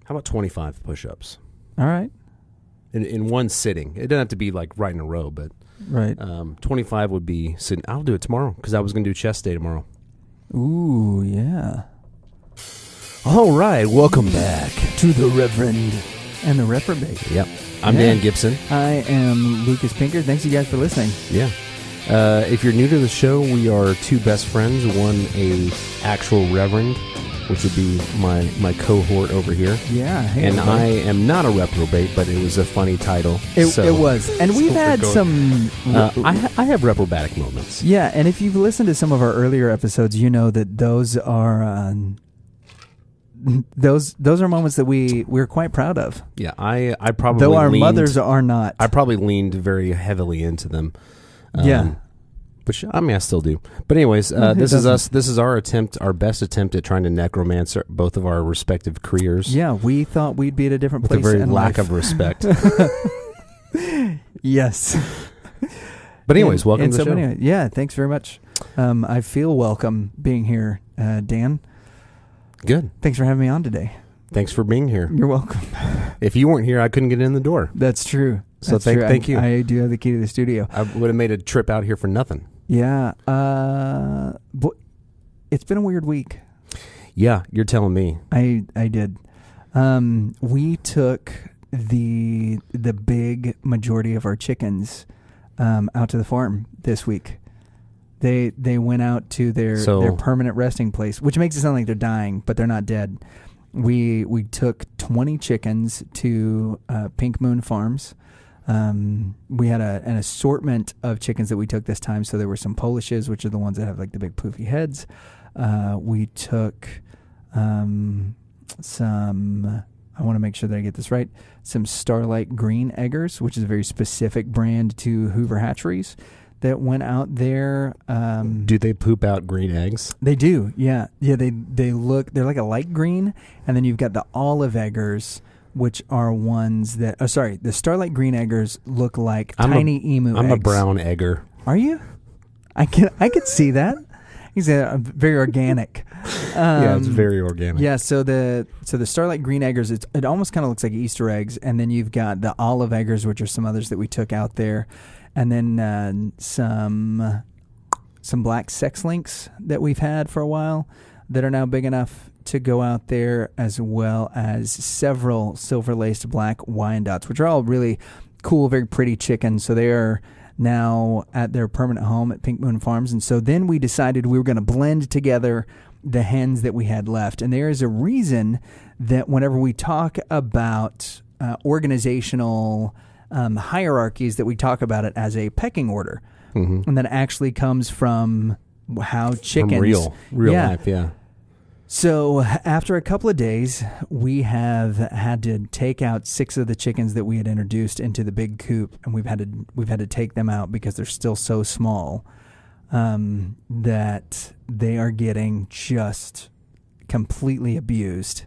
How about 25 push-ups? All right. In one sitting. It doesn't have to be like right in a row, but right. 25 would be sitting. I'll do it tomorrow because I was going to do chest day tomorrow. Ooh, yeah. All right, welcome back to the Reverend and the Reprobate. Yep. I'm Dan Gibson. I am Lucas Pinker. Thanks you guys for listening. Yeah. If you're new to the show, we are two best friends, one a actual Reverend, which would be my cohort over here. Yeah. Hey, and I am not a reprobate, but it was a funny title. It was. And we've had some... I have reprobatic moments. Yeah, and if you've listened to some of our earlier episodes, you know that those are... Those are moments that we're quite proud of. Yeah, I probably though our mothers are not. I probably leaned very heavily into them. Yeah. Which, I mean, I still do. But anyways, this is us. This is our best attempt at trying to necromancer both of our respective careers. Yeah, we thought we'd be at a different place with a very in lack life. of respect. Yes. But anyways, welcome to the show. Anyway, yeah, thanks very much. I feel welcome being here, Dan. Good. Thanks for having me on today. Thanks for being here. You're welcome. If you weren't here, I couldn't get in the door. That's true. So thank you. I do have the key to the studio. I would have made a trip out here for nothing. Yeah. It's been a weird week. Yeah, you're telling me. I did. We took the big majority of our chickens out to the farm this week. They went out to their permanent resting place, which makes it sound like they're dying, but they're not dead. We took 20 chickens to Pink Moon Farms. We had an assortment of chickens that we took this time. So there were some Polishes, which are the ones that have like the big poofy heads. We took some, I want to make sure that I get this right, some Starlight Green Eggers, which is a very specific brand to Hoover Hatcheries that went out there. Do they poop out green eggs? They do, yeah. Yeah, they're like a light green, and then you've got the olive eggers, which are ones that... Oh, sorry. The Starlight Green Eggers look like tiny emu eggs. I'm a brown egger. Are you? I could see that. He's very organic. Yeah, it's very organic. Yeah, so the Starlight Green Eggers, it almost kind of looks like Easter eggs, and then you've got the olive eggers, which are some others that we took out there, and then some black sex links that we've had for a while that are now big enough to go out there, as well as several silver-laced black Wyandottes, which are all really cool, very pretty chickens. So they are now at their permanent home at Pink Moon Farms. And so then we decided we were going to blend together the hens that we had left. And there is a reason that whenever we talk about organizational hierarchies, that we talk about it as a pecking order. Mm-hmm. And that actually comes from how chickens... From real life, yeah. So after a couple of days, we have had to take out 6 of the chickens that we had introduced into the big coop, and we've had to take them out because they're still so small that they are getting just completely abused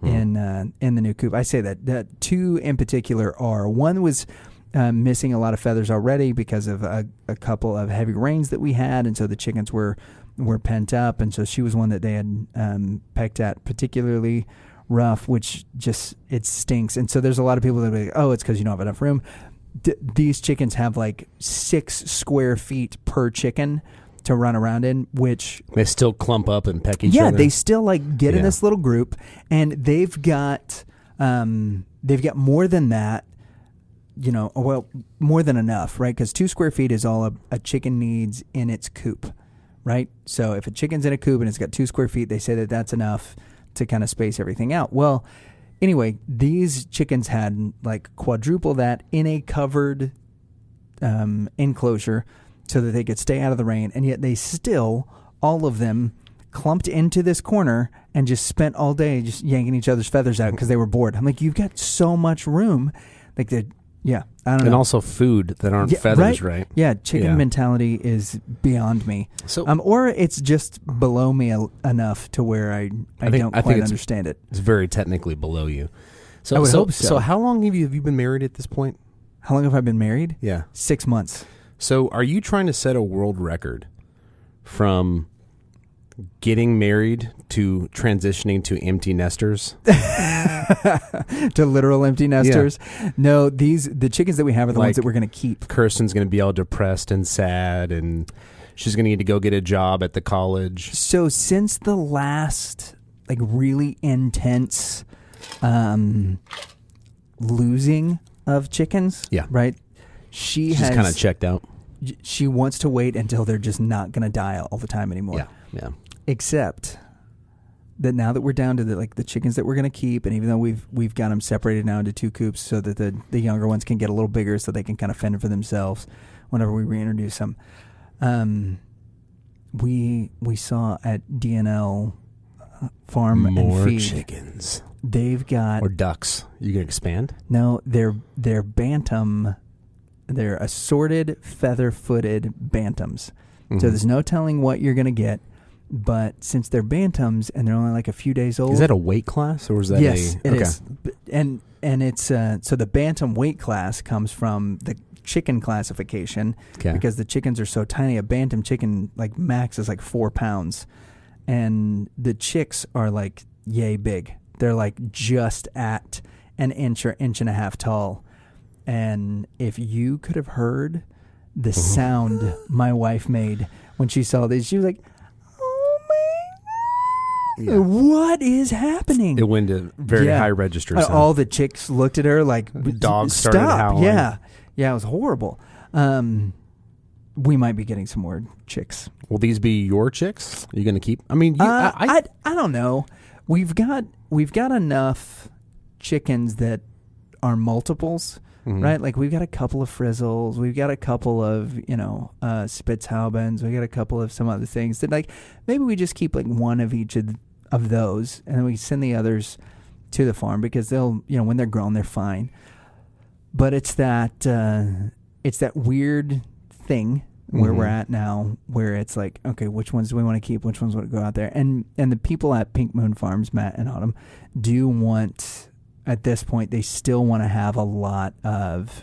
in the new coop. I say that 2 in particular are. One was missing a lot of feathers already because of a couple of heavy rains that we had, and so the chickens were pent up, and so she was one that they had pecked at particularly rough, which just, it stinks. And so there's a lot of people that are like, oh, it's because you don't have enough room. These chickens have like 6 square feet per chicken to run around in, which... They still clump up and peck each other? Yeah, they still like get in this little group, and they've got more than that, more than enough, right? Because 2 square feet is all a chicken needs in its coop. Right? So if a chicken's in a coop and it's got 2 square feet, they say that that's enough to kind of space everything out. Well, anyway, these chickens had like quadruple that in a covered enclosure so that they could stay out of the rain. And yet they still, all of them, clumped into this corner and just spent all day just yanking each other's feathers out because they were bored. I'm like, you've got so much room. Like, I don't know. And also food that aren't feathers, right? Yeah, chicken mentality is beyond me. So, or it's just below me enough to where I don't quite understand it. It's very technically below you. So I would hope so. So how long have you been married at this point? How long have I been married? Yeah. 6 months. So are you trying to set a world record from getting married to transitioning to empty nesters? to literal empty nesters. Yeah. No, the chickens that we have are the ones that we're going to keep. Kirsten's going to be all depressed and sad, and she's going to need to go get a job at the college. So since the last really intense losing of chickens, right? She's kind of checked out. She wants to wait until they're just not going to die all the time anymore. Yeah. Except that now that we're down to the chickens that we're going to keep, and even though we've got them separated now into 2 coops so that the younger ones can get a little bigger so they can kind of fend for themselves whenever we reintroduce them. We saw at DNL Farm more and Feed chickens. They've got or ducks. You can expand? No, they're bantam. They're assorted feather-footed bantams. Mm-hmm. So there's no telling what you're going to get. But since they're bantams and they're only a few days old, is that a weight class or is that yes, it is. And it's so the bantam weight class comes from the chicken classification because the chickens are so tiny. A bantam chicken max is 4 pounds, and the chicks are yay big. They're just at an inch or inch and a half tall. And if you could have heard the sound my wife made when she saw these, she was like, what is happening? It went to very high register sound. All the chicks looked at her like dogs started howling. Yeah, it was horrible. We might be getting some more chicks. Will these be your chicks? Are you going to keep? I mean, I don't know. We've got enough chickens that are multiples, right? We've got a couple of frizzles, we've got a couple of Spitzhaubens, we got a couple of some other things that maybe we just keep one of each of those, and then we send the others to the farm because they'll when they're grown they're fine. But it's that weird thing where we're at now, where it's okay, which ones do we want to keep? Which ones want to go out there? And the people at Pink Moon Farms, Matt and Autumn, do want, at this point, they still want to have a lot of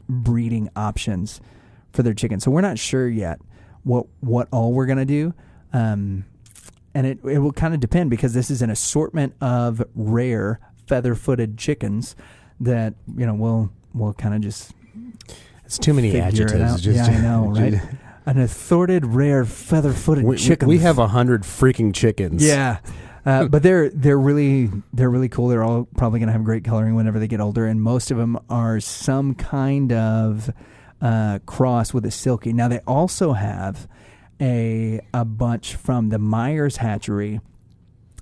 breeding options for their chickens. So we're not sure yet what all we're going to do. And it will kind of depend because this is an assortment of rare feather-footed chickens that, we'll kind of just... It's too many adjectives. I know, right? An assorted, rare, feather-footed chicken. We have 100 freaking chickens. Yeah, but they're really cool. They're all probably going to have great coloring whenever they get older, and most of them are some kind of cross with a silky. Now they also have a bunch from the Myers hatchery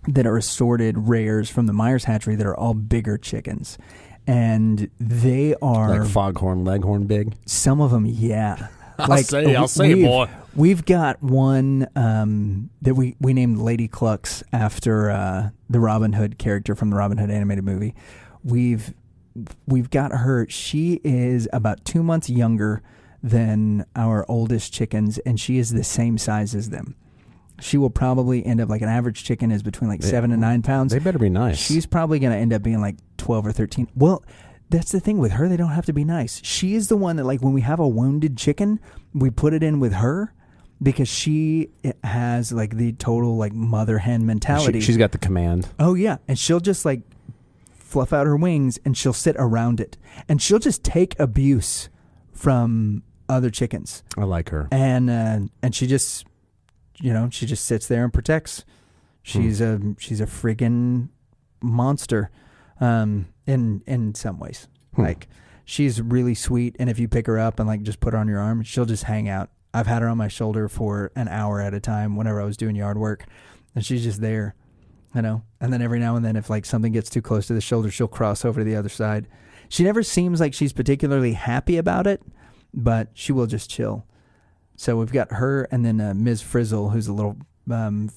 that are assorted rares from the Myers hatchery that are all bigger chickens. And they are foghorn, leghorn big. Some of them, yeah. I'll say, boy. We've got one that we named Lady Clucks after the Robin Hood character from the Robin Hood animated movie. We've got her. She is about 2 months younger than our oldest chickens, and she is the same size as them. She will probably end up an average chicken is between 7 and 9 pounds. They better be nice. She's probably going to end up being 12 or 13. Well, that's the thing with her. They don't have to be nice. She is the one that when we have a wounded chicken, we put it in with her because she has the total mother hen mentality. She's got the command. Oh yeah, and she'll just fluff out her wings and she'll sit around it and she'll just take abuse from other chickens. I like her. And she just she just sits there and protects. She's a freaking monster in some ways. She's really sweet, and if you pick her up and just put her on your arm, she'll just hang out. I've had her on my shoulder for an hour at a time whenever I was doing yard work, and she's just there, and then every now and then if something gets too close to the shoulder, she'll cross over to the other side. She never seems like she's particularly happy about it, but she will just chill. So we've got her and then Ms. Frizzle, who's a little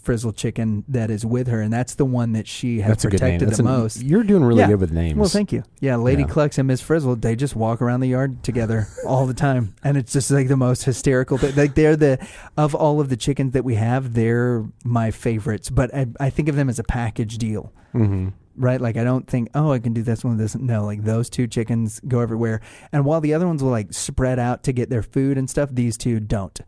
frizzle chicken that is with her, and that's the one that she has protected the most. You're doing really good with names. Well, thank you. Yeah, Lady Clucks and Ms. Frizzle, they just walk around the yard together all the time, and it's just the most hysterical thing. They're of all of the chickens that we have, they're my favorites, but I think of them as a package deal. Mm-hmm. Right? I don't think, I can do this one with this. No, those two chickens go everywhere. And while the other ones will spread out to get their food and stuff, these two don't.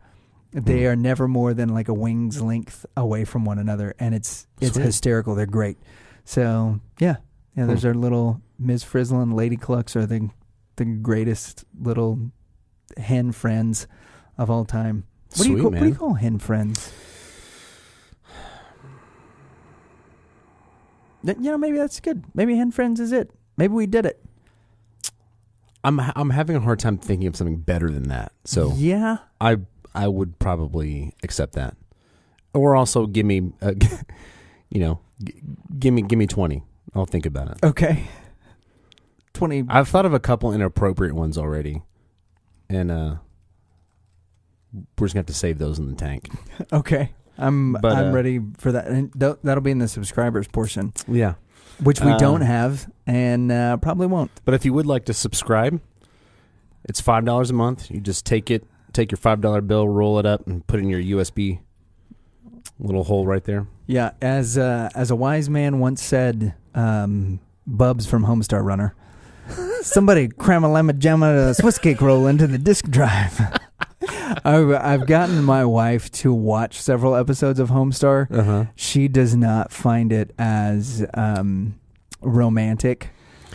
They are never more than a wing's length away from one another. And it's hysterical. They're great. So yeah, there's our little Ms. Frizzle and Lady Clucks are the greatest little hen friends of all time. What do you call hen friends? Maybe that's good. Maybe hen friends is it. Maybe we did it. I'm having a hard time thinking of something better than that. So yeah, I would probably accept that, or also give me, give me 20. I'll think about it. Okay. 20. I've thought of a couple inappropriate ones already, and we're just gonna have to save those in the tank. Okay. I'm ready for that. And that'll be in the subscribers portion. Yeah. Which we don't have and probably won't. But if you would like to subscribe, it's $5 a month. You just take your $5 bill, roll it up, and put it in your USB little hole right there. Yeah. As a wise man once said, Bubs from Homestar Runner, somebody cram a lemon jam and a Swiss cake roll into the disk drive. I've gotten my wife to watch several episodes of Homestar. Uh-huh. She does not find it as romantic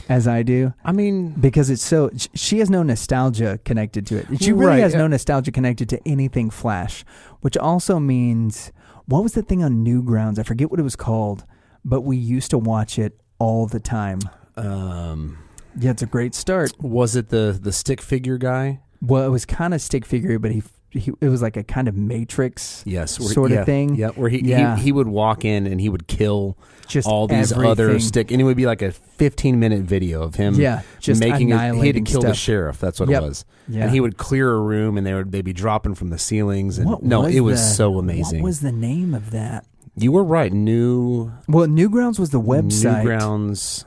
as I do. I mean, because it's so she has no nostalgia connected to it. She really has no nostalgia connected to anything Flash, which also means, what was the thing on Newgrounds? I forget what it was called, but we used to watch it all the time. Yeah, it's a great start. Was it the stick figure guy? Well, it was kind of stick figure, but it was like a kind of Matrix sort of thing. Yeah, where he would walk in and he would kill just all these other stick, and it would be like a 15-minute video of him just making it. He had to kill stuff. the sheriff. That's what it was. Yeah. And he would clear a room, and they'd be dropping from the ceilings. And it was so amazing. What was the name of that? You were right. Newgrounds was the website. Newgrounds.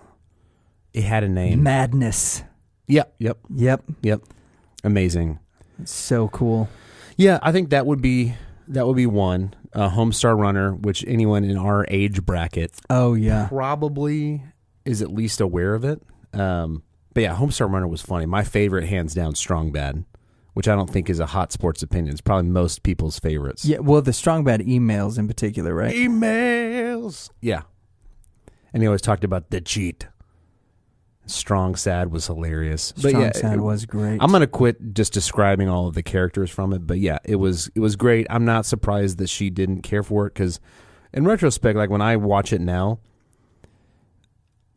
It had a name. Madness. Yep. Amazing. It's so cool. Yeah, I think that would be one. Homestar Runner, which anyone in our age bracket probably is at least aware of it. But yeah, Homestar Runner was funny. My favorite, hands down, Strong Bad, which I don't think is a hot sports opinion. It's probably most people's favorites. Yeah, well, the Strong Bad emails in particular, right? Emails! Yeah. And he always talked about the cheat. Strong Sad was hilarious. Strong Sad was great. I'm going to quit just describing all of the characters from it, but yeah, it was great. I'm not surprised that she didn't care for it, because in retrospect, like when I watch it now,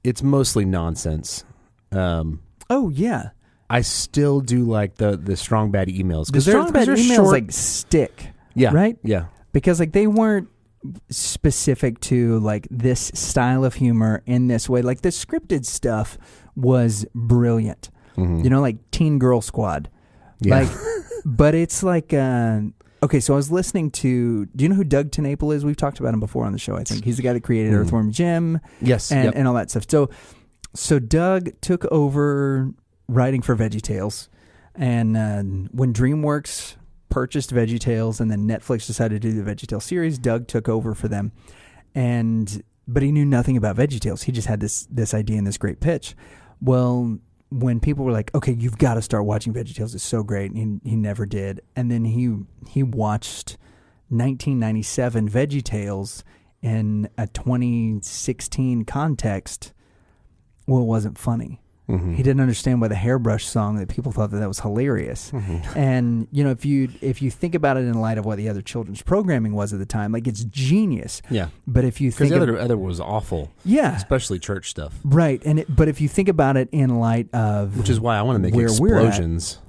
it's mostly nonsense. I still do like the Strong Bad emails. The Strong Bad emails like stick. Yeah. Right? Yeah. Because like they weren't specific to like this style of humor in this way. Like the scripted stuff was brilliant. Mm-hmm. Like Teen Girl Squad. Yeah. Like, but it's like, okay, so I was listening to, do you know who Doug TenNapel is? We've talked about him before on the show, I think. He's the guy that created Earthworm Jim. Yes. And all that stuff. So Doug took over writing for VeggieTales. And when DreamWorks purchased VeggieTales and then Netflix decided to do the VeggieTales series, Doug took over for them. But he knew nothing about VeggieTales. He just had this idea and this great pitch. Well, when people were like, okay, you've got to start watching VeggieTales, it's so great, and he never did. And then he watched 1997 VeggieTales in a 2016 context. Well, it wasn't funny. Mm-hmm. He didn't understand why the hairbrush song, that people thought that was hilarious. Mm-hmm. And if you think about it in light of what the other children's programming was at the time, like it's genius. Yeah. But if you think the other was awful. Yeah. Especially church stuff. Right. But if you think about it in light of, which is why I want to make explosions.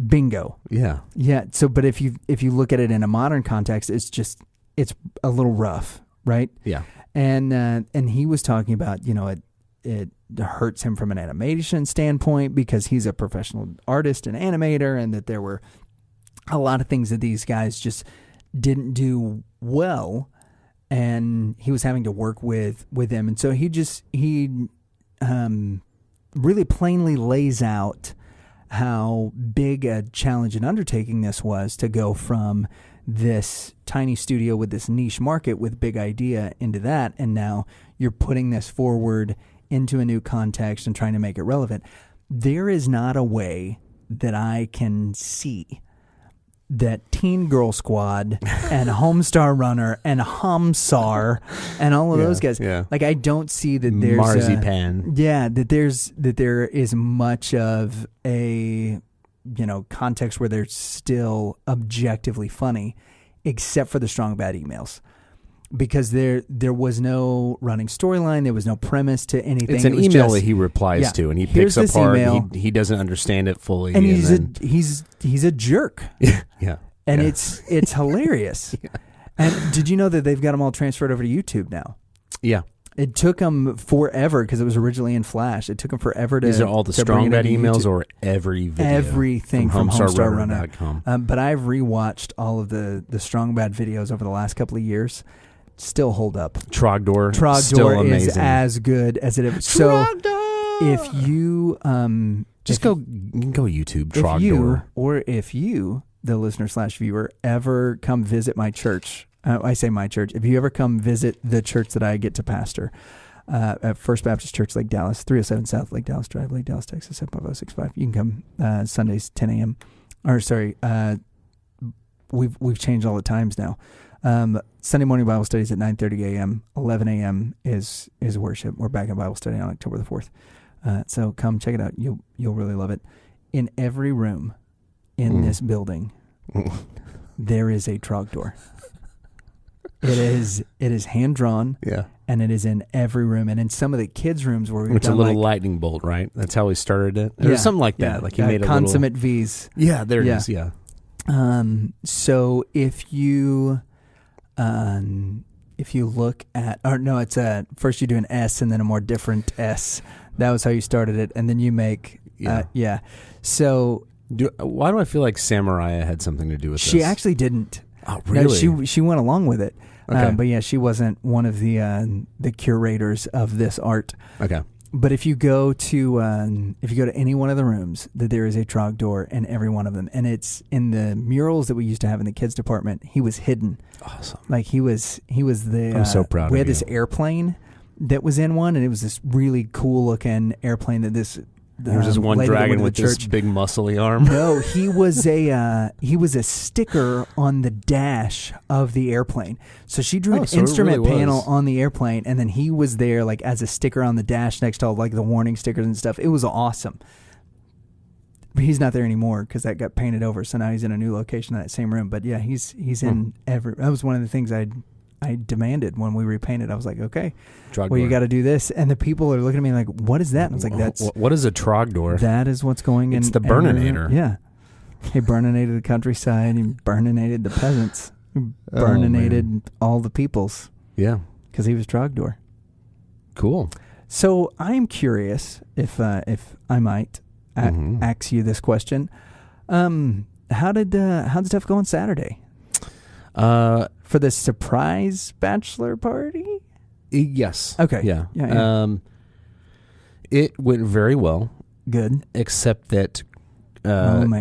Bingo. Yeah. Yeah. So, but if you look at it in a modern context, it's a little rough, right? Yeah. And he was talking about it hurts him from an animation standpoint because he's a professional artist and animator, and that there were a lot of things that these guys just didn't do well, and he was having to work with them. And so he really plainly lays out how big a challenge and undertaking this was to go from this tiny studio with this niche market with big idea into that, and now you're putting this forward into a new context and trying to make it relevant. There is not a way that I can see that Teen Girl Squad and Homestar Runner and Hamsar and all of those guys. Yeah. Like, I don't see that there's Marzipan. that there is much of a context where they're still objectively funny, except for the strong bad emails. Because there was no running storyline, there was no premise to anything. It's an email that he replies to, and he picks apart. He doesn't understand it fully, and he's a jerk. Yeah, and it's hilarious. Yeah. And did you know that they've got them all transferred over to YouTube now? Yeah, it took them forever because it was originally in Flash. It took them forever to. These are all the strong bad emails, or every video, everything from HomestarRunner.com. But I've rewatched all of the strong bad videos over the last couple of years. Still hold up. Trogdor still amazing. Is as good as it ever. So if you go YouTube Trogdor, if you the listener / viewer ever come visit my church, I say my church. If you ever come visit the church that I get to pastor, at First Baptist Church, Lake Dallas, 307 South Lake Dallas Drive, Lake Dallas, Texas 75065. You can come Sundays 10 a.m. Or sorry, we've changed all the times now. Sunday morning Bible studies at 9:30 a.m. 11 a.m. is worship. We're back in Bible study on October the 4th. So come check it out. You'll really love it. In every room in this building, there is a Trogdor. It is hand drawn. Yeah. And it is in every room, and in some of the kids' rooms where it's a little lightning bolt, right? That's how he started it. Or something like that. Like he made a consummate V's. Yeah, there it is. Yeah. So if you look at, it's first you do an S and then a more different S. That was how you started it, and then you make, So why do I feel like Samurai had something to do with this? She actually didn't. Oh, really? No, she went along with it. Okay. But yeah, she wasn't one of the curators of this art. Okay. But if you go to any one of the rooms, that there is a Trogdor in every one of them, and it's in the murals that we used to have in the kids department. He was hidden. Awesome. Like he was the. I'm so proud. We had this airplane that was in one, and it was this really cool looking airplane that this. There was this one dragon with this big muscly arm. No, he was a sticker on the dash of the airplane. So she drew an instrument panel on the airplane, and then he was there like as a sticker on the dash next to all like the warning stickers and stuff. It was awesome. But he's not there anymore because that got painted over. So now he's in a new location in that same room. But yeah, he's in every. That was one of the things I demanded when we repainted. I was like, okay, Trogdor. Well, you got to do this. And the people are looking at me like, what is that? And I was like, what is a Trogdor? That is what's going in. It's the Burninator. Yeah. He burninated the countryside. He burninated the peasants. He burninated all the peoples. Yeah. Because he was Trogdor. Cool. So I'm curious if I might ask you this question. How did stuff go on Saturday? For the surprise bachelor party? Yes. Okay. Yeah. It went very well. Good. Except that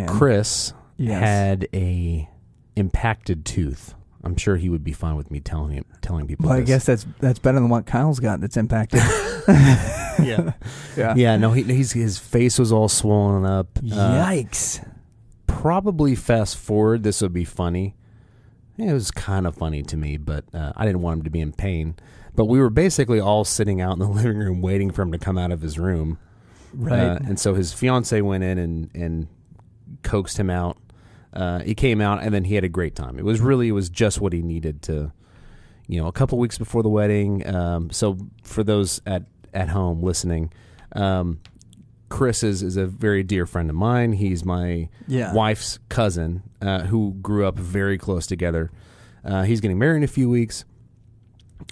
Chris had a impacted tooth. I'm sure he would be fine with me telling people. Well, this. I guess that's better than what Kyle's got that's impacted. Yeah. Yeah. No, his face was all swollen up. Yikes. Probably fast forward. This would be funny. It was kind of funny to me, but I didn't want him to be in pain. But we were basically all sitting out in the living room waiting for him to come out of his room. Right. And so his fiance went in and coaxed him out. He came out, and then he had a great time. It was just what he needed to, a couple weeks before the wedding. So for those at home listening, Chris is a very dear friend of mine. He's my wife's cousin who grew up very close together. He's getting married in a few weeks.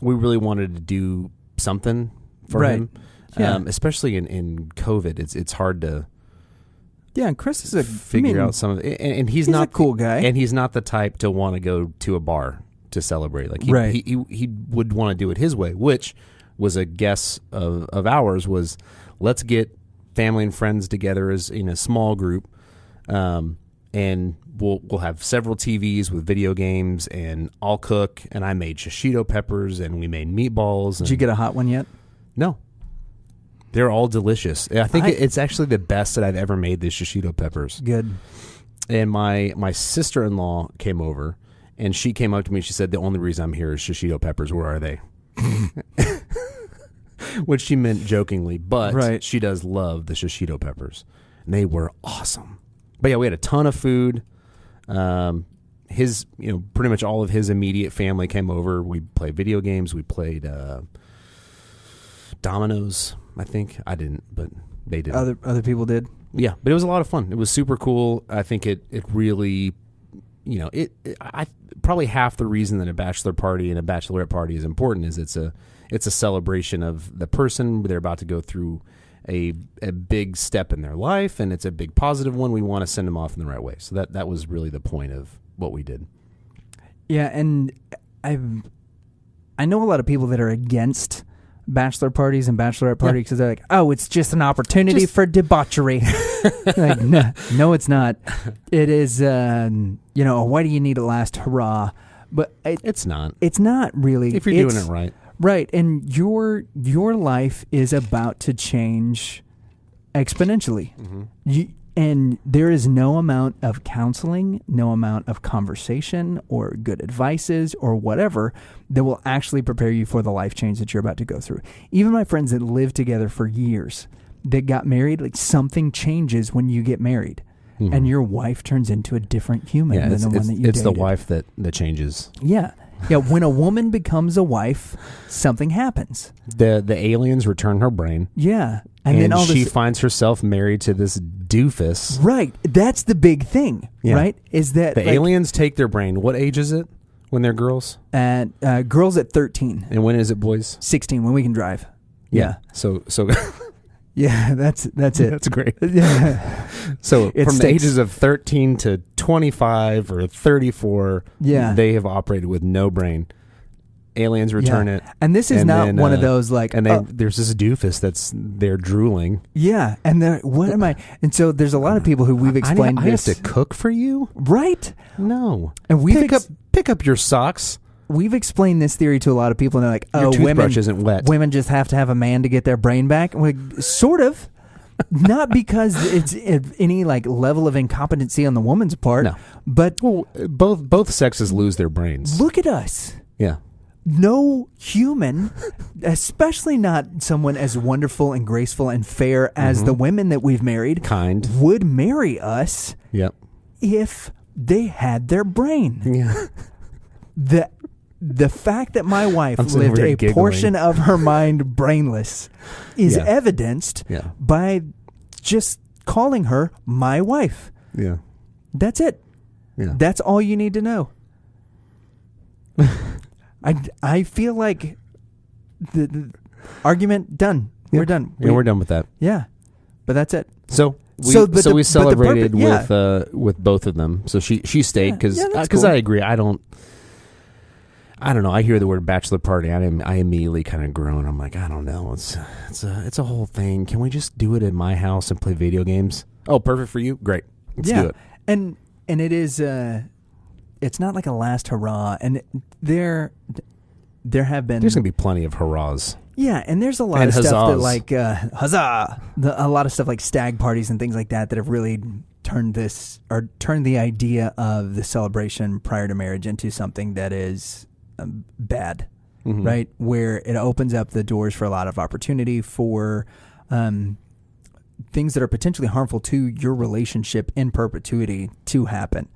We really wanted to do something for him, especially in COVID. It's hard to and Chris is figure out some of it. And he's not a cool guy, and he's not the type to want to go to a bar to celebrate. Like he would want to do it his way, which was a guess of ours. Was let's get family and friends together as in a small group, and we'll have several TVs with video games, and I'll cook. And I made shishito peppers, and we made meatballs. Did you get a hot one yet? No, they're all delicious. I think it's actually the best that I've ever made. The shishito peppers. Good. And my sister-in-law came over, and she came up to me and she said, the only reason I'm here is shishito peppers. Where are they? Which she meant jokingly, but she does love the shishito peppers. And they were awesome. But yeah, we had a ton of food. His, pretty much all of his immediate family came over. We played video games. We played dominoes, I think. I didn't, but they did. Other people did? Yeah, but it was a lot of fun. It was super cool. I think it really, probably half the reason that a bachelor party and a bachelorette party is important is it's a celebration of the person. They're about to go through a big step in their life, and it's a big positive one. We want to send them off in the right way. So that was really the point of what we did. Yeah, and I know a lot of people that are against bachelor parties and bachelorette parties because they're like, oh, it's just an opportunity for debauchery. Like, no, it's not. It is, why do you need a last hurrah? But it's not. It's not really. If you're doing it right. Right, and your life is about to change exponentially. Mm-hmm. And there is no amount of counseling, no amount of conversation or good advices or whatever that will actually prepare you for the life change that you're about to go through. Even my friends that lived together for years that got married, like something changes when you get married. Mm-hmm. And your wife turns into a different human than the one that you dated. It's the wife that changes. Yeah. Yeah, when a woman becomes a wife, something happens. The aliens return her brain. Yeah. And then she finds herself married to this doofus. Right. That's the big thing, right? Is that the aliens take their brain. What age is it when they're girls? Girls at 13. And when is it boys? 16, when we can drive. Yeah. So yeah, that's it. That's great. Yeah. So from the ages of 13 to 25 or 34, they have operated with no brain. Aliens return it. And this is not one of those like... And there's this doofus that's there drooling. Yeah. And what am I... And so there's a lot of people who we've explained this... I have to cook for you? Right. No. And pick up your socks. We've explained this theory to a lot of people, and they're like, "Oh, your toothbrush isn't wet. Women just have to have a man to get their brain back." Like, sort of, not because it's any like level of incompetency on the woman's part. No, but both sexes lose their brains. Look at us. Yeah. No human, especially not someone as wonderful and graceful and fair as the women that we've married, would marry us. Yep. If they had their brain. Yeah. The fact that my wife lived a portion of her mind brainless is evidenced by just calling her my wife. Yeah. That's it. Yeah. That's all you need to know. I feel like the argument done. Yeah. We're done. We're done with that. Yeah. But that's it. So we celebrated with both of them. So she stayed because cool. I agree. I don't know. I hear the word bachelor party. I immediately kind of groan. I'm like, I don't know. It's a whole thing. Can we just do it at my house and play video games? Oh, perfect for you. Great. Let's do it. And it is. It's not like a last hurrah. And there have been. There's gonna be plenty of hurrahs. Yeah, and there's a lot of stuff that like huzzah. A lot of stuff like stag parties and things like that have really turned the idea of the celebration prior to marriage into something that is bad, right? Where it opens up the doors for a lot of opportunity for things that are potentially harmful to your relationship in perpetuity to happen,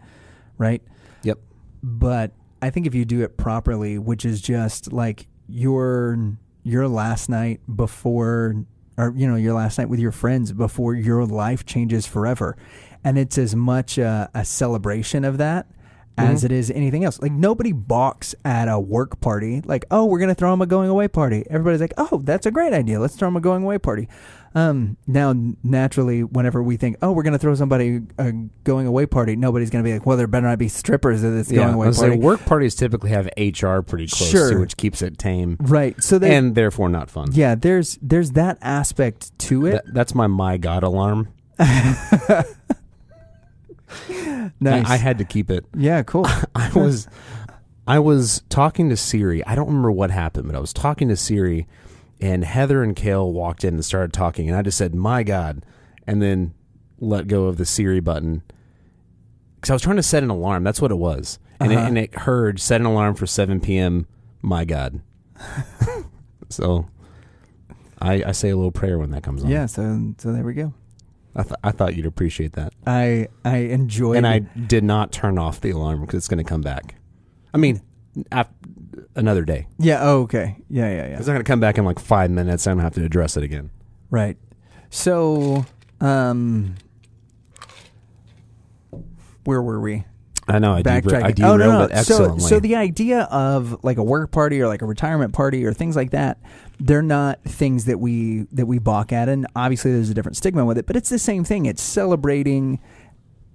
right? Yep. But I think if you do it properly, which is just like your last night before, or your last night with your friends before your life changes forever, and it's as much a celebration of that as it is anything else. Like, nobody balks at a work party. Like, oh, we're going to throw them a going away party. Everybody's like, oh, that's a great idea. Let's throw them a going away party. Now, naturally, whenever we think, oh, we're going to throw somebody a going away party, nobody's going to be like, well, there better not be strippers at this going away party. Work parties typically have HR pretty close to, which keeps it tame. Right. And therefore not fun. Yeah, there's that aspect to it. That's my My God alarm. Nice. I had to keep it. Yeah, cool. I was talking to Siri. I don't remember what happened, but I was talking to Siri, and Heather and Kale walked in and started talking, and I just said, my God, and then let go of the Siri button. because I was trying to set an alarm. That's what it was. And it heard, set an alarm for 7 p.m. My God. So I say a little prayer when that comes on. Yeah, so there we go. I thought you'd appreciate that. I enjoyed and I did not turn off the alarm because it's going to come back. I mean, another day. Yeah, oh, okay. Yeah. It's not going to come back in like 5 minutes. I'm going to have to address it again. Right. So, where were we? I know. I Backtracking. derailed it excellently. So the idea of like a work party or like a retirement party or things like that, they're not things that we balk at. And obviously there's a different stigma with it, but it's the same thing. It's celebrating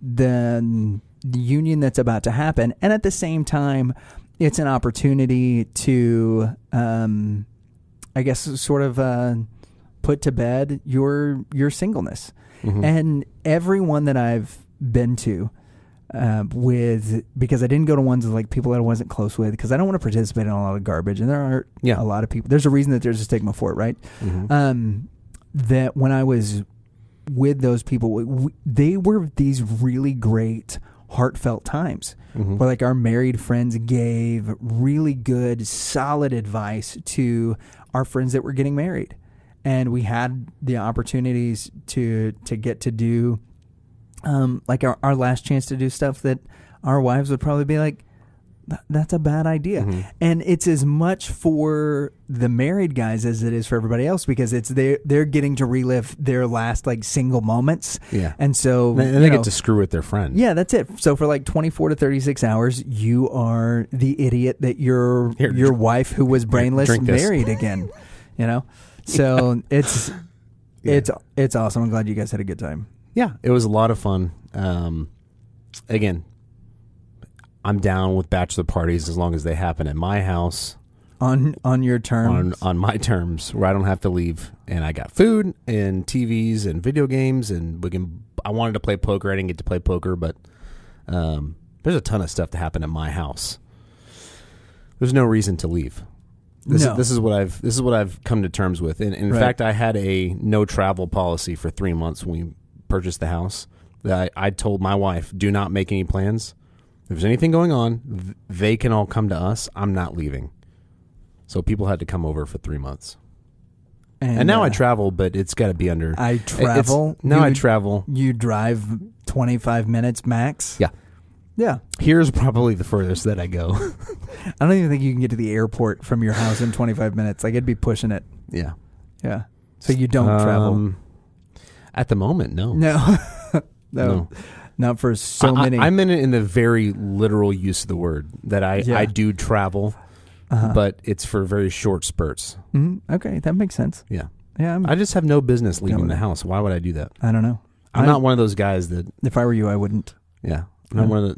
the union that's about to happen. And at the same time, it's an opportunity to, I guess, sort of put to bed your singleness. Mm-hmm. And everyone that I've been to, because I didn't go to ones with like people that I wasn't close with, because I don't want to participate in a lot of garbage, and there are a lot of people. There's a reason that there's a stigma for it, right? Mm-hmm. That when I was with those people, they were these really great, heartfelt times where like our married friends gave really good, solid advice to our friends that were getting married, and we had the opportunities to get to do. Like our last chance to do stuff that our wives would probably be like, that's a bad idea. Mm-hmm. And it's as much for the married guys as it is for everybody else, because it's they're getting to relive their last like single moments. Yeah. And so they get to screw with their friend. Yeah, that's it. So for like 24 to 36 hours, you are the idiot that your wife who was brainless married again, So it's awesome. I'm glad you guys had a good time. Yeah, it was a lot of fun. Again, I'm down with bachelor parties as long as they happen at my house. On your terms. On my terms, where I don't have to leave. And I got food and TVs and video games, and I wanted to play poker. I didn't get to play poker, but there's a ton of stuff to happen at my house. There's no reason to leave. This is what I've come to terms with. And in fact, I had a no travel policy for 3 months when we purchased the house. That I told my wife, do not make any plans. If there's anything going on, they can all come to us. I'm not leaving. So people had to come over for 3 months. And now I travel, but it's got to be under. I travel? I travel. You drive 25 minutes max? Yeah. Yeah. Here's probably the furthest that I go. I don't even think you can get to the airport from your house in 25 minutes. Like, it'd be pushing it. Yeah. Yeah. So you don't travel? At the moment, no. No. Not for many. I'm in it in the very literal use of the word, that I do travel, but it's for very short spurts. Mm-hmm. Okay, that makes sense. Yeah. I just have no business leaving the house. Why would I do that? I don't know. I'm not one of those guys that... If I were you, I wouldn't. Yeah. I'm not one of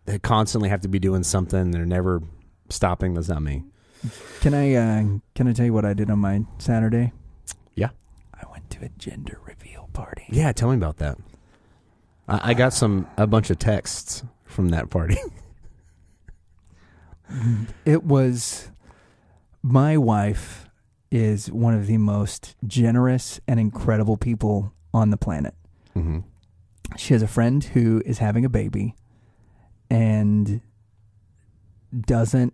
they constantly have to be doing something. They're never stopping. That's not me. Can I tell you what I did on my Saturday? Yeah. I went to a gender reveal party. Yeah, tell me about that. I got a bunch of texts from that party. It was... My wife is one of the most generous and incredible people on the planet. Mm-hmm. She has a friend who is having a baby and doesn't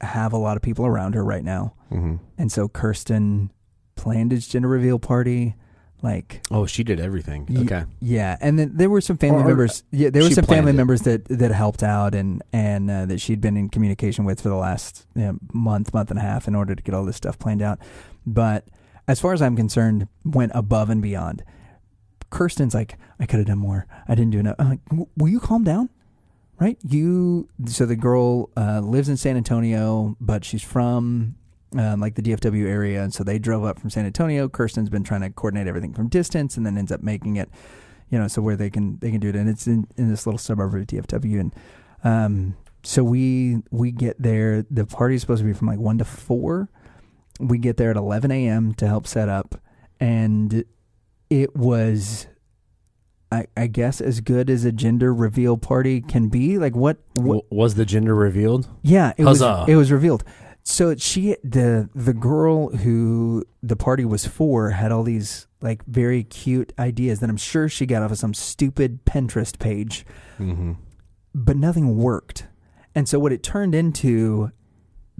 have a lot of people around her right now. Mm-hmm. And so Kirsten planned his gender reveal party. Like, oh, she did everything. Okay. Yeah. And then there were some family members. Yeah, there were some family members that helped out and that she'd been in communication with for the last month and a half in order to get all this stuff planned out. But as far as I'm concerned, went above and beyond. Kirsten's like, I could have done more. I didn't do enough. I'm like, will you calm down? Right? So the girl lives in San Antonio, but she's from like the DFW area, and so they drove up from San Antonio. Kirsten's been trying to coordinate everything from distance, and then ends up making it, so where they can do it, and it's in this little suburb of DFW, and so we get there. The party's supposed to be from like 1 to 4. We get there at 11 a.m. to help set up, and it was, I guess, as good as a gender reveal party can be. Like, what was the gender revealed? Yeah, it was revealed. So the girl who the party was for had all these like very cute ideas that I'm sure she got off of some stupid Pinterest page, but nothing worked. And so what it turned into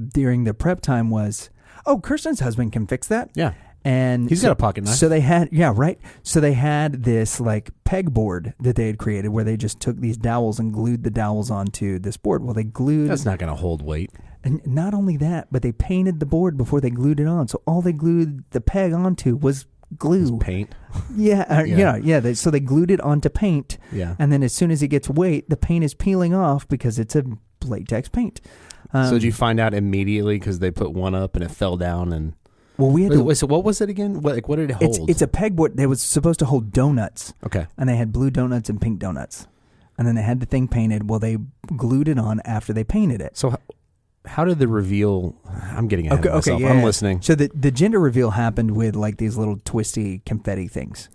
during the prep time was, oh, Kirsten's husband can fix that. Yeah. And he's got a pocket knife. So they had, yeah, right. So they had this like pegboard that they had created where they just took these dowels and glued the dowels onto this board. Well, they glued. That's not going to hold weight. And not only that, but they painted the board before they glued it on. So all they glued the peg onto was glue. Paint. Yeah. So they glued it onto paint. Yeah. And then as soon as it gets weight, the paint is peeling off because it's a latex paint. So did you find out immediately because they put one up and it fell down and... Well, we had Wait, so what was it again? What did it hold? It's a pegboard that was supposed to hold donuts. Okay. And they had blue donuts and pink donuts. And then they had the thing painted. Well, they glued it on after they painted it. So how did the reveal... I'm getting ahead of myself. I'm listening. So the gender reveal happened with like these little twisty confetti things,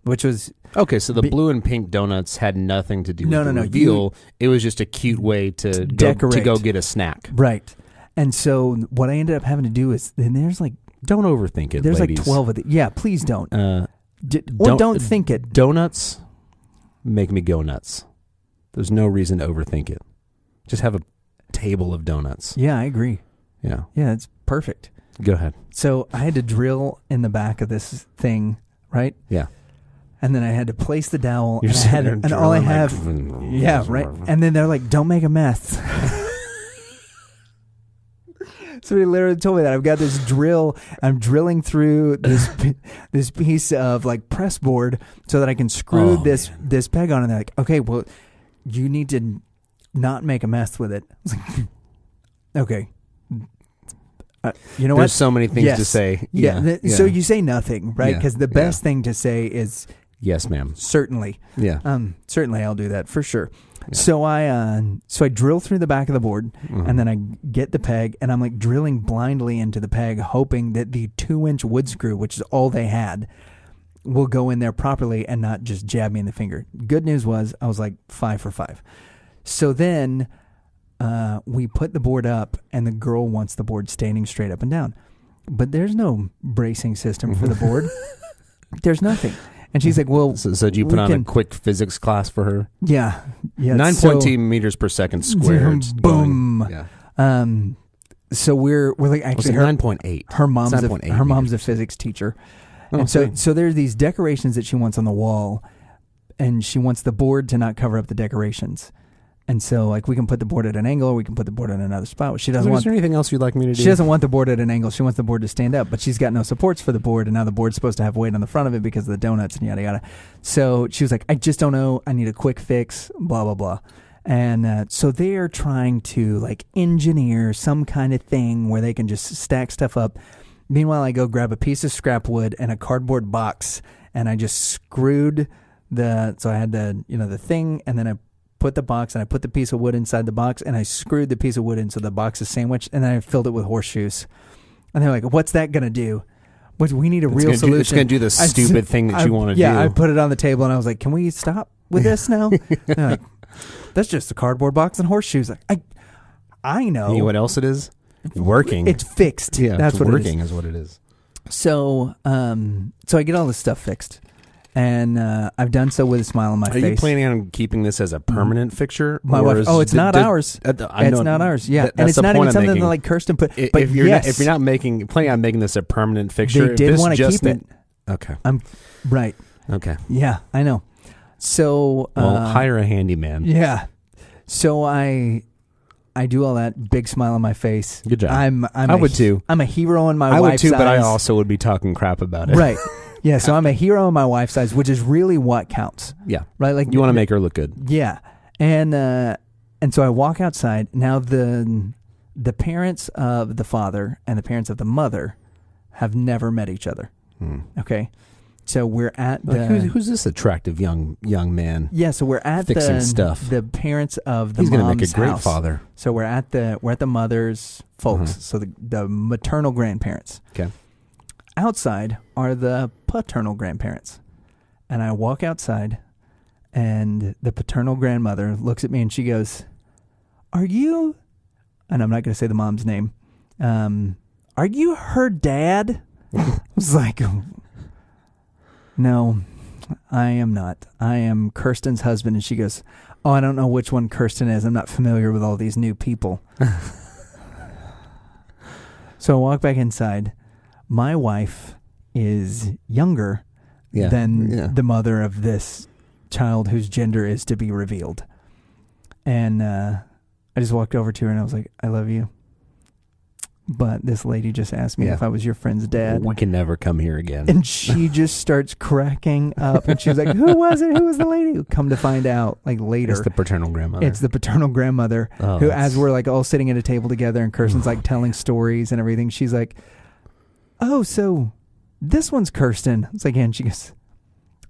which was... Okay, so the blue and pink donuts had nothing to do with the reveal. It was just a cute way to go get a snack. Right. And so what I ended up having to do is... Then there's like... Don't overthink it, There's ladies. like 12 of these. Yeah, please don't. Don't think it. Donuts make me go nuts. There's no reason to overthink it. Just have a table of donuts. Yeah, I agree. Yeah. Yeah, it's perfect. Go ahead. So I had to drill in the back of this thing, right? Yeah. And then I had to place the dowel. And all I have... Yeah, right. And then they're like, don't make a mess. Somebody literally told me that I've got this drill. I'm drilling through this piece of like press board so that I can screw this peg on. And they're like, okay, well, you need to not make a mess with it. I was like, okay. You know what? There's so many things to say. Yeah. So you say nothing, right? Because the best thing to say is yes, ma'am. Certainly. Yeah. Certainly, I'll do that for sure. Yeah. So I drill through the back of the board, and then I get the peg, and I'm like drilling blindly into the peg, hoping that the 2-inch wood screw, which is all they had, will go in there properly and not just jab me in the finger. Good news was I was like 5 for 5. So then we put the board up, and the girl wants the board standing straight up and down, but there's no bracing system for the board. There's nothing. And she's like, well... So did you put on a quick physics class for her? Yeah. 9.2 meters per second squared. Boom. Yeah. So we're like... Actually, 9.8. Her mom's a physics teacher. And so there's these decorations that she wants on the wall, and she wants the board to not cover up the decorations. And so, like, we can put the board at an angle, or we can put the board at another spot. She doesn't want... Is there anything else you'd like me to do? She doesn't want the board at an angle. She wants the board to stand up, but she's got no supports for the board, and now the board's supposed to have weight on the front of it because of the donuts and yada, yada. So she was like, I just don't know. I need a quick fix, blah, blah, blah. And so they are trying to, like, engineer some kind of thing where they can just stack stuff up. Meanwhile, I go grab a piece of scrap wood and a cardboard box, and I just screwed so I had the thing, and then I put the box, and I put the piece of wood inside the box, and I screwed the piece of wood in so the box is sandwiched, and then I filled it with horseshoes. And they're like, what's that going to do? We need a real solution. It's going to do the stupid thing that you want to do. Yeah, I put it on the table, and I was like, can we stop with this now? They're like, that's just a cardboard box and horseshoes. Like, I know. You know what else it is? Working. It's fixed. Yeah, that's what working it is. Is what it is. So I get all this stuff fixed. And I've done so with a smile on my face. Are you planning on keeping this as a permanent fixture? My wife. It's not ours. It's not ours. Yeah, and it's not even something that like Kirsten put. But if you're not planning on making this a permanent fixture, they did want to keep it. Okay. I'm right. Okay. Yeah, I know. So hire a handyman. Yeah. So I do all that, big smile on my face. Good job. I would too. I'm a hero in my wife's eyes. I would too, but I also would be talking crap about it. Right. Yeah, so I'm a hero in my wife's eyes, which is really what counts. Yeah. Right? Like you want to make her look good. Yeah. And so I walk outside. Now the parents of the father and the parents of the mother have never met each other. Okay? So we're at who's this attractive young man? Yeah, so we're at fixing stuff. The parents of the mom's house. He's going to make a great father. So we're at the mother's folks. So the maternal grandparents. Okay. Outside are the paternal grandparents. And I walk outside, and the paternal grandmother looks at me, and she goes, are you... And I'm not going to say the mom's name. Are you her dad? I was like, no, I am not. I am Kirsten's husband. And she goes, oh, I don't know which one Kirsten is. I'm not familiar with all these new people. So I walk back inside. My wife is younger than the mother of this child whose gender is to be revealed. And I just walked over to her and I was like, I love you. But this lady just asked me if I was your friend's dad. We can never come here again. And she just starts cracking up. And she was like, who was it? Who was the lady? Come to find out, like later. It's the paternal grandmother. It's the paternal grandmother who, as we're like all sitting at a table together and Kirsten's like telling stories and everything, she's like, oh, so this one's Kirsten. It's like, and she goes,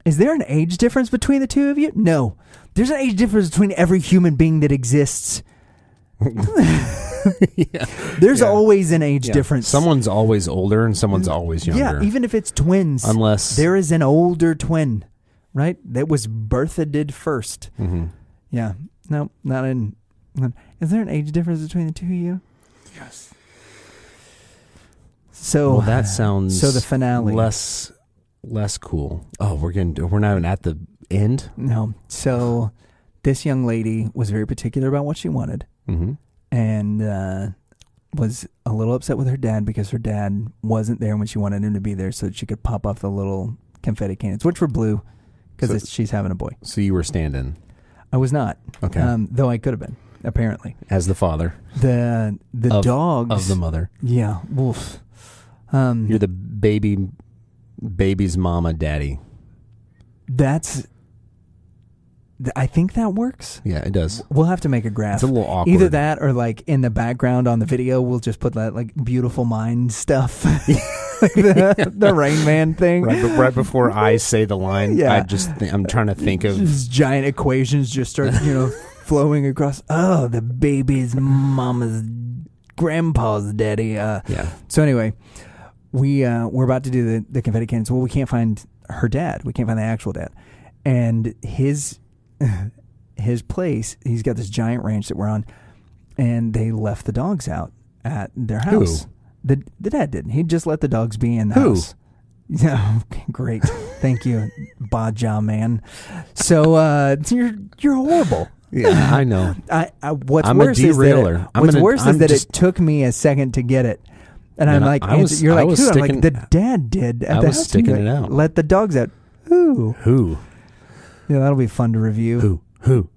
is there an age difference between the two of you? No. There's an age difference between every human being that exists. There's always an age difference. Someone's always older and someone's always younger. Yeah, even if it's twins. Unless there is an older twin, right? That was birthed first. Mm-hmm. Yeah. No, not in. Is there an age difference between the two of you? Yes. So that sounds so the finale less cool. Oh, we're not even at the end. No. So this young lady was very particular about what she wanted. Mm-hmm. And was a little upset with her dad because her dad wasn't there when she wanted him to be there so that she could pop off the little confetti cannons, which were blue because she's having a boy. So you were standing? I was not. Okay. Though I could have been, apparently. As the father. The dogs. Of the mother. Yeah. Wolf. You're the baby's mama, daddy. I think that works. Yeah, it does. We'll have to make a graph. It's a little awkward. Either that or like in the background on the video, we'll just put that like beautiful mind stuff. Like the Rain Man thing. Right before I say the line, I'm trying to think of... These giant equations just start, flowing across. Oh, the baby's mama's grandpa's daddy. Yeah. So anyway, we're about to do the confetti cannons. Well, we can't find her dad. We can't find the actual dad. And his place, he's got this giant ranch that we're on, and they left the dogs out at their house. Who? The dad didn't. He just let the dogs be in the house. Yeah, great. Thank you, Baja man. So you're horrible. Yeah, I know. What's worse is that it took me a second to get it. And I'm like, you're like, who? I'm like, the dad did at the house. Sticking it out. Let the dogs out. Who? Yeah, that'll be fun to review. Who?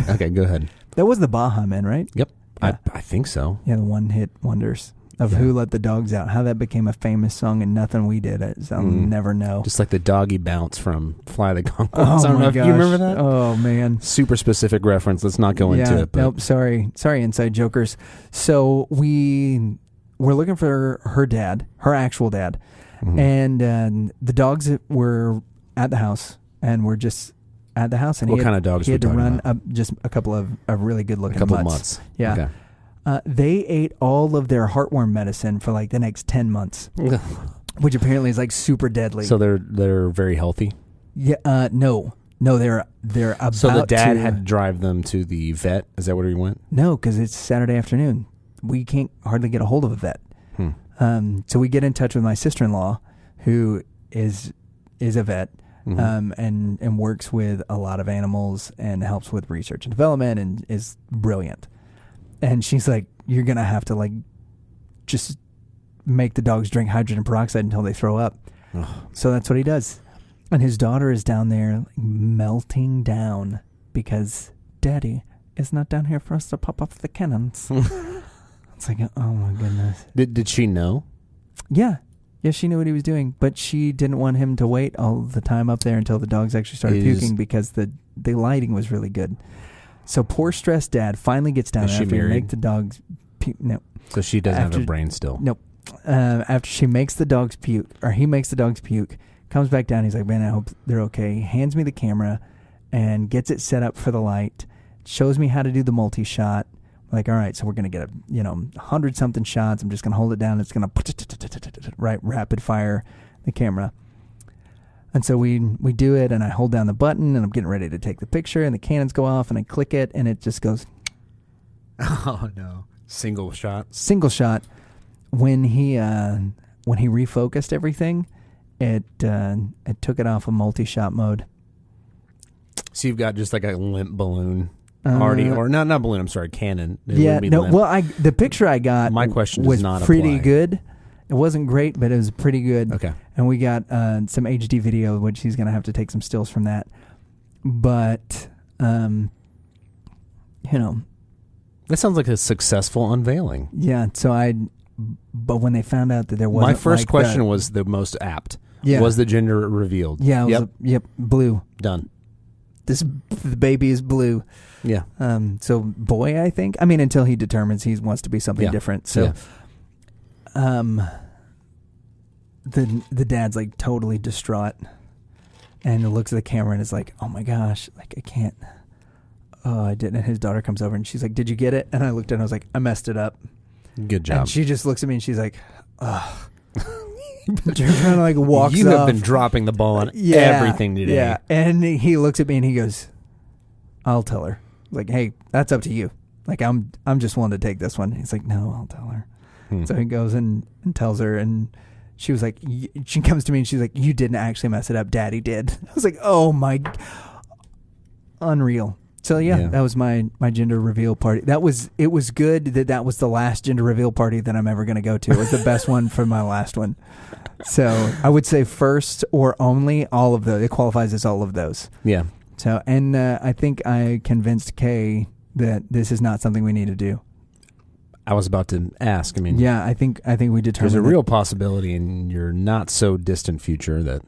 Okay, go ahead. That was the Baja Men, right? Yep. Yeah. I think so. Yeah, the one-hit wonders of Who Let the Dogs Out. How that became a famous song and nothing we did. I'll never know. Just like the doggy bounce from Fly the Conchords. Oh, I don't know if you remember that? Oh, man. Super specific reference. Let's not go into it. But. Nope, sorry, inside jokers. So we're looking for her dad, her actual dad. Mm-hmm. And the dogs were at the house, and we're just at the house. And what kind of dogs? He had to run up just a couple of really good looking mutts. Yeah. Okay. They ate all of their heartworm medicine for like the next 10 months, which apparently is like super deadly. So they're very healthy. Yeah. No, they're about. So the dad had to drive them to the vet. Is that where he went? No, because it's Saturday afternoon. We can't hardly get a hold of a vet. So we get in touch with my sister-in-law, who is a vet. Mm-hmm. And works with a lot of animals and helps with research and development and is brilliant. And she's like, you're going to have to like just make the dogs drink hydrogen peroxide until they throw up. Ugh. So that's what he does. And his daughter is down there like, melting down because Daddy is not down here for us to pop off the cannons. It's like, oh my goodness. Did she know? Yeah. Yeah, she knew what he was doing, but she didn't want him to wait all the time up there until the dogs actually started puking because the lighting was really good. So poor stressed dad finally gets down there after make the dogs puke. No. So she doesn't have a brain still. Nope. After she makes the dogs puke, or he makes the dogs puke, comes back down. He's like, man, I hope they're okay. Hands me the camera and gets it set up for the light. Shows me how to do the multi-shot. Like, all right, so we're going to get 100-something shots. I'm just going to hold it down. It's going to rapid fire the camera. And so we do it, and I hold down the button, and I'm getting ready to take the picture, and the cannons go off, and I click it, and it just goes. Oh, no. Single shot. when he refocused everything, it took it off of multi-shot mode. So you've got just like a limp balloon already, or not balloon. I'm sorry, cannon. No. Well, the picture I got. My question was does not pretty apply. good. It wasn't great, but it was pretty good. Okay. And we got some HD video, which he's going to have to take some stills from that. But, that sounds like a successful unveiling. Yeah. But when they found out that there wasn't, my first question was the most apt. Yeah. Was the gender revealed? Yeah. It was blue. Done. The baby is blue. Yeah. So boy, I think. I mean, until he determines he wants to be something different. So. Yeah. The dad's like totally distraught and looks at the camera and is like, oh my gosh, like I can't. Oh, I didn't. And his daughter comes over and she's like, did you get it? And I looked at it and I was like, I messed it up. Good job. And she just looks at me and she's like, ugh. Trying to like walk off. You have been dropping the ball on everything today. Yeah. And he looks at me and he goes, I'll tell her. Like, hey, that's up to you. Like, I'm just willing to take this one. He's like, no, I'll tell her. So he goes and tells her, and she was like, she comes to me and she's like, you didn't actually mess it up. Daddy did. I was like, oh my, unreal. So that was my gender reveal party. It was good that was the last gender reveal party that I'm ever going to go to. It was the best one for my last one. So I would say first or only all of those. It qualifies as all of those. Yeah. So, and I think I convinced Kay that this is not something we need to do. I was about to ask. I mean, I think we determined there's a real possibility in your not so distant future that.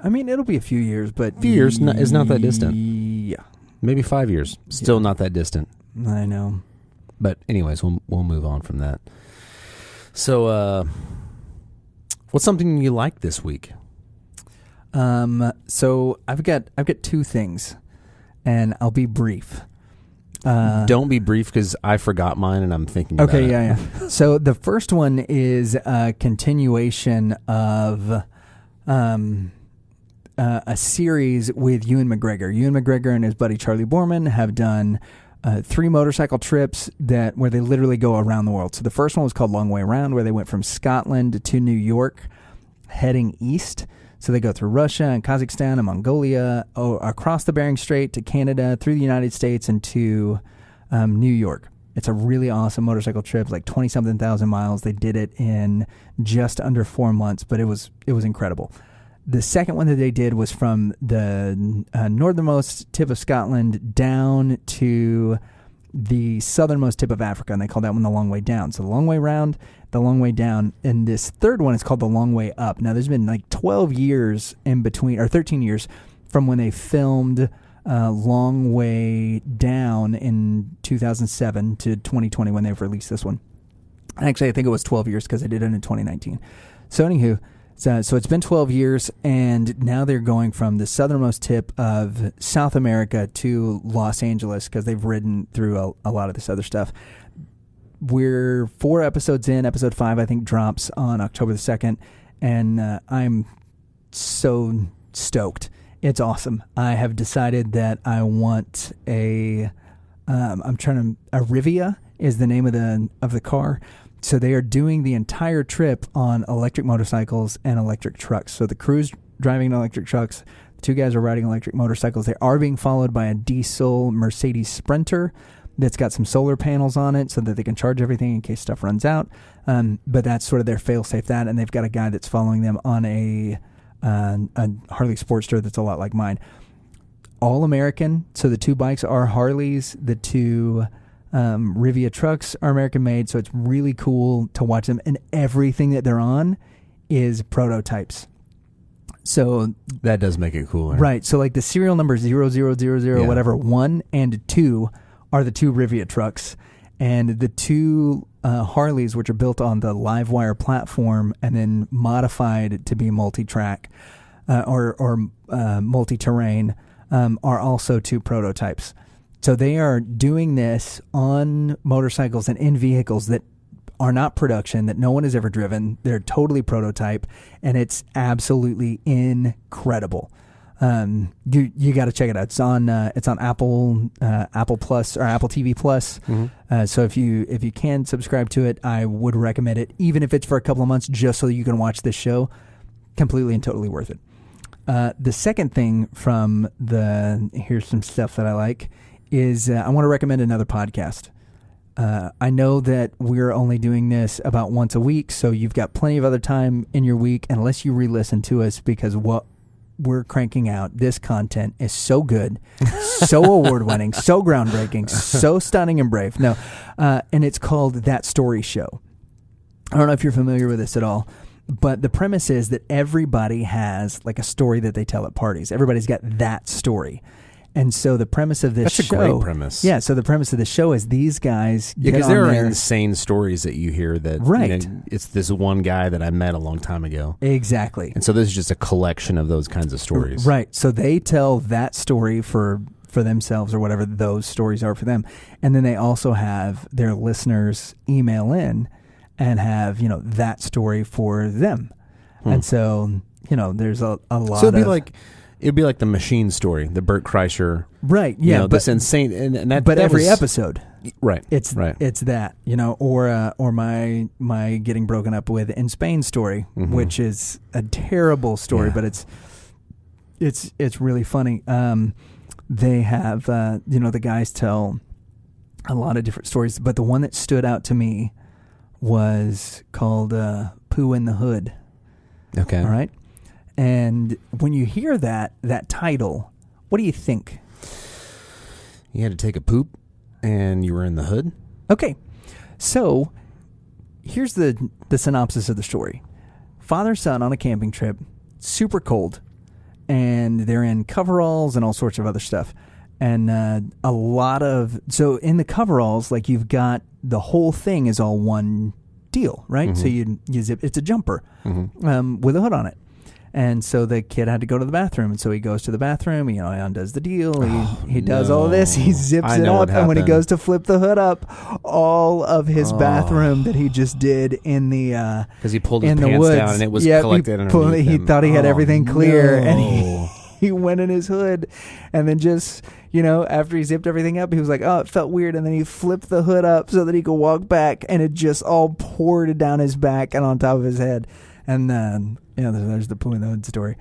I mean, it'll be a few years, but a few years is not that distant. Yeah, maybe 5 years. Still not that distant. I know. But anyways, we'll move on from that. So, what's something you like this week? So I've got two things, and I'll be brief. Don't be brief because I forgot mine and I'm thinking about it. Yeah. So the first one is a continuation of a series with Ewan McGregor. Ewan McGregor and his buddy Charlie Borman have done 3 motorcycle trips where they literally go around the world. So the first one was called Long Way Around, where they went from Scotland to New York, heading east. So they go through Russia and Kazakhstan and Mongolia, across the Bering Strait to Canada, through the United States, and to New York. It's a really awesome motorcycle trip, like 20-something thousand miles. They did it in just under 4 months, but it was incredible. The second one that they did was from the northernmost tip of Scotland down to the southernmost tip of Africa, and they call that one the Long Way Down. So the Long Way Round, the Long Way Down, and this third one is called the Long Way Up. Now, there's been like 12 years in between, or 13 years from when they filmed Long Way Down in 2007 to 2020 when they've released this one. Actually, I think it was 12 years because they did it in 2019. So anywho, so it's been 12 years, and now they're going from the southernmost tip of South America to Los Angeles because they've ridden through a lot of this other stuff. We're 4 episodes in. Episode 5, I think, drops on October the 2nd, and I'm so stoked. It's awesome. I have decided that I want a Rivia is the name of the car. So they are doing the entire trip on electric motorcycles and electric trucks. So the crew's driving electric trucks. The 2 guys are riding electric motorcycles. They are being followed by a diesel Mercedes Sprinter that's got some solar panels on it so that they can charge everything in case stuff runs out. But that's sort of their fail-safe that. And they've got a guy that's following them on a Harley Sportster that's a lot like mine. All American. So the 2 bikes are Harleys. The 2... Rivia trucks are American made, so it's really cool to watch them, and everything that they're on is prototypes. So that does make it cooler, right? So like the serial number 0000 whatever 1 and 2 are the 2 Rivia trucks, and the 2 Harleys, which are built on the Livewire platform and then modified to be multi-track or multi-terrain, are also 2 prototypes. So they are doing this on motorcycles and in vehicles that are not production, that no one has ever driven. They're totally prototype, and it's absolutely incredible. You got to check it out. It's on Apple Plus or Apple TV Plus. Mm-hmm. So if you can subscribe to it, I would recommend it, even if it's for a couple of months, just so you can watch this show. Completely and totally worth it. The second thing from here's some stuff that I like is I want to recommend another podcast. I know that we're only doing this about once a week, so you've got plenty of other time in your week, unless you re-listen to us, because what we're cranking out, this content is so good, so award-winning, so groundbreaking, so stunning and brave. No, and it's called That Story Show. I don't know if you're familiar with this at all, but the premise is that everybody has like a story that they tell at parties. Everybody's got that story. And so the premise of this show... That's a great premise. Yeah, so the premise of the show is these guys get because on there are there. insane stories that you hear that... Right. You know, it's this one guy that I met a long time ago. Exactly. And so this is just a collection of those kinds of stories. Right. So they tell that story for themselves or whatever those stories are for them. And then they also have their listeners email in and have, that story for them. And so, there's a lot so of... It'd be like the Machine story, the Bert Kreischer. Right, yeah. This insane... And that, but that every was, episode... Right. It's that, or my getting broken up with in Spain story, mm-hmm. which is a terrible story, but it's really funny. They have the guys tell a lot of different stories, but the one that stood out to me was called Poo in the Hood. Okay. All right. And when you hear that title, what do you think? You had to take a poop and you were in the hood? Okay. So here's the synopsis of the story. Father, son on a camping trip, super cold, and they're in coveralls and all sorts of other stuff. And so in the coveralls, like you've got the whole thing is all one deal, right? Mm-hmm. So you zip, it's a jumper with a hood on it. And so the kid had to go to the bathroom, and so he goes to the bathroom. He undoes the deal. He does all of this. He zips it up, and when he goes to flip the hood up, all of his bathroom that he just did in the because he pulled his pants down and it was collected underneath he him. Thought he had everything clear, and he went in his hood, and then just after he zipped everything up, he was like, oh, it felt weird, and then he flipped the hood up so that he could walk back, and it just all poured down his back and on top of his head. And then, there's the Poo in the Hood story.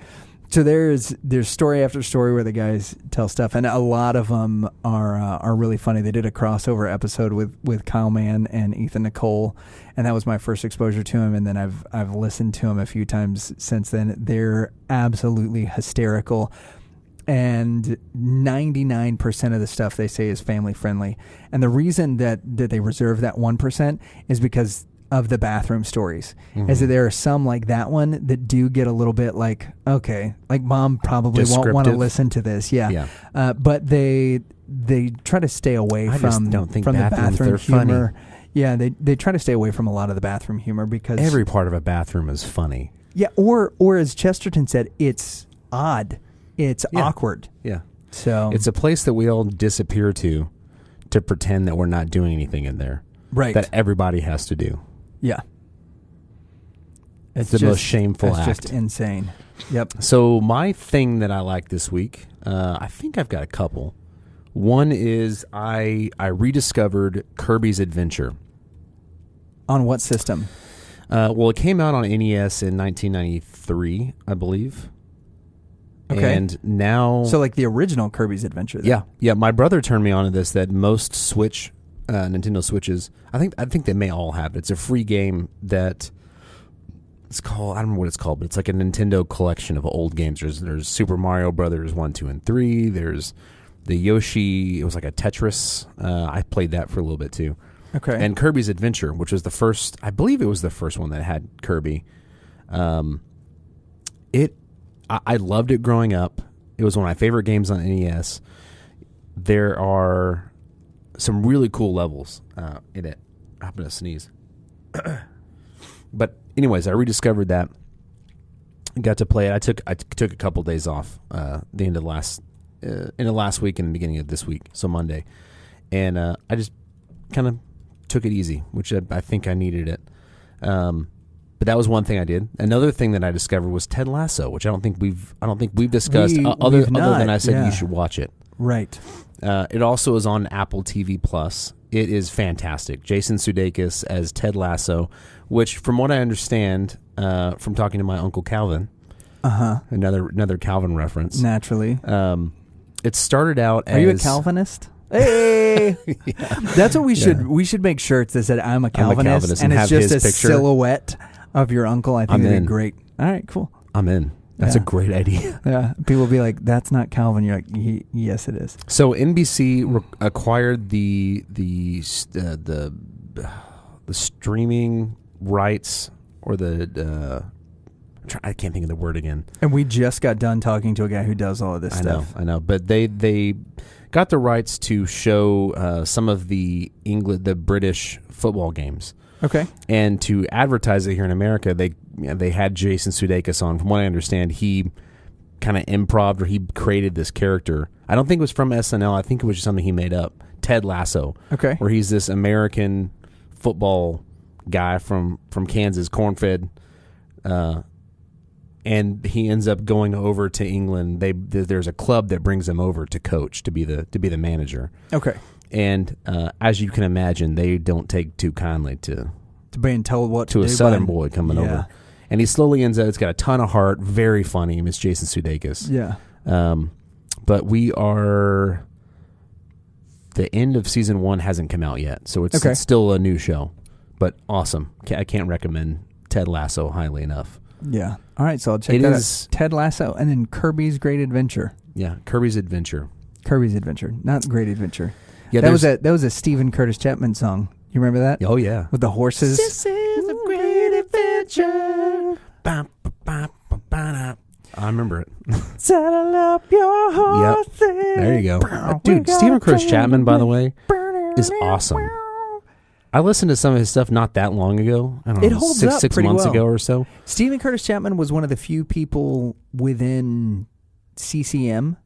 So there's story after story where the guys tell stuff, and a lot of them are really funny. They did a crossover episode with Kyle Mann and Ethan Nicole, and that was my first exposure to him. And then I've listened to him a few times since then. They're absolutely hysterical, and 99% of the stuff they say is family friendly. And the reason that they reserve that 1% is because of the bathroom stories. Is that there are some like that one that do get a little bit like, okay, like mom probably won't want to listen to this. Yeah. But they try to stay away from the bathroom humor. Funny. Yeah, they try to stay away from a lot of the bathroom humor because every part of a bathroom is funny. Yeah, or as Chesterton said, it's odd. It's awkward. Yeah. So it's a place that we all disappear to pretend that we're not doing anything in there. Right. That everybody has to do. Yeah. It's the most shameful act. It's just insane. Yep. So my thing that I like this week, I think I've got a couple. One is I rediscovered Kirby's Adventure. On what system? Well, it came out on NES in 1993, I believe. Okay. And now... So like the original Kirby's Adventure. Then. Yeah. My brother turned me on to this, that most Switch... Nintendo Switches, I think they may all have it. It's a free game that it's called, I don't know what it's called, but it's like a Nintendo collection of old games. There's Super Mario Brothers 1, 2, and 3. There's the Yoshi. It was like a Tetris. I played that for a little bit too. Okay. And Kirby's Adventure, which was the first, I believe it was the first one that had Kirby. I loved it growing up. It was one of my favorite games on NES. There are some really cool levels in it. I'm going to sneeze. But anyways, I rediscovered that. Got to play it. I took a couple days off the end of last week and the beginning of this week, so Monday. And I just kind of took it easy, which I think I needed it. But that was one thing I did. Another thing that I discovered was Ted Lasso, which I don't think we've discussed other than I said you should watch it. Right. It also is on Apple TV Plus. It is fantastic. Jason Sudeikis as Ted Lasso, which, from what I understand, from talking to my Uncle Calvin, another Calvin reference. Naturally. It started out as... Are you a Calvinist? Hey, that's what we should. We should make shirts that said "I'm a Calvinist," and it's just a silhouette of your uncle. I think that'd be great. All right, cool. I'm in. That's a great idea. Yeah, people will be like, "That's not Calvin." You're like, "Yes, it is." So NBC acquired the streaming rights, or I can't think of the word again. And we just got done talking to a guy who does all of this stuff. I know, but they got the rights to show some of the British football games. Okay. And to advertise it here in America, they had Jason Sudeikis on. From what I understand, he kind of improv, or he created this character. I don't think it was from SNL. I think it was just something he made up. Ted Lasso. Okay. Where he's this American football guy from Kansas, corn-fed, and he ends up going over to England. There's a club that brings him over to coach, to be the manager. Okay. And as you can imagine, they don't take too kindly to being told what to do a Southern boy coming over. And he slowly ends up. It's got a ton of heart. Very funny. Miss Jason Sudeikis. Yeah. But we are. The end of season 1 hasn't come out yet, so it's still a new show, but awesome. I can't recommend Ted Lasso highly enough. Yeah. All right, so I'll check that out. Ted Lasso, and then Kirby's Great Adventure. Yeah, Kirby's Adventure. Kirby's Adventure, not Great Adventure. Yeah, that was a Stephen Curtis Chapman song. You remember that? Oh yeah, with the horses. This is a great adventure. I remember it. Saddle up your horses. Yep. There you go. Dude, Stephen Curtis Chapman, by the way, is awesome. I listened to some of his stuff not that long ago. I don't know, it holds up six pretty months well. ago or so. Stephen Curtis Chapman was one of the few people within CCM,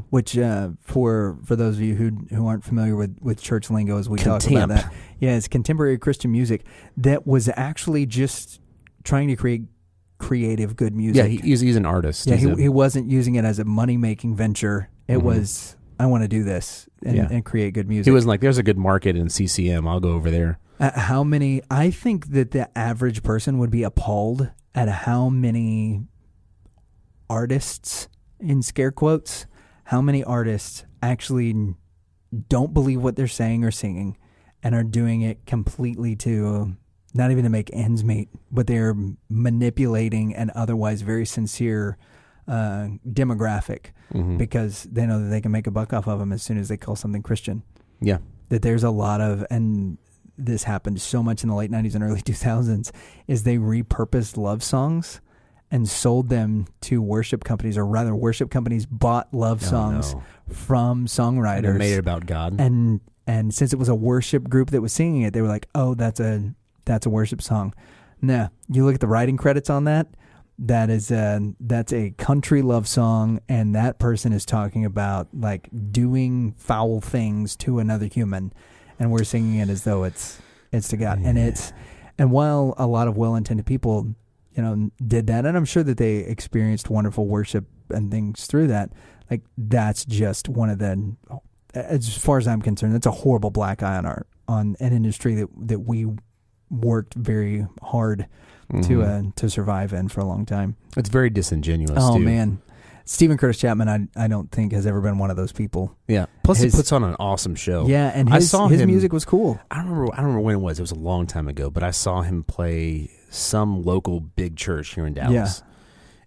which for those of you who aren't familiar with church lingo, as we talk about that, it's contemporary Christian music that was actually just trying to create creative, good music. Yeah, he's an artist. Yeah, he wasn't using it as a money-making venture. It was, I want to do this and create good music. He wasn't like, there's a good market in CCM, I'll go over there. I think that the average person would be appalled at how many artists, in scare quotes, how many artists actually don't believe what they're saying or singing and are doing it completely to... not even to make ends meet, but they're manipulating an otherwise very sincere demographic because they know that they can make a buck off of them as soon as they call something Christian. Yeah. That there's a lot of, and this happened so much in the late 90s and early 2000s, is they repurposed love songs and sold them to worship companies, or rather worship companies bought love songs from songwriters. And made it about God. And since it was a worship group that was singing it, they were like, oh, that's a worship song. Nah, you look at the writing credits on that. That's a country love song, and that person is talking about like doing foul things to another human, and we're singing it as though it's to God. Yeah. And while a lot of well-intended people, did that, and I'm sure that they experienced wonderful worship and things through that. Like that's just one of the, as far as I'm concerned, that's a horrible black eye on an industry that we worked very hard to survive in for a long time. It's very disingenuous. Oh too. Man, Stephen Curtis Chapman, I don't think has ever been one of those people. Yeah. Plus, he puts on an awesome show. Yeah, and his music was cool. I don't remember when it was. It was a long time ago, but I saw him play some local big church here in Dallas. Yeah.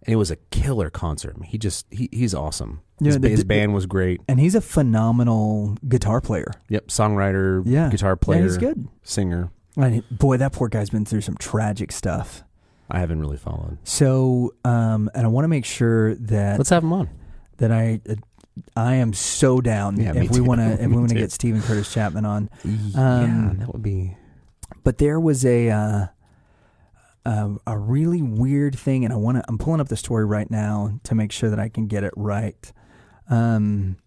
And it was a killer concert. I mean, he's awesome. His band was great. And he's a phenomenal guitar player. Yep, songwriter, guitar player. Yeah, he's good. Singer. And boy, that poor guy's been through some tragic stuff. I haven't really followed. So, and I want to make sure that... let's have him on. That I am so down if we want to get Stephen Curtis Chapman on. That would be... But there was a really weird thing, and I'm pulling up the story right now to make sure that I can get it right. And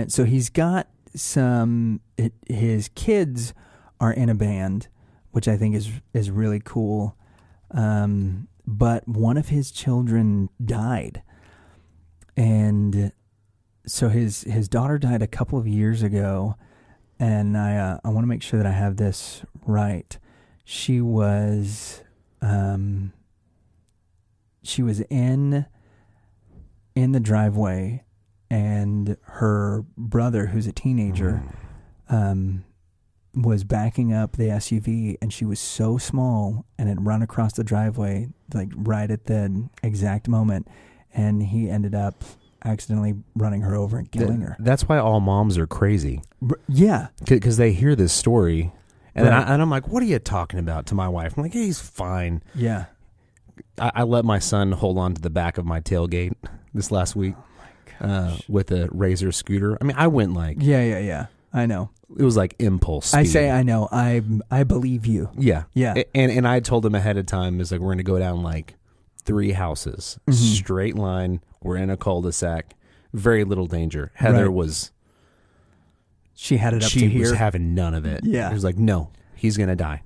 so he's got his kids are in a band, which I think is really cool. But one of his children died. And so his daughter died a couple of years ago. And I want to make sure that I have this right. She was in the driveway, and her brother, who's a teenager, was backing up the SUV, and she was so small and had run across the driveway like right at the exact moment, and he ended up accidentally running her over and killing her. That's why all moms are crazy. Yeah. Because they hear this story, and, right. and I'm like, what are you talking about, to my wife? I'm like, hey, he's fine. Yeah. I let my son hold on to the back of my tailgate this last week with a Razor scooter. I mean, I went like... Yeah. I know. It was like impulse speed. I say I know. I believe you. Yeah. Yeah. And I told him ahead of time, it's like, we're going to go down like 3 houses, straight line. We're in a cul-de-sac. Very little danger. Heather was... She had it up to here. She was having none of it. Yeah. It was like, no, he's going to die.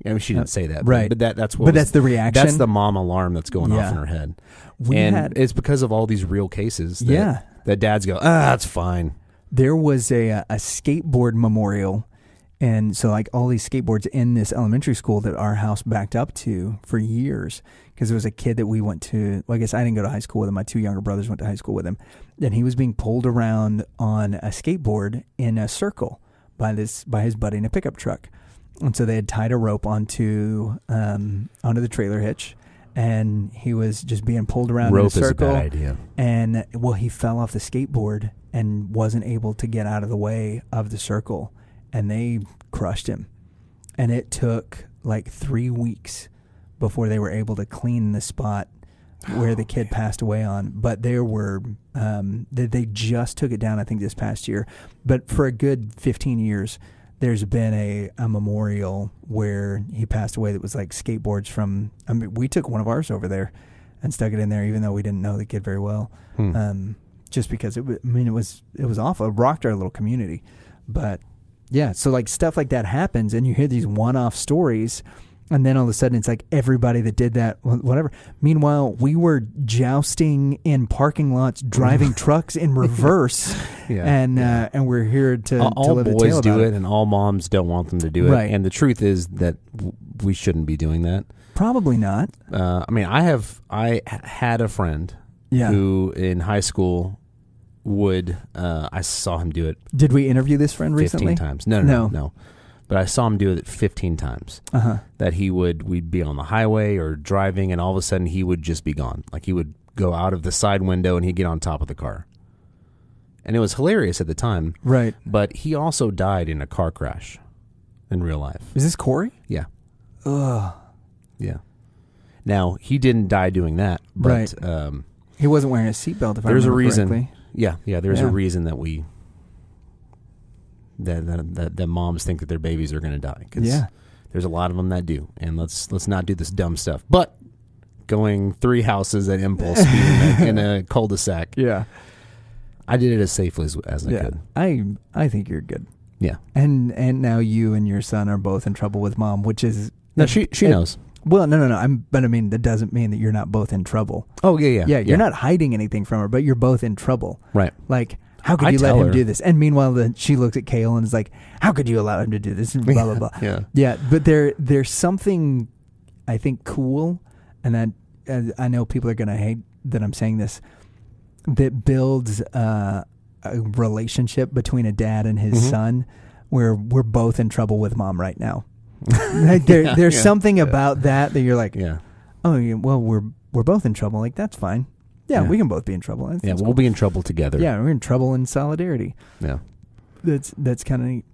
I mean, she didn't say that. Right. But that's the reaction. That's the mom alarm that's going off in her head. It's because of all these real cases that dads go, that's fine. There was a skateboard memorial, and so like all these skateboards in this elementary school that our house backed up to for years, because there was a kid that we went to, well, I guess I didn't go to high school with him. My 2 younger brothers went to high school with him, and he was being pulled around on a skateboard in a circle by his buddy in a pickup truck. And so they had tied a rope onto the trailer hitch, and he was just being pulled around in a circle. Rope is a bad idea. And, well, he fell off the skateboard and wasn't able to get out of the way of the circle, and they crushed him. And it took like 3 weeks before they were able to clean the spot where the kid passed away on. But there were, they just took it down, I think, this past year. But for a good 15 years, there's been a memorial where he passed away that was like skateboards from, I mean, we took one of ours over there and stuck it in there, even though we didn't know the kid very well. Just because it was awful. It rocked our little community. But yeah, so like stuff like that happens, and you hear these one-off stories, and then all of a sudden it's like everybody that did that, whatever. Meanwhile, we were jousting in parking lots, driving trucks in reverse, and we're here to all live boys a tale do about it, and all moms don't want them to do it. Right. And the truth is that we shouldn't be doing that. Probably not. I mean, I had a friend who in high school would I saw him do it. Did we interview this friend recently? 15 times. No. But I saw him do it 15 times. That we'd be on the highway or driving, and all of a sudden he would just be gone. Like he would go out of the side window and he'd get on top of the car. And it was hilarious at the time. Right. But he also died in a car crash in real life. Is this Corey? Yeah. Ugh. Yeah. Now, he didn't die doing that. But, right. He wasn't wearing a seatbelt, if I remember correctly. There's a reason. Yeah, there's a reason that that moms think that their babies are going to die. Cause there's a lot of them that do. And let's not do this dumb stuff. But going 3 houses at impulse speed in a cul-de-sac. Yeah. I did it as safely as I could. I think you're good. Yeah. And now you and your son are both in trouble with mom, which is... No, she knows. Well, no. But I mean, that doesn't mean that you're not both in trouble. Oh, yeah. Yeah, you're not hiding anything from her, but you're both in trouble. Right. Like, how could you let him do this? And meanwhile, she looks at Kale and is like, how could you allow him to do this? And blah, blah, blah. Yeah, but there's something, I think, cool, and that I know people are going to hate that I'm saying this, that builds a relationship between a dad and his son where we're both in trouble with mom right now. Like there's something about that you're like, oh, yeah, well, we're both in trouble. Like, that's fine. Yeah, we can both be in trouble. That's we'll be in trouble together. Yeah, we're in trouble in solidarity. Yeah. That's kind of neat.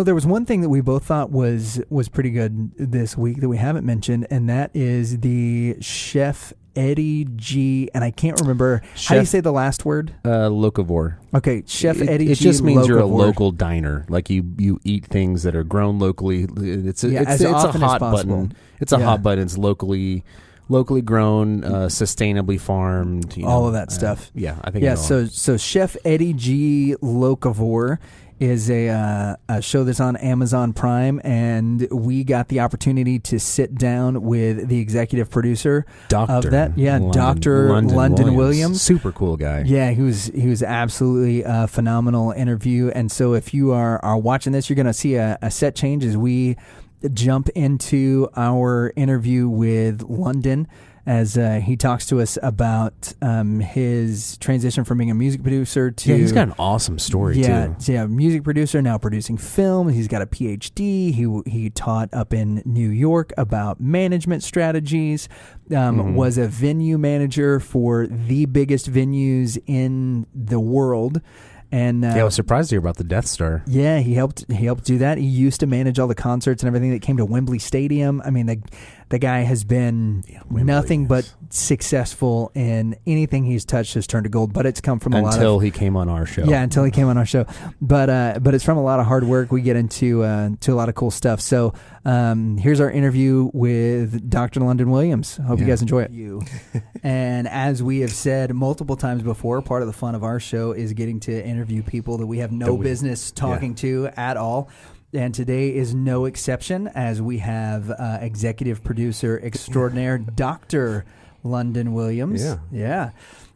There was one thing that we both thought was pretty good this week that we haven't mentioned, and that is the Chef Eddie G. And I can't remember how do you say the last word. Locavore. Okay, Chef Eddie G. It just means Locavore. you're a local diner. Like you eat things that are grown locally. It's a hot button. It's a hot button. It's locally locally grown, sustainably farmed, all of that stuff. Yeah, I think. Yeah, so Chef Eddie G. Locavore is a show that's on Amazon Prime, and we got the opportunity to sit down with the executive producer of that. Yeah, Dr. London Williams. Super cool guy. Yeah, he was absolutely a phenomenal interview. And so if you are watching this, you're going to see a set change as we jump into our interview with London, as he talks to us about his transition from being a music producer to... Yeah, he's got an awesome story, too. Yeah, music producer, now producing film. He's got a PhD. He taught up in New York about management strategies, was a venue manager for the biggest venues in the world. And I was surprised to hear about the Death Star. Yeah, he helped do that. He used to manage all the concerts and everything that came to Wembley Stadium. I mean, the guy has been nothing but successful in anything he's touched has turned to gold. But it's come from until he came on our show. Yeah, until he came on our show. But it's from a lot of hard work. We get into a lot of cool stuff. So here's our interview with Dr. London Williams. Hope you guys enjoy it. And as we have said multiple times before, part of the fun of our show is getting to interview people that we have no business talking to at all. And today is no exception, as we have executive producer extraordinaire Dr. London Williams. Yeah.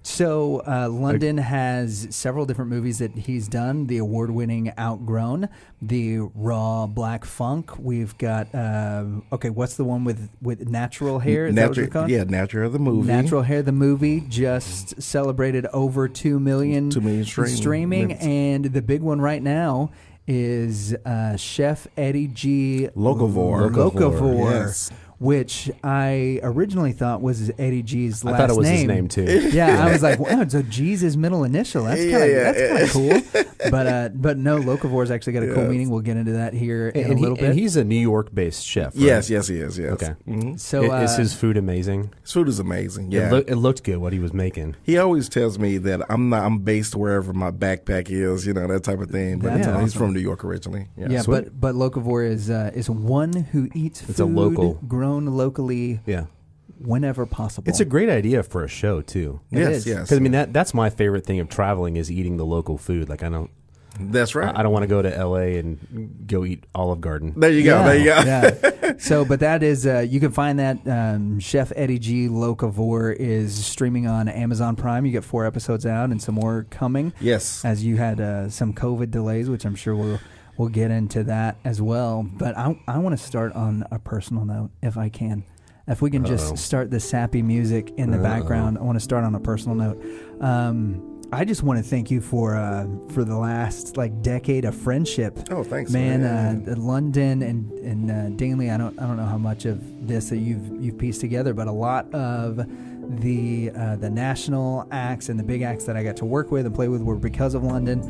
So London has several different movies that he's done. The award-winning Outgrown, the Raw Black Funk. We've got what's the one with Natural Hair? Is that what it's called? Yeah, Natural Hair the movie. Natural Hair the movie just celebrated over 2 million streaming, and the big one right now is Chef Eddie G. Locavore. Yes. Which I originally thought was Eddie G's last name. I thought it was his name too. Yeah, I was like, wow, so G's his middle initial. That's kind of cool. But no, Locavore's actually got a cool meaning. We'll get into that here in a little bit. And he's a New York-based chef, right? Yes, he is. Yes. Okay. Mm-hmm. So is his food amazing? His food is amazing. Yeah, it looked good what he was making. He always tells me that I'm based wherever my backpack is, that type of thing. But awesome. He's from New York originally. Yeah, but Locavore is one who eats food. It's a local. Grown locally, whenever possible. It's a great idea for a show too. Yes. Because I mean that's my favorite thing of traveling is eating the local food. Like I don't. That's right. I don't want to go to L.A. and go eat Olive Garden. There you go. Yeah. So, but that is you can find that Chef Eddie G. Locavore is streaming on Amazon Prime. You get 4 episodes out and some more coming. Yes. As you had some COVID delays, which I'm sure we'll get into that as well. But I want to start on a personal note, if I can. If we can just start the sappy music in the background, I want to start on a personal note. I just want to thank you for the last decade of friendship. Oh, thanks, man. London and Danley. I don't know how much of this that you've pieced together, but a lot of the national acts and the big acts that I got to work with and play with were because of London.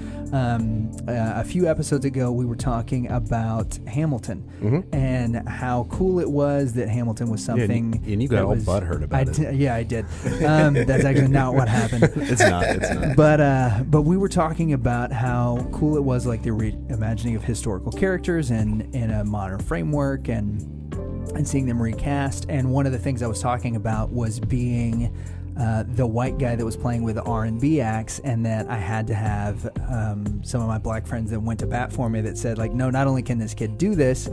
A few episodes ago, we were talking about Hamilton and how cool it was that Hamilton was something. Yeah, and you got all butthurt about it. Yeah, I did. That's actually not what happened. It's not. But we were talking about how cool it was, like the reimagining of historical characters and in a modern framework and seeing them recast. And one of the things I was talking about was being the white guy that was playing with R&B acts, and that I had to have some of my black friends that went to bat for me that said, no, not only can this kid do this,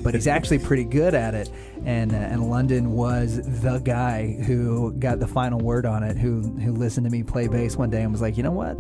but he's actually pretty good at it. And London was the guy who got the final word on it, who listened to me play bass one day and was like, you know what?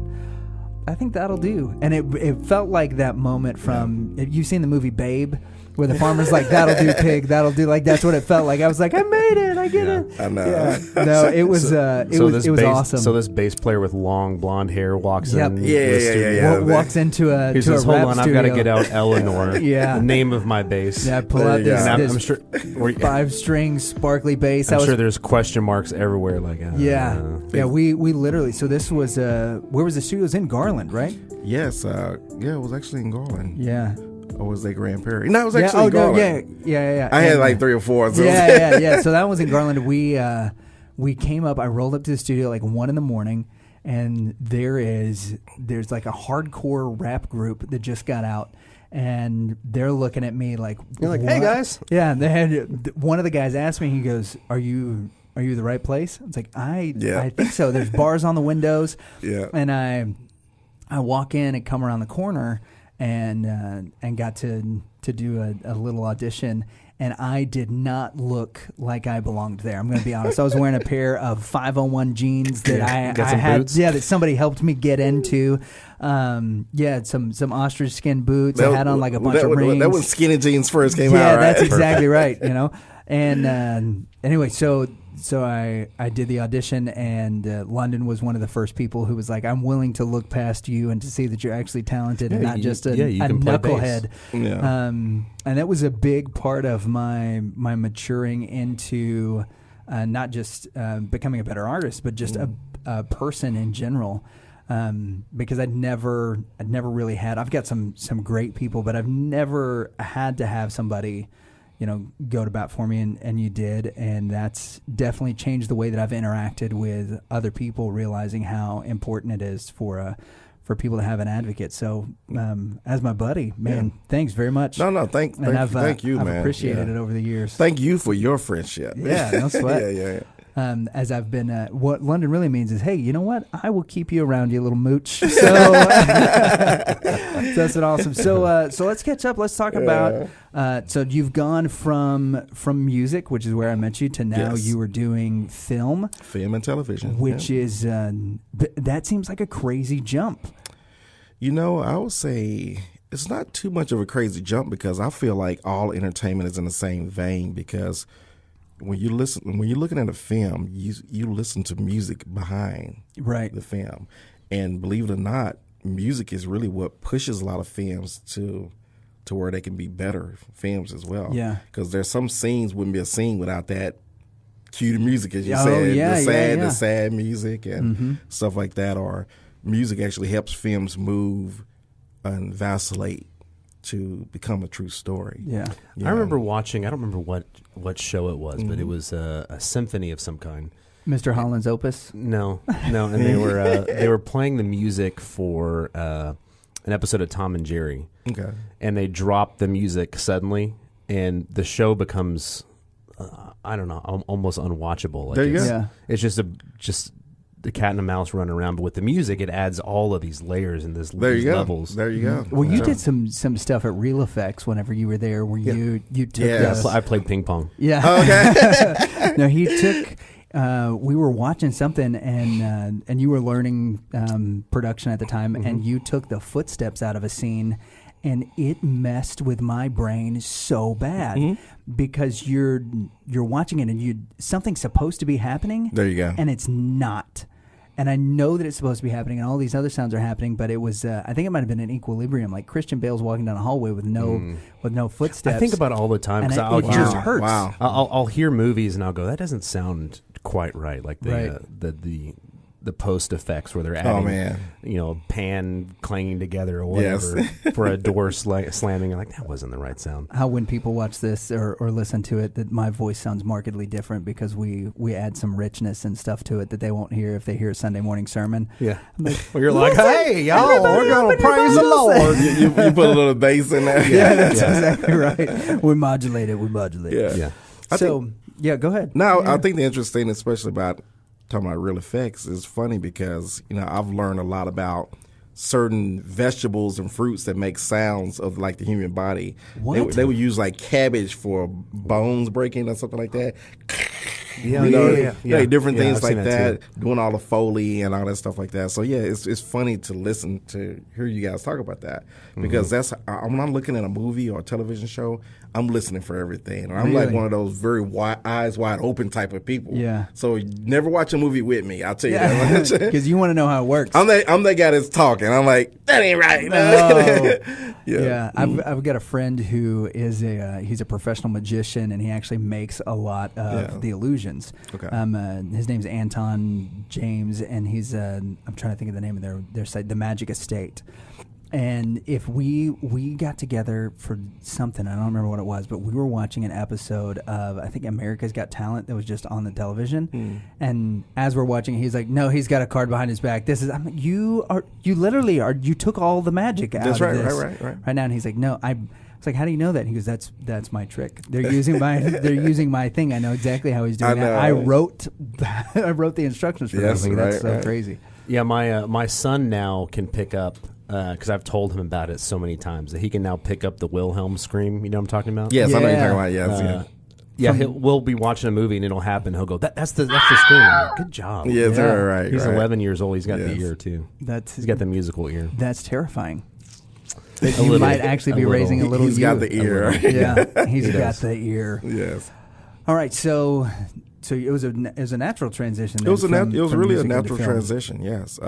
I think that'll do. And it felt like that moment from, you've seen the movie Babe, where the farmer's like, that'll do, pig, that'll do. That's what it felt like. I was like, I made it, I get it. I know. Yeah. No, it was awesome. So this bass player with long blonde hair walks in. Walks into a He says, hold on, I've got to get out Eleanor. Yeah. The name of my bass. Yeah, pull out this I'm sure, 5-string sparkly bass. I'm sure there's question marks everywhere. We literally, so this was, where was the studio? It was in Garland, right? Yes. It was actually in Garland. Yeah. Or was they Grand Prairie? No, it was actually in Garland. Yeah. I had 3 or 4. So Yeah. So that was in Garland. We came up. I rolled up to the studio 1 a.m, and there's a hardcore rap group that just got out, and they're looking at me like, you're like, hey guys. Yeah. They had one of the guys asked me. He goes, "Are you are you the right place? It's like, I think so. There's bars on the windows. Yeah. And I walk in and come around the corner and got to do a little audition. And I did not look like I belonged there. I'm going to be honest. I was wearing a pair of 501 jeans that I had. Boots? Yeah, that somebody helped me get into. Some ostrich skin boots. I had on like a bunch of rings. That was skinny jeans first came out, right? Yeah, that's exactly right. And anyway, so I did the audition, and London was one of the first people who was like, I'm willing to look past you and to see that you're actually talented and not just a knucklehead. Yeah. And that was a big part of my maturing into not just becoming a better artist, but just a person in general. Because I'd never really had. I've got some great people, but I've never had to have somebody, go to bat for me, and you did, and that's definitely changed the way that I've interacted with other people, realizing how important it is for people to have an advocate. So, as my buddy, man, thanks very much. No, thank you, man. I've appreciated it over the years. Thank you for your friendship. Yeah, no sweat. yeah. As I've been, what London really means is, hey, you know what? I will keep you around, you little mooch. So, that's an awesome. So let's catch up. Let's talk about. So you've gone from music, which is where I met you, to now you were doing film and television, which is that seems like a crazy jump. I would say it's not too much of a crazy jump because I feel like all entertainment is in the same vein because. When you're looking at a film, you listen to music behind the film, and believe it or not, music is really what pushes a lot of films to where they can be better films as well. Yeah, because there's some scenes wouldn't be a scene without that cue to music, as you said, the sad music and stuff like that. Or music actually helps films move and vacillate to become a true story. Yeah. I remember watching, I don't remember what show it was, but it was a symphony of some kind. Mr. Holland's Opus? No, and they were playing the music for an episode of Tom and Jerry. Okay. And they dropped the music suddenly, and the show becomes, almost unwatchable. Like there you go. Yeah. It's just the cat and the mouse run around, but with the music, it adds all of these layers and these levels. There you go. Well, you did some stuff at Real Effects whenever you were there, where you took. I played ping pong. Yeah. Oh, okay. No, he took. We were watching something, and you were learning production at the time, and you took the footsteps out of a scene. And it messed with my brain so bad because you're watching it and something's supposed to be happening. There you go. And it's not. And I know that it's supposed to be happening, and all these other sounds are happening, but it was. I think it might have been an equilibrium, like Christian Bale's walking down a hallway with no footsteps. I think about it all the time because it just hurts. Wow. I'll hear movies and I'll go, that doesn't sound quite right. Like the post effects where they're adding, pan clanging together or whatever for a door slamming. I'm like, that wasn't the right sound. How when people watch this or listen to it, that my voice sounds markedly different because we add some richness and stuff to it that they won't hear if they hear a Sunday morning sermon. Yeah. Well, you're like, hey, y'all, we're going to praise the Lord. You put a little bass in there. Yeah, that's exactly right. We modulate it. Yeah. Go ahead. No, I think the interesting thing, especially about talking about real effects, is funny because I've learned a lot about certain vegetables and fruits that make sounds of like the human body. What? They would use like cabbage for bones breaking or something like that. Different things like that, doing all the Foley and all that stuff like that. So it's funny to listen to hear you guys talk about that because that's when I'm looking at a movie or a television show, I'm listening for everything. And I'm like one of those very eyes wide open type of people. Yeah. So never watch a movie with me. I'll tell you that because you want to know how it works. I'm that guy that's talking. I'm like, that ain't right. No. I've got a friend who is he's a professional magician, and he actually makes a lot of the illusions. Okay. His name's Anton James, and he's I'm trying to think of the name of their site, The Magic Estate. And if we got together for something, I don't remember what it was, but we were watching an episode of, I think, America's Got Talent that was just on the television. And as we're watching, he's like, "No, he's got a card behind his back. This is you took all the magic out of this right right now." And he's like, "No, It's like, how do you know that? He goes, that's my trick. They're using my thing. I know exactly how he's doing that. I wrote the instructions for everything. That's so crazy. Yeah, my son now can pick up, because I've told him about it so many times, that he can now pick up the Wilhelm scream. You know what I'm talking about? Yes, I know you're talking about. Yes, we'll be watching a movie and it'll happen. He'll go, that's the scream. I'm like, good job. Yes, right. He's 11 years old. He's got the ear too. He's got the musical ear. That's terrifing. You might actually be raising a little. He's got the ear. Yeah, he's got the ear. Yes. All right, so it was a natural transition. It was really a natural transition. Yes.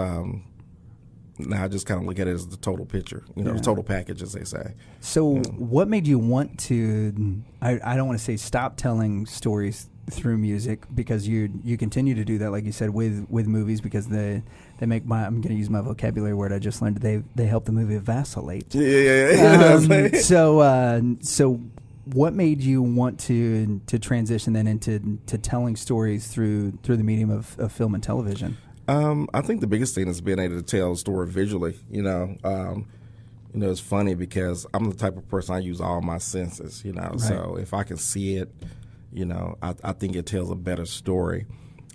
Now I just kind of look at it as the total picture, the total package, as they say. So, what made you want to? I don't want to say stop telling stories through music, because you continue to do that, like you said, with movies, because they make I'm going to use my vocabulary word I just learned. They help the movie vacillate. Yeah. So what made you want to transition then into telling stories through the medium of film and television? I think the biggest thing is being able to tell a story visually. It's funny because I'm the type of person, I use all my senses. Right. So if I can see it, I think it tells a better story.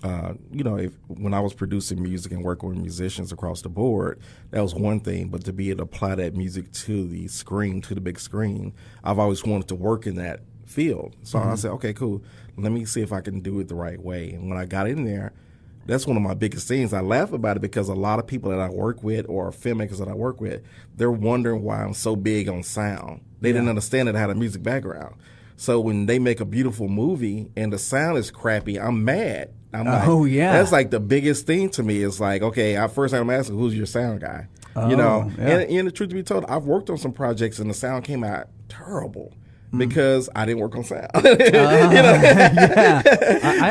When I was producing music and working with musicians across the board, that was one thing. But to be able to apply that music to the screen, to the big screen, I've always wanted to work in that field. So I said, okay, cool. Let me see if I can do it the right way. And when I got in there, that's one of my biggest things. I laugh about it because a lot of people that I work with, or filmmakers that I work with, they're wondering why I'm so big on sound. They didn't understand that I had a music background. So when they make a beautiful movie and the sound is crappy, I'm mad. I'm that's like the biggest thing to me. Is like, okay, first I'm asking, who's your sound guy? And the truth to be told, I've worked on some projects and the sound came out terrible. Because I didn't work on sound. I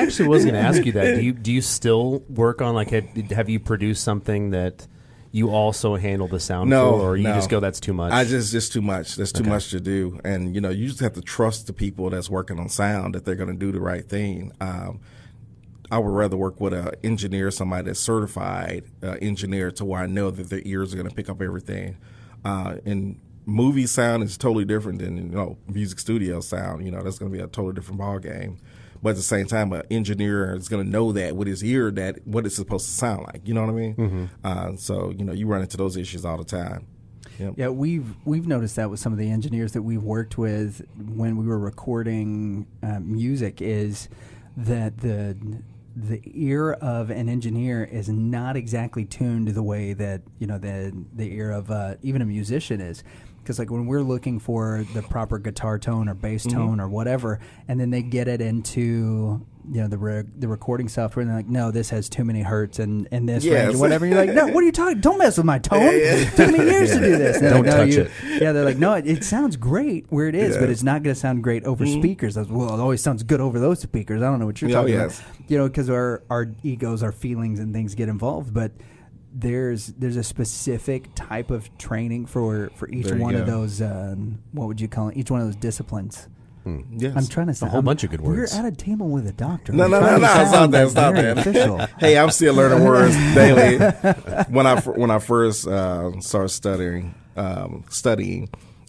actually was going to ask you that. Do you still work on, like, have you produced something that you also handle the sound for, or you just go, that's too much? Just too much. That's too much to do. And, you just have to trust the people that's working on sound that they're going to do the right thing. I would rather work with an engineer, somebody that's certified engineer, to where I know that their ears are going to pick up everything. And movie sound is totally different than music studio sound. That's going to be a totally different ball game. But at the same time, an engineer is going to know that with his ear that what it's supposed to sound like. You know what I mean? So you run into those issues all the time. Yep. Yeah, we've noticed that with some of the engineers that we've worked with when we were recording music, is that the ear of an engineer is not exactly tuned the way that the ear of even a musician is. Because like when we're looking for the proper guitar tone or bass tone or whatever, and then they get it into the recording software, and they're like, no, this has too many hertz and this range or whatever. You're like, no, what are you talking? Don't mess with my tone. It took me years to do this. Don't touch it. Yeah, they're like, no, it sounds great where it is, but it's not going to sound great over speakers. Well, it always sounds good over those speakers. I don't know what you're talking about. Because our egos, our feelings, and things get involved, but there's a specific type of training for each one of those. What would you call it? Each one of those disciplines. Yes. I'm trying to say a whole bunch of good words. We're at a table with a doctor. No. It's not that. Hey, I'm still learning words daily. When I first started studying,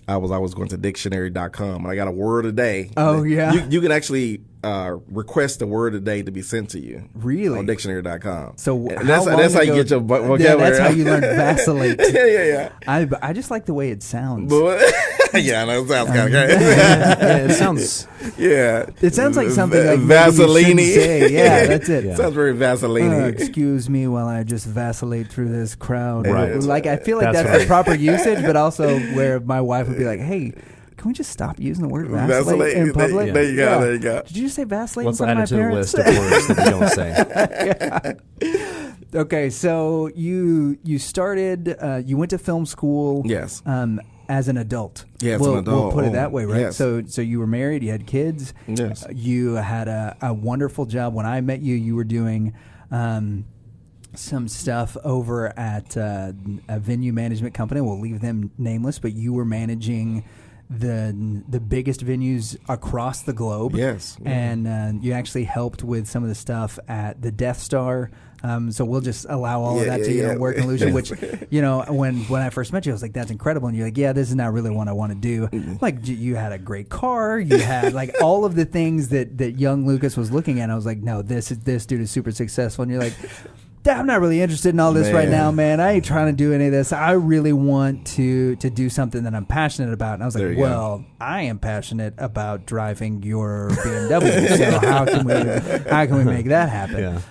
I was always going to dictionary.com, and I got a word a day. Oh, yeah. You can actually request a word a day to be sent to you. Really? On dictionary.com. So that's how you get your vocabulary. Yeah, that's how you learn vacillate. Yeah. I just like the way it sounds. Yeah, I know, it sounds kind of crazy. It sounds... Yeah. It sounds like something like Vaseline. Yeah, that's it. It sounds very Vaseline. Excuse me while I just vacillate through this crowd. Right. Like, I feel like that's the proper usage, but also where my wife would be like, hey, can we just stop using the word vacillate in public? There you go. Did you just say vacillate Let's in front add of my it parents? to the list of words that we don't say. Okay, so you started, you went to film school. Yes. As an adult. Yeah, as an adult. We'll put it that way, right? Yes. So you were married, you had kids. Yes. You had a wonderful job. When I met you, you were doing some stuff over at a venue management company. We'll leave them nameless, but you were managing the biggest venues across the globe. Yes. And you actually helped with some of the stuff at the Death Star. So we'll just allow all of that to work in Illusion, which, when I first met you, I was like, that's incredible. And you're like, yeah, this is not really what I want to do. Like, you had a great car. You had like all of the things that young Lucas was looking at. And I was like, no, this dude is super successful. And you're like, I'm not really interested in all this right now, man. I ain't trying to do any of this. I really want to do something that I'm passionate about. And I was like, well, I am passionate about driving your BMW. So how can we make that happen?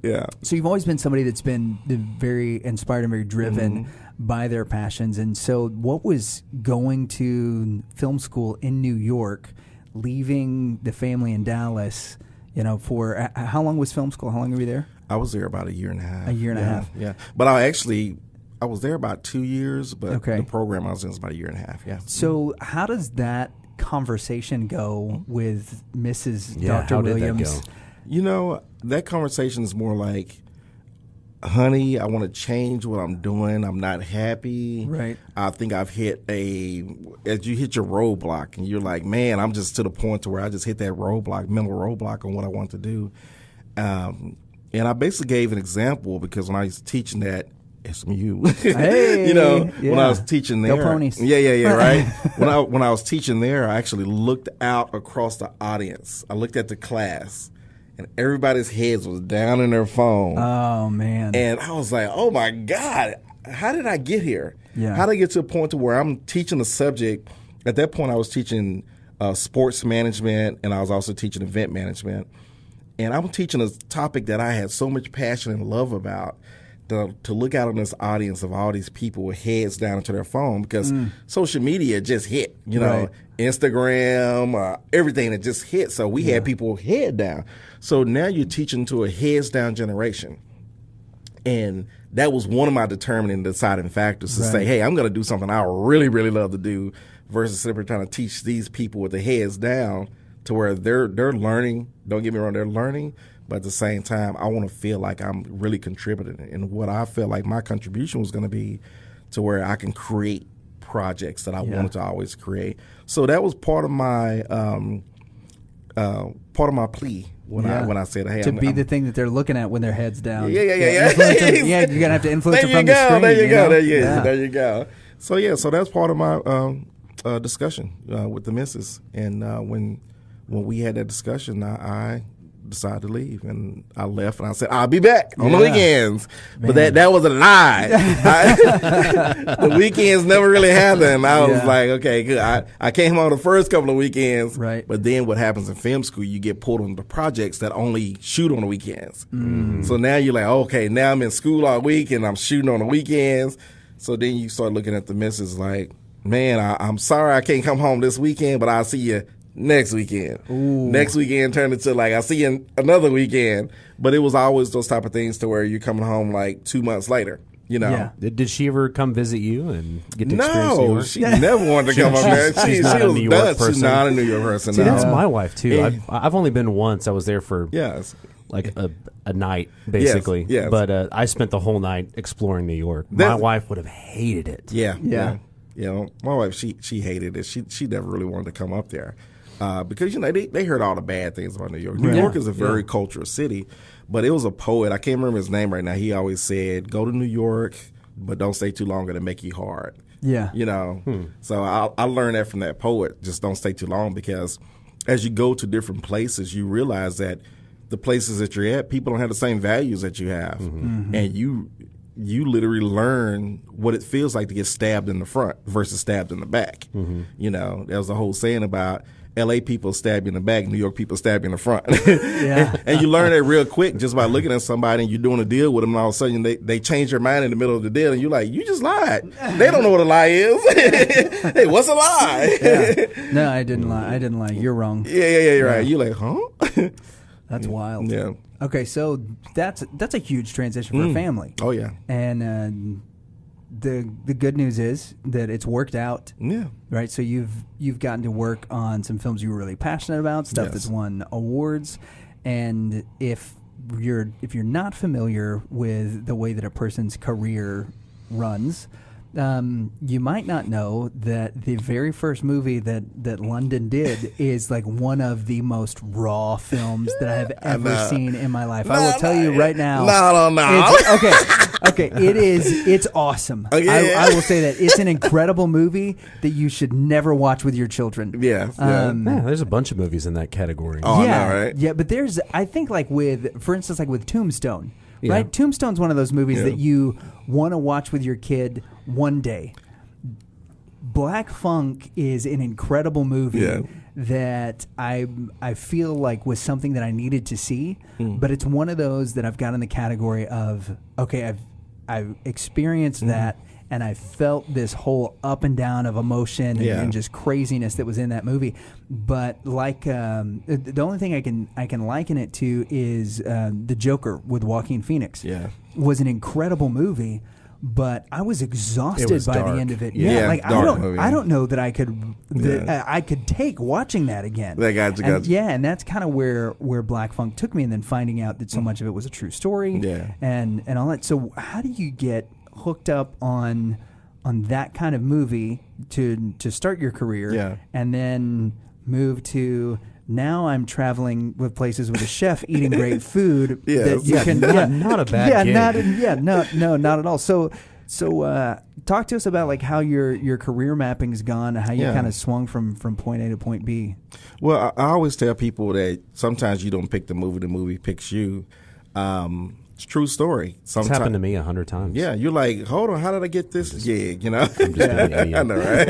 Yeah. So you've always been somebody that's been very inspired and very driven by their passions. And so what was going to film school in New York, leaving the family in Dallas, for how long was film school? How long were you there? I was there about a year and a half. A year and a half. Yeah. But I was there about 2 years, but the program I was in was about a year and a half. Yeah. So how does that conversation go with Mrs. Dr. How Williams? did that go? That conversation is more like, honey, I want to change what I'm doing. I'm not happy. Right. I think I've hit as you hit your roadblock and you're like, man, I'm just to the point to where I just hit that mental roadblock on what I want to do. And I basically gave an example because when I was teaching that SMU, when I was teaching there, Go Ponies. Right. when I was teaching there, I actually looked out across the audience. I looked at the class. And everybody's heads was down in their phone. Oh, man. And I was like, oh, my God, how did I get here? Yeah. How did I get to a point to where I'm teaching a subject? At that point, I was teaching sports management, and I was also teaching event management. And I'm teaching a topic that I had so much passion and love about, to look out on this audience of all these people with heads down into their phone because social media just hit, Right. Instagram, everything that just hit. So we had people head down. So now you're teaching to a heads down generation. And that was one of my deciding factors to say, hey, I'm going to do something I really, really love to do versus simply trying to teach these people with their heads down to where they're learning. Don't get me wrong, they're learning. But at the same time, I want to feel like I'm really contributing. And what I felt like my contribution was going to be to where I can create projects that I wanted to always create. So that was part of my plea when I said, hey, I'm the thing that they're looking at when their head's down. Yeah. You're gonna have to influence them from the screen. There you go. So that's part of my discussion with the missus. And when we had that discussion, I decided to leave, and I left, and I said I'll be back on the weekends. Man. But that was a lie. The weekends never really happened. I was like, okay, good. I came on the first couple of weekends, right? But then what happens in film school, you get pulled on the projects that only shoot on the weekends. So now you're like, okay, now I'm in school all week and I'm shooting on the weekends. So then you start looking at the missus like, man, I'm sorry I can't come home this weekend, but I'll see you next weekend. Ooh. Next weekend turned into like, I'll see you another weekend. But it was always those type of things to where you're coming home like 2 months later. Yeah. Did she ever come visit you and get to experience New York? No, she never wanted to come up there. She was a New York done. person. She's not a New York person. See, that's my wife too. I've only been once. I was there for like a night, basically. Yes. But I spent the whole night exploring New York. My wife would have hated it. Yeah. My wife, she hated it. She never really wanted to come up there. Because they heard all the bad things about New York. New York is a very cultural city, but it was a poet. I can't remember his name right now. He always said, "Go to New York, but don't stay too long. It'll make you hard." Yeah, So I learned that from that poet. Just don't stay too long, because as you go to different places, you realize that the places that you're at, people don't have the same values that you have, and you literally learn what it feels like to get stabbed in the front versus stabbed in the back. There was a whole saying about LA people stab you in the back, New York people stab you in the front. And you learn that real quick just by looking at somebody and you're doing a deal with them, and all of a sudden they change their mind in the middle of the deal, and you're like, you just lied. They don't know what a lie is. Hey, what's a lie? No, I didn't lie. You're wrong. You're right. You're like, huh? That's wild. Yeah. Okay, so that's a huge transition for a family. Oh yeah. And the good news is that it's worked out. Yeah. Right. So you've gotten to work on some films you were really passionate about, stuff that's won awards. And if you're not familiar with the way that a person's career runs, You might not know that the very first movie that London did is like one of the most raw films that I have ever seen in my life. I will tell you right now. No. Okay, it's awesome. I will say that it's an incredible movie that you should never watch with your children. Yeah. There's a bunch of movies in that category. Oh, yeah, I know, right? Yeah, but there's, I think, like for instance, like with Tombstone. Right? Tombstone's one of those movies that you want to watch with your kid one day. Black Funk is an incredible movie that I feel like was something that I needed to see, but it's one of those that I've got in the category of, okay, I've experienced that, and I felt this whole up and down of emotion and just craziness that was in that movie. But like the only thing I can liken it to is The Joker with Joaquin Phoenix. Yeah, was an incredible movie, but I was exhausted by the end of it. I don't know that I could I could take watching that again. And that's kind of where Black Funk took me, and then finding out that so much of it was a true story. And all that. So how do you get hooked up on that kind of movie to start your career, and then move to now I'm traveling with places with a chef eating great food that you can not a bad gig. Not at all. So talk to us about like how your career mapping's gone, how you kind of swung from point A to point B. Well, I always tell people that sometimes you don't pick the movie picks you. It's a true story. It's happened to me 100 times. Yeah, you're like, hold on, how did I get this gig? You know, I'm just being an idiot. I know, right?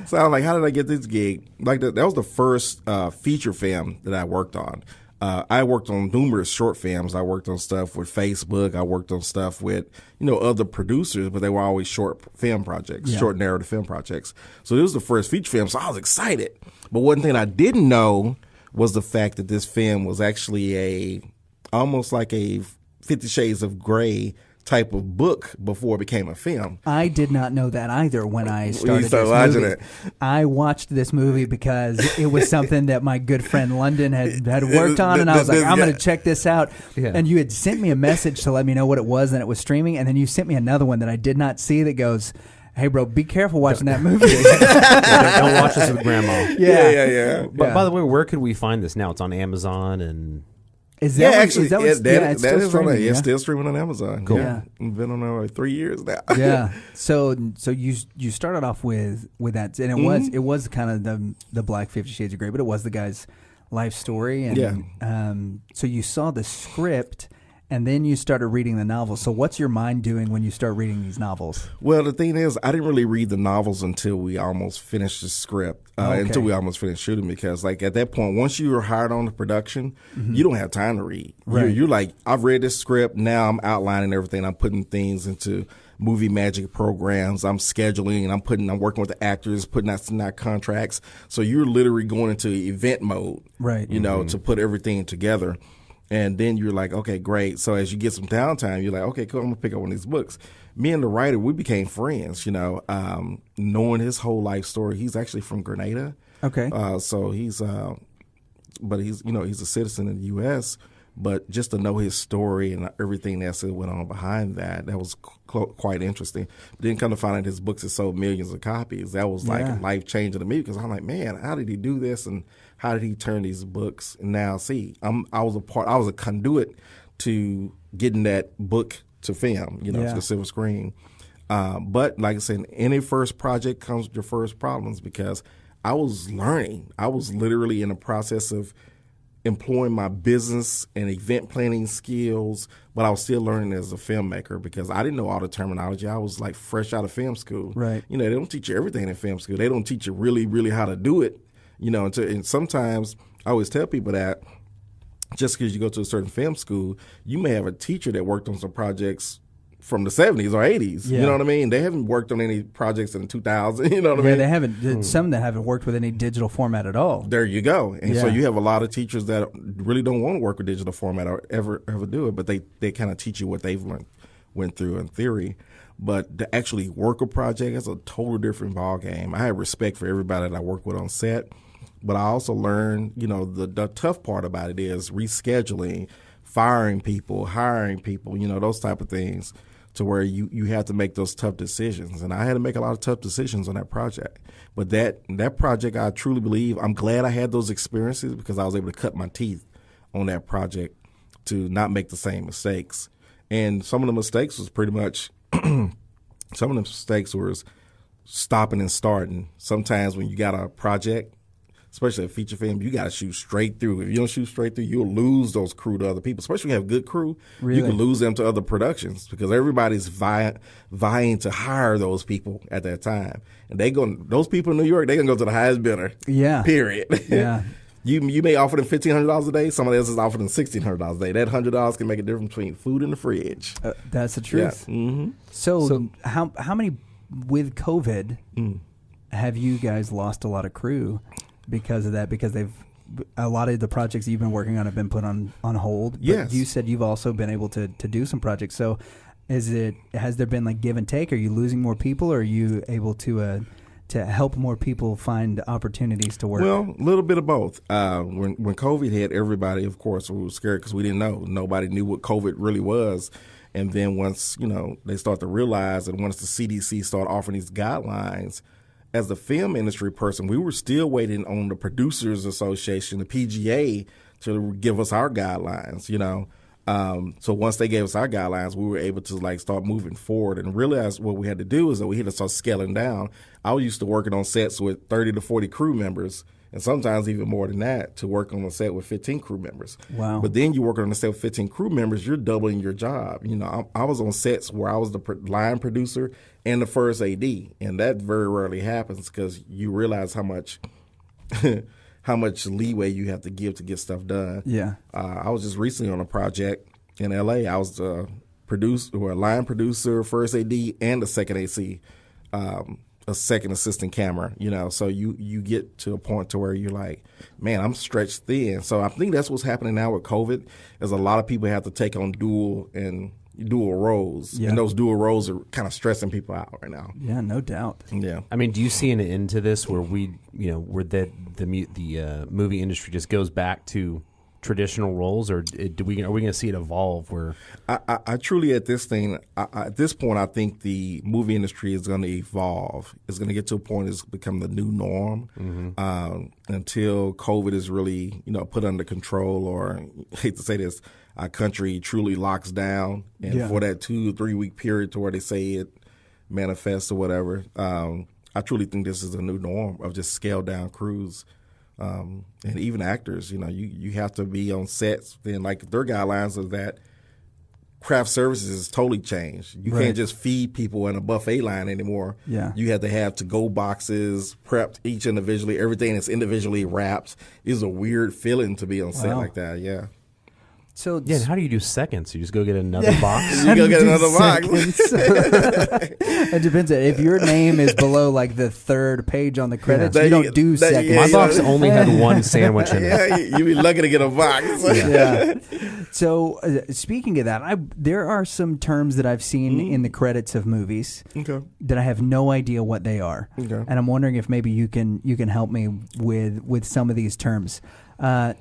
So I'm like, how did I get this gig? Like that was the first feature film that I worked on. I worked on numerous short films. I worked on stuff with Facebook. I worked on stuff with other producers, but they were always short film projects, short narrative film projects. So this was the first feature film, so I was excited. But one thing I didn't know was the fact that this film was actually almost like a 50 Shades of Grey type of book before it became a film. I did not know that either when I started this movie. I watched this movie because it was something that my good friend London had worked on, and I was like, I'm going to check this out. Yeah. And you had sent me a message to let me know what it was, and it was streaming, and then you sent me another one that I did not see that goes, hey, bro, be careful watching that movie. Don't watch this with grandma. Yeah. But by the way, where could we find this now? It's on Amazon and... Is that it's still streaming on Amazon. Cool. Yeah. I've been on there like 3 years now. Yeah. So you started off with that, and it was kind of the Black 50 Shades of Grey, but it was the guy's life story, and so you saw the script, and then you started reading the novel. So what's your mind doing when you start reading these novels? Well, the thing is, I didn't really read the novels until we almost finished the script, until we almost finished shooting, because like at that point, once you were hired on the production, you don't have time to read. Right. You're like, I've read this script, now I'm outlining everything, I'm putting things into movie magic programs, I'm scheduling, and I'm working with the actors, putting out contracts. So you're literally going into event mode, right? To put everything together. And then you're like, okay, great. So as you get some downtime, you're like, okay, cool, I'm going to pick up one of these books. Me and the writer, we became friends, knowing his whole life story. He's actually from Grenada. Okay. So he's a citizen in the U.S., but just to know his story and everything that went on behind that was quite interesting. But then come to find out his books have sold millions of copies. That was like life-changing to me, because I'm like, man, how did he do this? And how did he turn these books? And now, I was a conduit to getting that book to film, to the silver screen. But like I said, any first project comes with your first problems, because I was learning. I was literally in the process of employing my business and event planning skills, but I was still learning as a filmmaker, because I didn't know all the terminology. I was like fresh out of film school. Right. They don't teach you everything in film school. They don't teach you really, really how to do it. And sometimes I always tell people that just because you go to a certain film school, you may have a teacher that worked on some projects from the 70s or 80s. Yeah. You know what I mean? They haven't worked on any projects in 2000. You know what I mean? Yeah, they haven't. Some that haven't worked with any digital format at all. There you go. And so you have a lot of teachers that really don't want to work with digital format or ever do it, but they kind of teach you what they've went through in theory. But to actually work a project is a total different ballgame. I have respect for everybody that I work with on set, but I also learned, the tough part about it is rescheduling, firing people, hiring people, those type of things. to where you have to make those tough decisions. And I had to make a lot of tough decisions on that project. But that project, I truly believe, I'm glad I had those experiences because I was able to cut my teeth on that project to not make the same mistakes. And some of the mistakes was pretty much, some of the mistakes was stopping and starting. Sometimes when you got a project, especially a feature film, you got to shoot straight through. If you don't shoot straight through, you'll lose those crew to other people. Especially when you have good crew, you can lose them to other productions because everybody's vying to hire those people at that time. And those people in New York, they're going to go to the highest bidder. Yeah. Period. Yeah. You may offer them $1,500 a day. Somebody else is offering them $1,600 a day. That $100 can make a difference between food and the fridge. That's the truth. Yeah. Mm-hmm. So how many, with COVID, have you guys lost a lot of crew because of that? Because a lot of the projects you've been working on have been put on hold. But yes. You said you've also been able to do some projects. So has there been like give and take? Are you losing more people, or are you able to help more people find opportunities to work? Well, a little bit of both. When COVID hit, everybody, of course, we were scared because we didn't know. Nobody knew what COVID really was. And then once, they start to realize, and once the CDC started offering these guidelines, as the film industry person, we were still waiting on the Producers Association, the PGA, to give us our guidelines, So once they gave us our guidelines, we were able to start moving forward and realize what we had to do is that we had to start scaling down. I was used to working on sets with 30 to 40 crew members, and sometimes even more than that, to work on a set with 15 crew members. Wow. But then you work on a set with 15 crew members, you're doubling your job. I was on sets where I was the line producer and the first AD, and that very rarely happens because you realize how much leeway you have to give to get stuff done. Yeah. I was just recently on a project in LA. I was the line producer, first AD, and the second AC, a second assistant camera. So you get to a point to where you're like, man, I'm stretched thin. So I think that's what's happening now with COVID, is a lot of people have to take on dual roles. Yeah. And those dual roles are kind of stressing people out right now. Yeah, no doubt. Yeah. I mean, do you see an end to this where where the movie industry just goes back to traditional roles, or are we going to see it evolve? Where I truly at this point, I think the movie industry is going to evolve. It's going to get to a point it's become the new norm until COVID is really put under control, or I hate to say this, our country truly locks down, and for that 2 or 3 week period to where they say it manifests or whatever. I truly think this is a new norm of just scaled down crews. And even actors, you have to be on sets. Then, their guidelines of that craft services has totally changed. You can't just feed people in a buffet line anymore. Yeah. You have to have to-go boxes prepped each individually. Everything is individually wrapped. It's a weird feeling to be on set like that. Yeah. So how do you do seconds? You just go get another box? You go get another box. It depends. If your name is below the third page on the credits, you don't do seconds. My box only had one sandwich in it. Yeah, you'd be lucky to get a box. Yeah. So speaking of that, there are some terms that I've seen in the credits of movies that I have no idea what they are. Okay. And I'm wondering if maybe you can help me with some of these terms.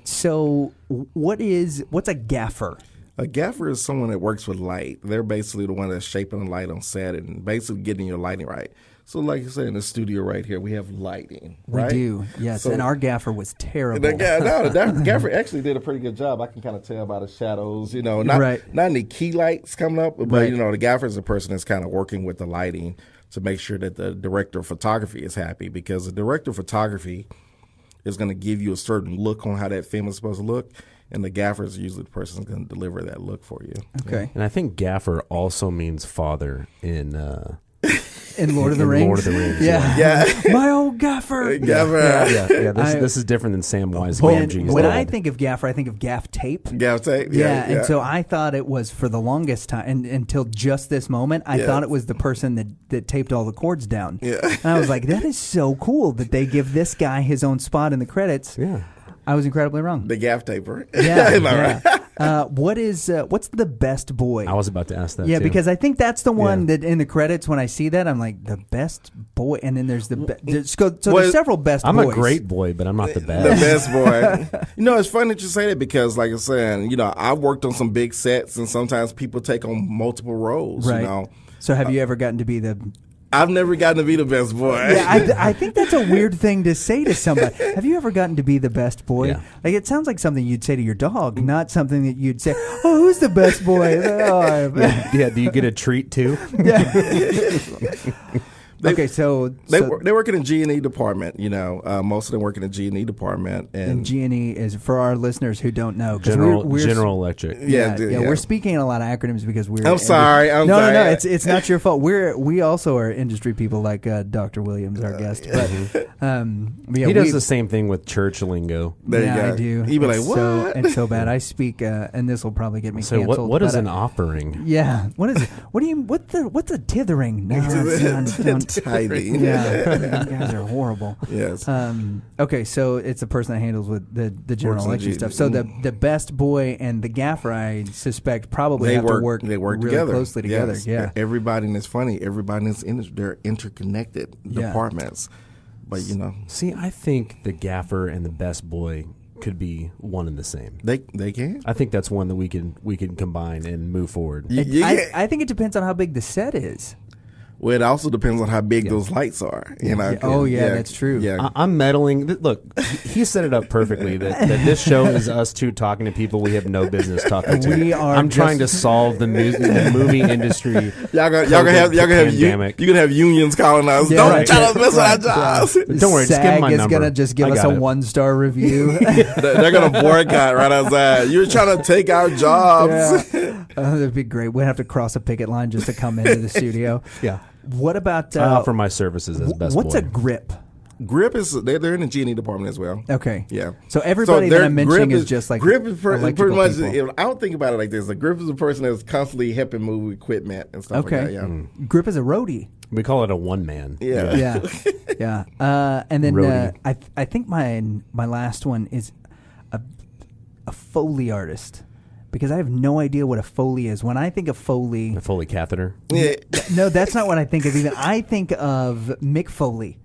So what's a gaffer? A gaffer is someone that works with light. They're basically the one that's shaping the light on set and basically getting your lighting right. So like you said, in the studio right here, we have lighting, right? We do, yes. So, and our gaffer was terrible. The gaffer actually did a pretty good job. I can kind of tell by the shadows, not any key lights coming up, but, the gaffer is the person that's kind of working with the lighting to make sure that the director of photography is happy, because the director of photography is going to give you a certain look on how that film is supposed to look, and the gaffer is usually the person who's going to deliver that look for you. Okay. And I think gaffer also means father in Lord of the Rings. Lord of the Rings. Yeah. My old gaffer. Gaffer. This is different than Samwise Gamgee. When I think of gaffer, I think of gaff tape. Gaff tape. Yeah. And so I thought it was, for the longest time, and until just this moment, I thought it was the person that taped all the cords down. Yeah. And I was like, that is so cool that they give this guy his own spot in the credits. Yeah. I was incredibly wrong. The gaff taper. Yeah. Am I right? What's the best boy? I was about to ask that. Yeah, too. because I think that's the one that in the credits when I see that I'm like the best boy, and then there's there's several best. I'm boys. a great boy, but I'm not the best. The best boy. It's funny that you say that because, like I said, I've worked on some big sets, and sometimes people take on multiple roles. Right. So have you ever gotten to be the? I've never gotten to be the best boy. Yeah, I think that's a weird thing to say to somebody. Have you ever gotten to be the best boy? Yeah. Like it sounds like something you'd say to your dog, not something that you'd say, "Oh, who's the best boy?" Yeah. Do you get a treat too? Okay, so they work in the G&E department. Most of them work in the G&E department, and G&E is for our listeners who don't know. General Electric. Yeah, we're speaking in a lot of acronyms because we're. I'm sorry. No. It's not your fault. We also are industry people like Dr. Williams, our guest. But he does the same thing with church lingo. There you go. I do. He'd be like, "What?" It's so bad. I speak, and this will probably get me So canceled. what is an offering? Yeah. What is it? What's a tithering? No, it's Tidy. Yeah, you guys are horrible. Yes. Okay, so it's a person that handles with the general election stuff. So the best boy and the gaffer, I suspect, probably have to work. They work really together. closely together. Yes. Yeah. Everybody, and it's funny. Everybody in this industry, they're interconnected departments. But See, I think the gaffer and the best boy could be one and the same. they can. I think that's one that we can combine and move forward. I think it depends on how big the set is. Well, it also depends on how big those lights are. That's true. Yeah. I'm meddling. Look, he set it up perfectly that this show is us two talking to people we have no business talking to. I'm trying to solve the movie industry. Y'all gonna have unions calling us. Yeah, Don't tell us mess with our jobs. Don't worry, just give them my number. SAG is gonna just give us a 1-star review. They're gonna boycott right outside. You're trying to take our jobs. That'd be great. We'd have to cross a picket line just to come into the studio. Yeah. What about? I offer my services as best what's boy. a grip? Grip is they're in the G&E department as well. Okay. Yeah. So everybody that I'm mentioning is just like grip is pretty much. People. I don't think about it like this. A grip is a person that's constantly helping move equipment and stuff like that. Yeah. Grip is a roadie. We call it a one man. Yeah. Yeah. And then I think my last one is a Foley artist. Because I have no idea what a Foley is. When I think of Foley... A Foley catheter? Yeah. No, that's not what I think of even. I think of Mick Foley.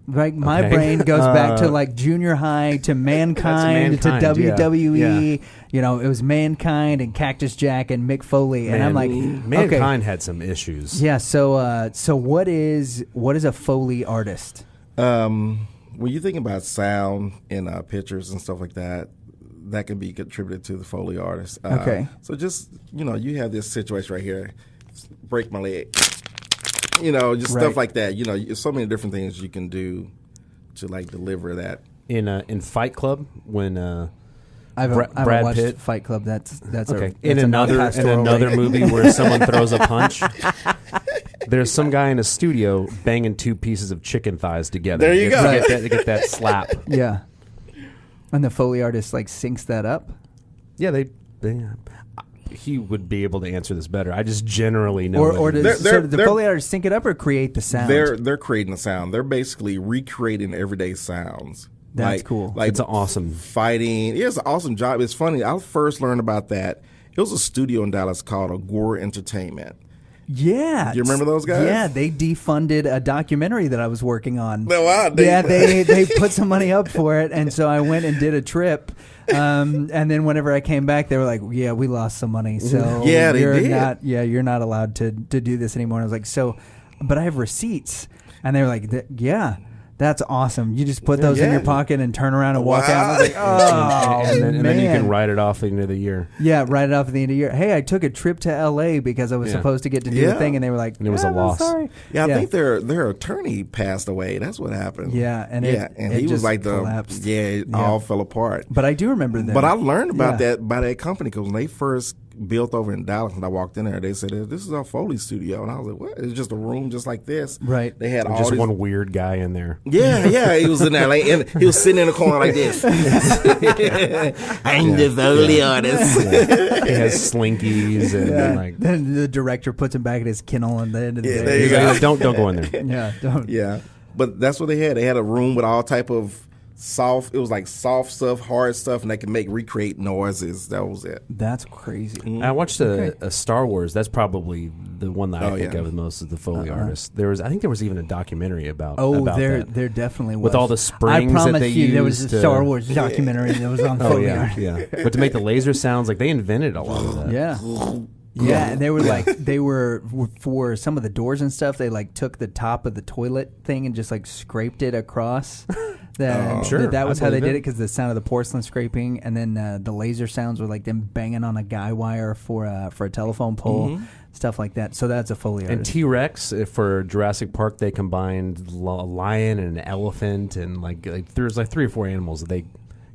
Right? My brain goes back to like junior high, to Mankind, to WWE. Yeah. It was Mankind and Cactus Jack and Mick Foley. And I'm like... Mankind had some issues. Yeah, so what is a Foley artist? When you think about sound in pictures and stuff like that, that can be contributed to the Foley artist. Okay. So just, you have this situation right here. Break my leg. Just stuff like that. There's so many different things you can do to like deliver that. In Fight Club, when I've Brad watched Pitt. Fight Club. That's okay. In another movie where someone throws a punch, there's some guy in a studio banging two pieces of chicken thighs together. There you go. To get that slap. Yeah. And the Foley artist like syncs that up? Yeah, they he would be able to answer this better. I just generally know. Or does the Foley artist sync it up or create the sound? They're creating the sound. They're basically recreating everyday sounds. That's cool. Like it's an awesome fighting. It's an awesome job. It's funny. I first learned about that. It was a studio in Dallas called Agora Entertainment. Yeah. You remember those guys? Yeah, they defunded a documentary that I was working on. No, wow. They put some money up for it, and so I went and did a trip. And then whenever I came back, they were like, "Yeah, we lost some money, so yeah, they did. You're not allowed to do this anymore." And I was like, "So, but I have receipts," and they were like, "Yeah." That's awesome. You just put those in your pocket and turn around and walk out. And I was like, and then you can write it off at the end of the year. Yeah, write it off at the end of the year. Hey, I took a trip to L.A. because I was supposed to get to do a thing, and they were like, and it was a loss. Sorry. Yeah, I think their attorney passed away. That's what happened. Yeah, and he was like collapsed. It all fell apart. But I do remember that. But I learned about that by that company because when they first built over in Dallas, and I walked in there, they said, "This is our Foley studio," and I was like, "What?" It's just a room just like this. Right. They had all just one weird guy in there. Yeah, he was in there, and he was sitting in the corner like this. I'm the Foley artist. He has slinkies and then the director puts him back at his kennel, and then there you go. Don't go in there. Yeah, don't. Yeah, but that's what they had. They had a room with all type of soft. It was like soft stuff, hard stuff, and they can recreate noises. That was it. That's crazy. Mm-hmm. I watched a Star Wars. That's probably the one that I think of the most, is the Foley artist. I think there was even a documentary about. There definitely was. With all the springs I that they used. There was used a Star Wars documentary that was on Foley. Yeah. But to make the laser sounds, like they invented a lot of that. Yeah. Yeah, and they were for some of the doors and stuff. They like took the top of the toilet thing and just like scraped it across. That was how they did it, because the sound of the porcelain scraping, and then the laser sounds were like them banging on a guy wire for a telephone pole, stuff like that. So that's a Foley artist. And T-Rex for Jurassic Park, they combined a lion and an elephant, and like there's like 3 or 4 animals that they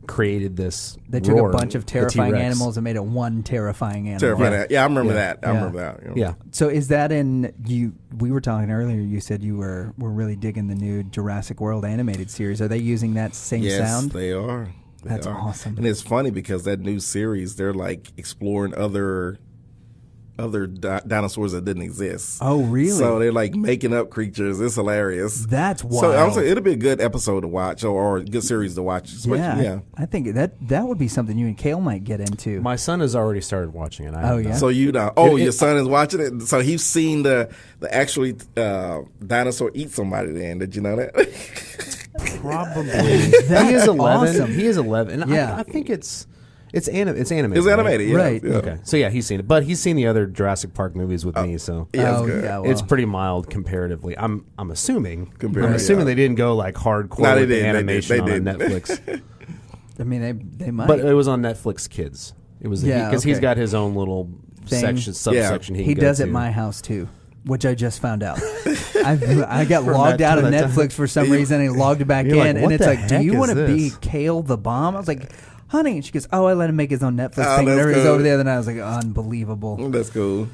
created this. They took a bunch of terrifying animals and made it one terrifying animal. Terrifying. Yeah, I remember that. I remember that. Yeah. So is that in you? We were talking earlier. You said you were really digging the new Jurassic World animated series. Are they using that same sound? Yes, they are. That's awesome. And it's funny because that new series, they're like exploring other dinosaurs that didn't exist. Oh, really? So they're like making up creatures. It's hilarious. That's wild. So I'm saying it'll be a good episode to watch, or a good series to watch. I think that would be something you and Kale might get into. My son has already started watching it. So you know? Oh, your son is watching it. So he's seen the actual dinosaur eat somebody. Then did you know that? Probably. He is 11. Awesome. He is 11. Yeah. I think it's animated. It's animated, yeah. Right. Yeah. Okay. So yeah, he's seen it, but he's seen the other Jurassic Park movies with me. So yeah, it's good. Yeah, well. It's pretty mild comparatively. I'm assuming. Comparatively, they didn't go like hardcore with the animation they on did. Netflix. I mean, they might. But it was on Netflix Kids. It was because he's got his own little subsection. He does at my house too, which I just found out. I got logged out of Netflix for some reason and logged back in, like, and it's like, do you want to be Kale the Bomb? I was like, honey, and she goes, oh, I let him make his own Netflix thing whenever he's over there. Then I was like, unbelievable. That's cool.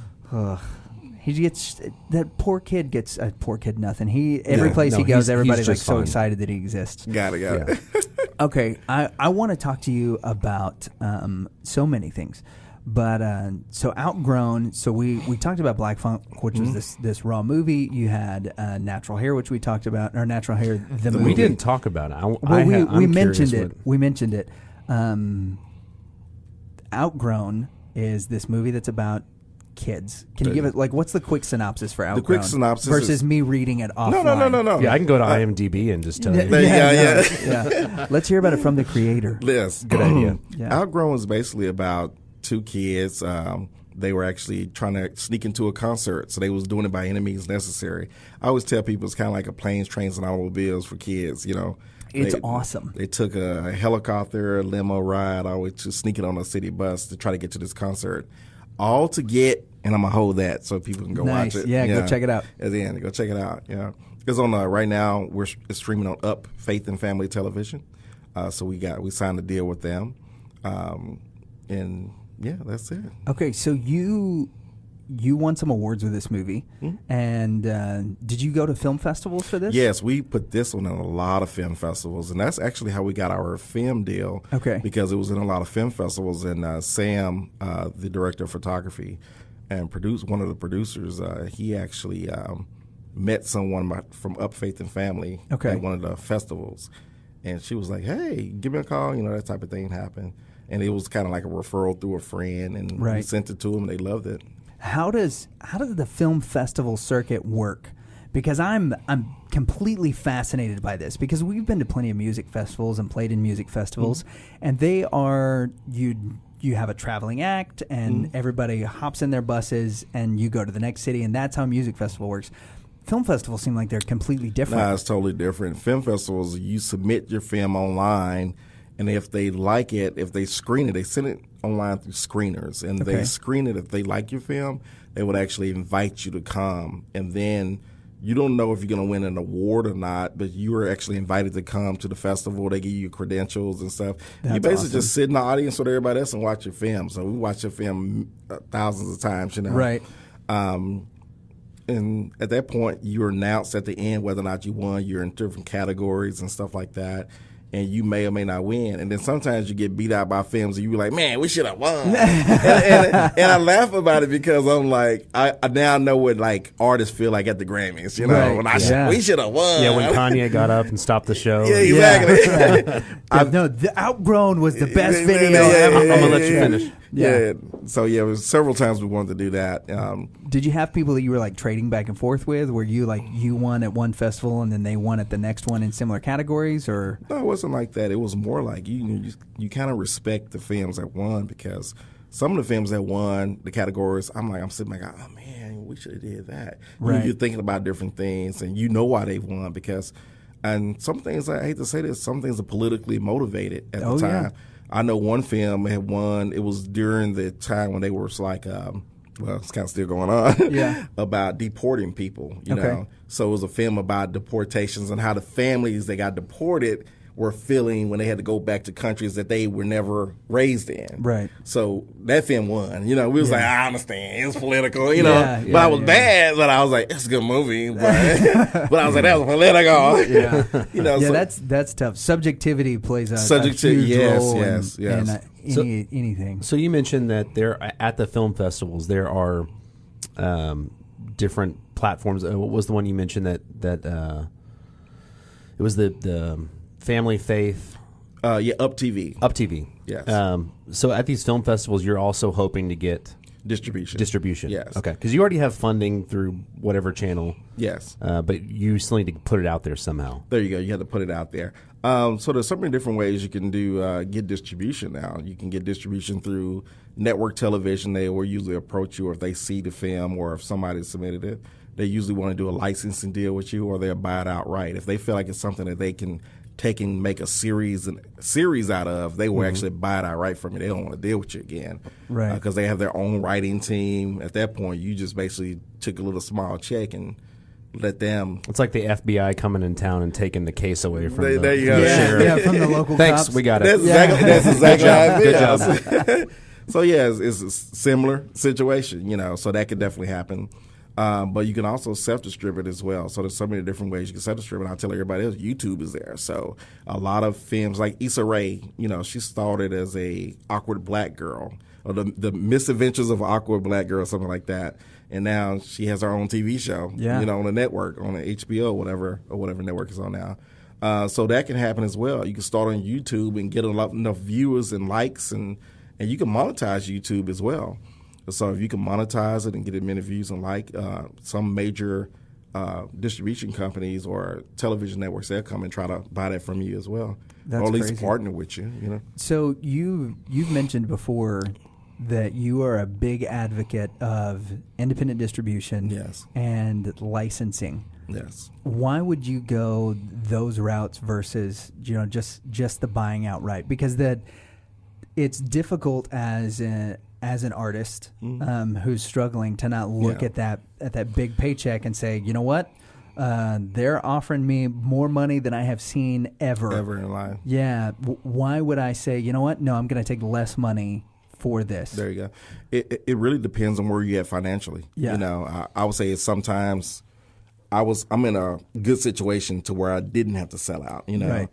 He gets that poor kid gets nothing. Every place he goes, everybody's like so excited that he exists. Got it. Okay, I want to talk to you about so many things, but so Outgrown. So we talked about Black Funk, which was this raw movie. You had Natural Hair, which we talked about, or Natural Hair the movie. We didn't talk about it. We mentioned it. We mentioned it. Outgrown is this movie that's about kids. Can you give it, like, what's the quick synopsis for Outgrown? The quick synopsis versus me reading it offline. No. Yeah, I can go to IMDb and just tell you. Yeah. Let's hear about it from the creator. Yes. Good idea. Outgrown is basically about 2 kids. They were actually trying to sneak into a concert, so they was doing it by any means necessary. I always tell people it's kind of like a planes, trains, and automobiles for kids, you know. It's awesome. They took a helicopter, a limo ride, always to sneak it on a city bus to try to get to this concert. All to get, and I'm going to hold that so people can go watch it. Yeah, go check it out. At the end, go check it out. Yeah. It's on, right now, it's streaming on Up, Faith and Family Television. So we signed a deal with them. And yeah, that's it. Okay, so you won some awards with this movie, and did you go to film festivals for this? Yes, we put this one in a lot of film festivals, and that's actually how we got our film deal. Okay. Because it was in a lot of film festivals, and Sam, the director of photography and one of the producers, he actually met someone from Up Faith and Family at one of the festivals, and she was like, hey, give me a call, that type of thing happened. And it was kind of like a referral through a friend, and we sent it to them, and they loved it. How does the film festival circuit work? Because I'm completely fascinated by this, because we've been to plenty of music festivals and played in music festivals, and they are you have a traveling act, and everybody hops in their buses, and you go to the next city, and that's how a music festival works. Film festivals seem like they're completely different. No, it's totally different. Film festivals, you submit your film online, and if they like it, if they screen it, they send it online through screeners, and they screen it. If they like your film, they would actually invite you to come, and then you don't know if you're going to win an award or not, but you are actually invited to come to the festival. They give you credentials and stuff. That's you basically awesome. just sit in the audience with everybody else and watch your film. So we watch your film thousands of times, Right. And at that point, you're announced at the end whether or not you won. You're in different categories and stuff like that. and you may or may not win. And then sometimes you get beat out by films and you be like, man, we should have won. and I laugh about it because I'm like, I now know what like artists feel like at the Grammys, you know, right. we should have won. Yeah, when Kanye got up and stopped the show. Yeah, exactly. No, the Outgrown was the best video ever. I'm going to let you finish. Yeah. So yeah, it was several times we wanted to do that. Did you have people that you were like trading back and forth with? Were you like you won at one festival and then they won at the next one in similar categories, or? No, it wasn't like that. It was more like you kind of respect the films that won, because some of the films that won the categories, I'm sitting like, oh man, we should have did that. Right. You're thinking about different things, and you know why they won because, and some things, I hate to say this, some things are politically motivated at the time. Yeah. I know one film had won. It was during the time when they were like, well, it's kind of still going on, about deporting people, you know. So it was a film about deportations and how the families that got deported were feeling when they had to go back to countries that they were never raised in. Right. So that film won. You know, we was like, I understand. It was political, you know. But I was bad, but I was like, it's a good movie. But, but I was like, that was political. Yeah. You know, so, that's tough. Subjectivity plays a huge role in anything. So you mentioned that there at the film festivals there are different platforms. What was the one you mentioned that it was the Family Faith? Up TV. Up TV. Yes. So at these film festivals, you're also hoping to get distribution. Yes. Okay. Because you already have funding through whatever channel. Yes. But you still need to put it out there somehow. There you go. You have to put it out there. So there's so many different ways you can do get distribution now. You can get distribution through network television. They will usually approach you, or if they see the film or if somebody submitted it. They usually want to do a licensing deal with you, or they'll buy it outright. If they feel like it's something that they can take and make a series out of, they will actually buy it outright from you. They don't want to deal with you again, right? Because they have their own writing team. At that point, you just basically took a little small check and let them. It's like the FBI coming in town and taking the case away from there you go. sheriff. From the local Thanks, cops. we got it. That's exactly how it Good feels. So yeah, it's a similar situation, you know. So that could definitely happen. But you can also self-distribute as well. So there's so many different ways you can self-distribute. I'll tell everybody else, YouTube is there. So a lot of films like Issa Rae, you know, she started as a awkward black girl, or the misadventures of an awkward black girl, something like that. And now she has her own TV show, you know, on the network, on the HBO, whatever network is on now. So that can happen as well. You can start on YouTube and get enough viewers and likes, and you can monetize YouTube as well. So if you can monetize it and get as many views and some major distribution companies or television networks, they'll come and try to buy that from you as well. That's or at least crazy. partner with you, you know. So you've mentioned before that you are a big advocate of independent distribution and licensing. Yes. Why would you go those routes versus, you know, just the buying outright? Because it's difficult as an artist who's struggling to not look at that big paycheck and say, you know what, they're offering me more money than I have seen ever in life. Yeah. Why would I say, you know what? No, I'm going to take less money for this. There you go. It really depends on where you're at financially. Yeah. You know, I would say sometimes I'm in a good situation to where I didn't have to sell out. You know. Right.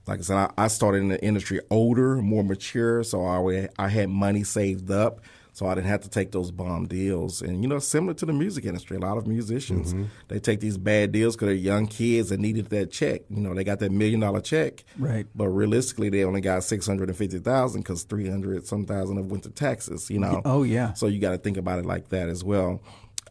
Like I said, I started in the industry older, more mature, so I had money saved up, so I didn't have to take those bomb deals. And, you know, similar to the music industry, a lot of musicians, they take these bad deals because they're young kids that needed that check. You know, they got that $1 million check, right? But realistically, they only got $650,000 because $300,000 of them went to taxes, you know. Oh, yeah. So you got to think about it like that as well.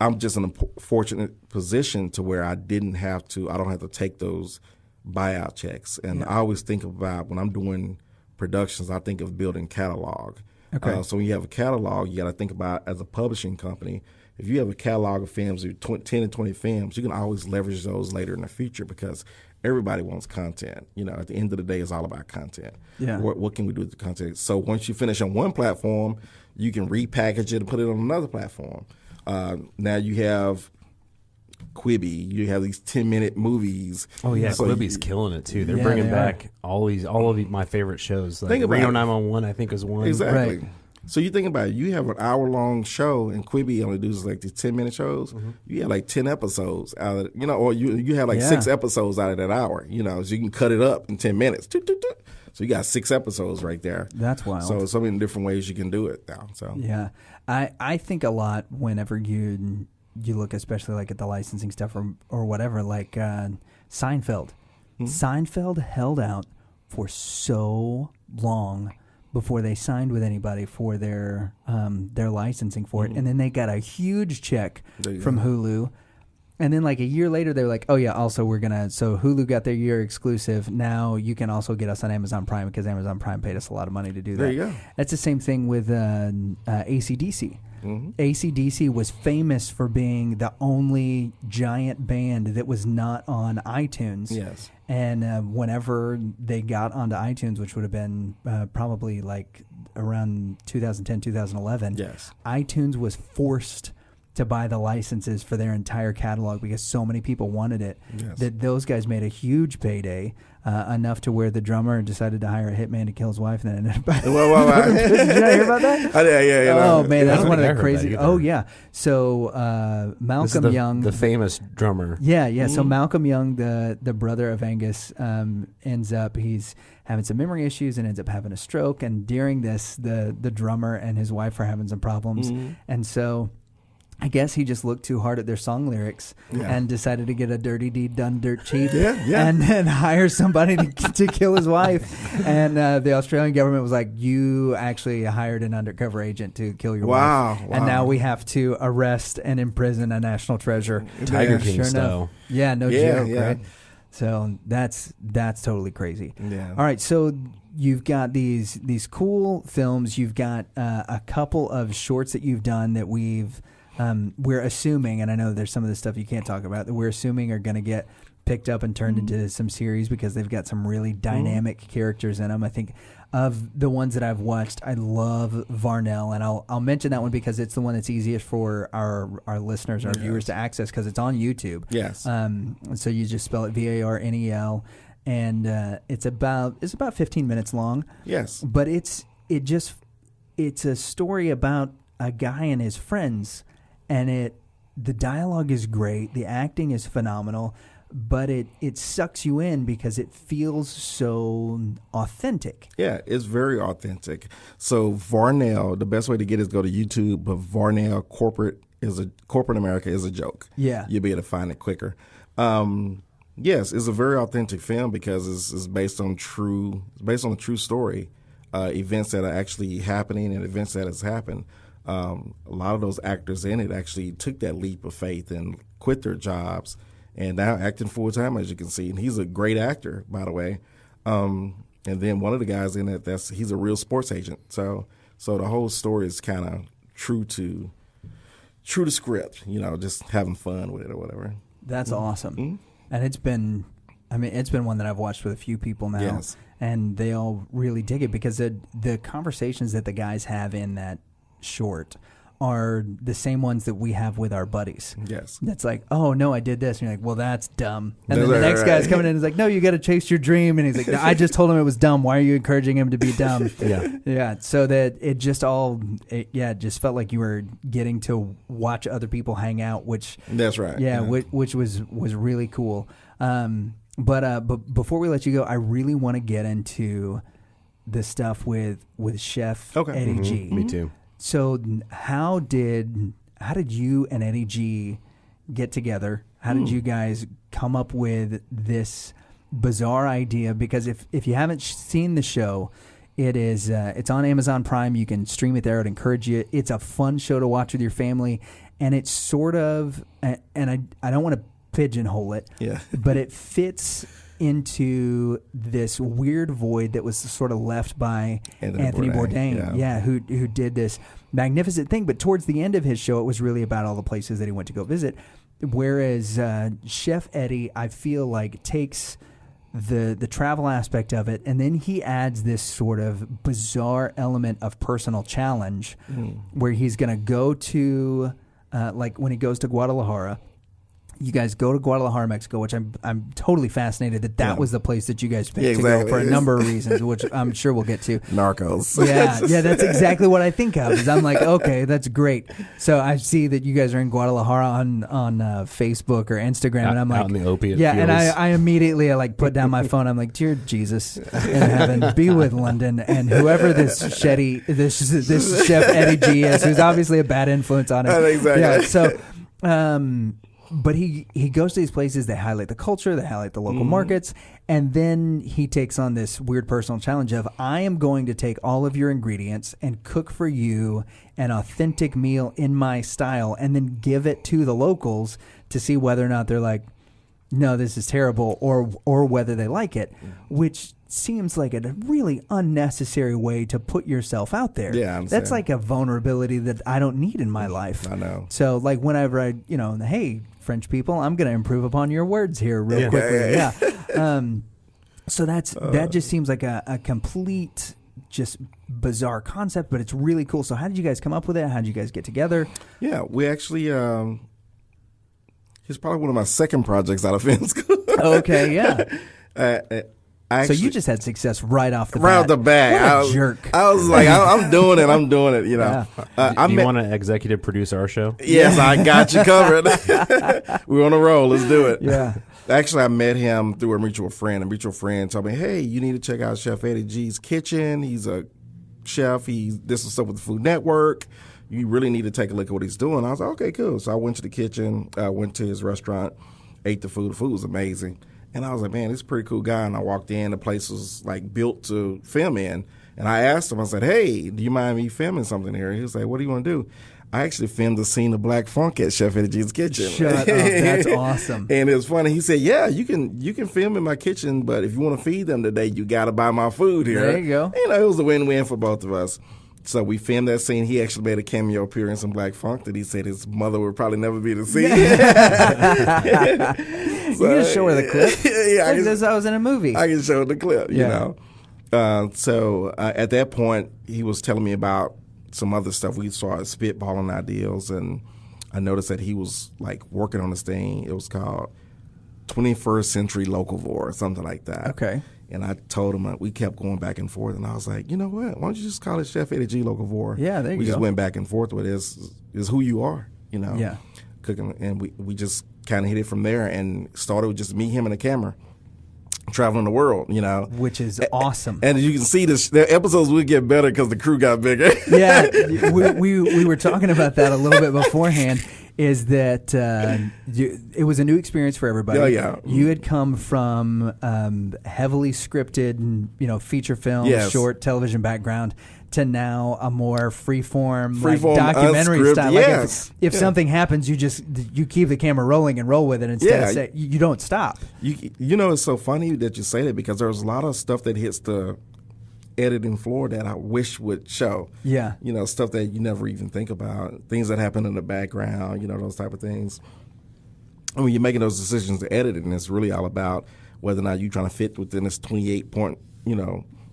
I'm just in a fortunate position to where I don't have to take those buyout checks. And I always think about, when I'm doing productions, I think of building catalog. Okay. So when you have a catalog, you got to think about, as a publishing company, if you have a catalog of films, 10 to 20 films, you can always leverage those later in the future, because everybody wants content. You know, at the end of the day, it's all about content. Yeah. What can we do with the content? So once you finish on one platform, you can repackage it and put it on another platform. Now you have Quibi. You have these 10-minute movies. Oh yeah, so Quibi's killing it too. They're bringing back all of my favorite shows. Like Think about Reno it. 911, I think, is one. Exactly. Right. So you think about it, you have an hour-long show, and Quibi only does like these 10-minute shows. You have like 10 episodes out of, or you have like 6 episodes out of that hour, so you can cut it up in 10 minutes. So you got 6 episodes right there. That's wild. So many different ways you can do it now. So yeah, I think a lot whenever you look, especially like at the licensing stuff or whatever, like Seinfeld. Seinfeld held out for so long before they signed with anybody for their licensing for it, and then they got a huge check from Hulu, and then like a year later they were like, oh yeah, also so Hulu got their year exclusive. Now you can also get us on Amazon Prime because Amazon Prime paid us a lot of money to do that. There you go. That's the same thing with AC/DC. AC/DC was famous for being the only giant band that was not on iTunes. Yes. And whenever they got onto iTunes, which would have been probably like around 2010, 2011, iTunes was forced to buy the licenses for their entire catalog because so many people wanted it that those guys made a huge payday, enough to where the drummer decided to hire a hitman to kill his wife and then ended up. Did you not hear about that? Oh man, that's one of the crazy. Oh yeah. So Malcolm Young, the famous drummer. Yeah. So Malcolm Young, the brother of Angus, he's having some memory issues and ends up having a stroke. And during this, the drummer and his wife are having some problems, and so I guess he just looked too hard at their song lyrics and decided to get a dirty deed done dirt cheap and then hire somebody to kill his wife. And the Australian government was like, you actually hired an undercover agent to kill your wife. Wow. And now we have to arrest and imprison a national treasure. Tiger King style. Yeah, no joke, right? So that's totally crazy. Yeah. All right, so you've got these cool films. You've got a couple of shorts that you've done that we're assuming, and I know there's some of the stuff you can't talk about, that we're assuming are going to get picked up and turned into some series because they've got some really dynamic characters in them. I think of the ones that I've watched, I love Varnell, and I'll mention that one because it's the one that's easiest for our listeners, our viewers to access because it's on YouTube. Yes. So you just spell it Varnel, and it's about 15 minutes long. Yes. But it's a story about a guy and his friends. And the dialogue is great, the acting is phenomenal, but it sucks you in because it feels so authentic. Yeah, it's very authentic. So Varnell, the best way to get it is go to YouTube, but Varnell corporate America is a joke. Yeah. You'll be able to find it quicker. Yes, it's a very authentic film because it's based on a true story, events that are actually happening and events that has happened. A lot of those actors in it actually took that leap of faith and quit their jobs and now acting full time, as you can see. And he's a great actor, by the way. And then one of the guys in it, he's a real sports agent. So the whole story is kind of true to script. Just having fun with it or whatever. That's awesome. And it's been one that I've watched with a few people now, and they all really dig it because the conversations that the guys have in that short are the same ones that we have with our buddies. Yes. That's like, oh, no, I did this. And you're like, well, that's dumb. And then the next guy's coming in and is like, no, you got to chase your dream. And he's like, no, I just told him it was dumb. Why are you encouraging him to be dumb? Yeah. So that it just it just felt like you were getting to watch other people hang out, which. That's right. Yeah. Which was really cool. But before we let you go, I really want to get into the stuff with Chef Eddie G. Me too. So how did you and Eddie G get together? How did you guys come up with this bizarre idea? Because if you haven't seen the show, it's on Amazon Prime. You can stream it there. I'd encourage you. It's a fun show to watch with your family, and it's sort of and I don't want to pigeonhole it, but it fits into this weird void that was sort of left by Anthony Bourdain, who did this magnificent thing. But towards the end of his show, it was really about all the places that he went to go visit. Whereas Chef Eddie, I feel like, takes the travel aspect of it, and then he adds this sort of bizarre element of personal challenge where he's going to go to, like when he goes to Guadalajara, you guys go to Guadalajara, Mexico, which I'm totally fascinated that was the place that you guys picked to go for a number of reasons, which I'm sure we'll get to. Narcos. Yeah, that's exactly what I think of. Is I'm like, okay, that's great. So I see that you guys are in Guadalajara on Facebook or Instagram, and I'm like, out in the opiate yeah, fields. and I immediately put down my phone. I'm like, dear Jesus in heaven, be with London and whoever this chef Eddie G is, who's obviously a bad influence on him. Exactly. Yeah, so. But he goes to these places, they highlight the culture, they highlight the local markets, and then he takes on this weird personal challenge of, I am going to take all of your ingredients and cook for you an authentic meal in my style and then give it to the locals to see whether or not they're like, no, this is terrible, or whether they like it, which seems like a really unnecessary way to put yourself out there. Yeah, that's like a vulnerability that I don't need in my life. I know. So like whenever I, hey, French people, I'm going to improve upon your words here real quickly. Yeah. So that just seems like a complete, just bizarre concept, but it's really cool. So how did you guys come up with it? How did you guys get together? Yeah, we actually, he's probably one of my second projects out of film school. Okay, yeah. Actually, so you just had success right off the bat. Right off the bat. What a jerk. I was like, I'm doing it. Do you want to executive produce our show? Yes, I got you covered. We're on a roll. Let's do it. Yeah. Actually, I met him through a mutual friend. A mutual friend told me, hey, you need to check out Chef Eddie G's kitchen. He's a chef. He did some stuff with the Food Network. You really need to take a look at what he's doing. I was like, okay, cool. So I went to the kitchen, went to his restaurant, ate the food. The food was amazing. And I was like, man, this is a pretty cool guy. And I walked in. The place was like built to film in. And I asked him, I said, hey, do you mind me filming something here? He was like, what do you want to do? I actually filmed the scene of Black Funk at Chef Eddie G's kitchen. Shut up. That's awesome. And it was funny. He said, yeah, you can film in my kitchen, but if you want to feed them today, you got to buy my food here. There you go. It was a win-win for both of us. So we filmed that scene. He actually made a cameo appearance in Black Funk that he said his mother would probably never be to see. So, you can show her the clip. Yeah, I was in a movie. I can show her the clip, you know. So at that point, he was telling me about some other stuff. We started spitballing ideas, and I noticed that he was like working on this thing. It was called 21st Century Locavore or something like that. Okay. And I told him, we kept going back and forth, and I was like, you know what? Why don't you just call it Chef Eddie G Locavore? Yeah, there you go. We just went back and forth with it. It's who you are, Yeah. Cooking, and we just kind of hit it from there and started with just me, him, and the camera. Traveling the world, which is awesome. And as you can see, the episodes will get better because the crew got bigger. Yeah, we were talking about that a little bit beforehand. Is that it was a new experience for everybody? Oh, yeah. You had come from heavily scripted, feature film, short television background to now a more freeform documentary unscripted, style. yes. Like if something happens, you keep the camera rolling and roll with it instead of you don't stop. It's so funny that you say that because there's a lot of stuff that hits the editing floor that I wish would show. Yeah. Stuff that you never even think about, things that happen in the background, those type of things. And when you're making those decisions to edit it, and it's really all about whether or not you're trying to fit within this 28-point,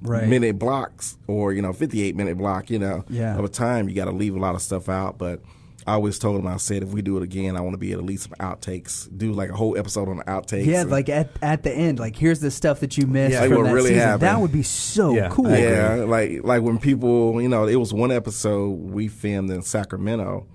minute blocks or, 58-minute block, of a time. You got to leave a lot of stuff out. But I always told him, I said, if we do it again, I want to be able to leave some outtakes, do like a whole episode on the outtakes. Yeah, like at the end, like here's the stuff that you missed like from what that really season. happened. That would be so cool. Yeah, like when people, it was one episode we filmed in Sacramento,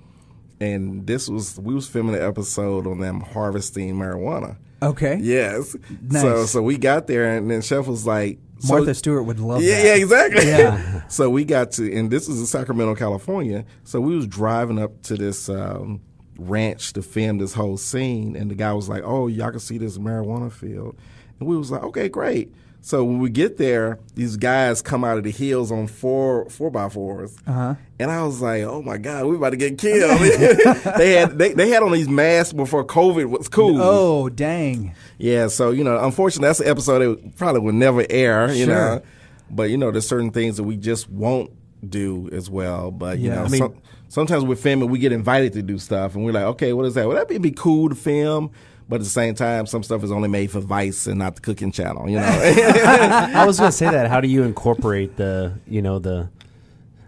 and we was filming an episode on them harvesting marijuana. Okay. Yes. Nice. So we got there, and then Chef was like, Martha Stewart would love that. Yeah, exactly. Yeah. So we got to, and this is in Sacramento, California. So we was driving up to this ranch to film this whole scene, and the guy was like, "Oh, y'all can see this marijuana field," and we was like, "Okay, great." So when we get there, these guys come out of the hills on 4x4s, and I was like, "Oh my God, we about to get killed!" they had on these masks before COVID was cool. Oh dang! Yeah, so unfortunately, that's an episode that probably would never air. Sure. But there's certain things that we just won't do as well. But sometimes with filming, we get invited to do stuff, and we're like, okay, what is that? Well, that'd be cool to film. But at the same time, some stuff is only made for Vice and not the cooking channel, I was going to say that. How do you incorporate all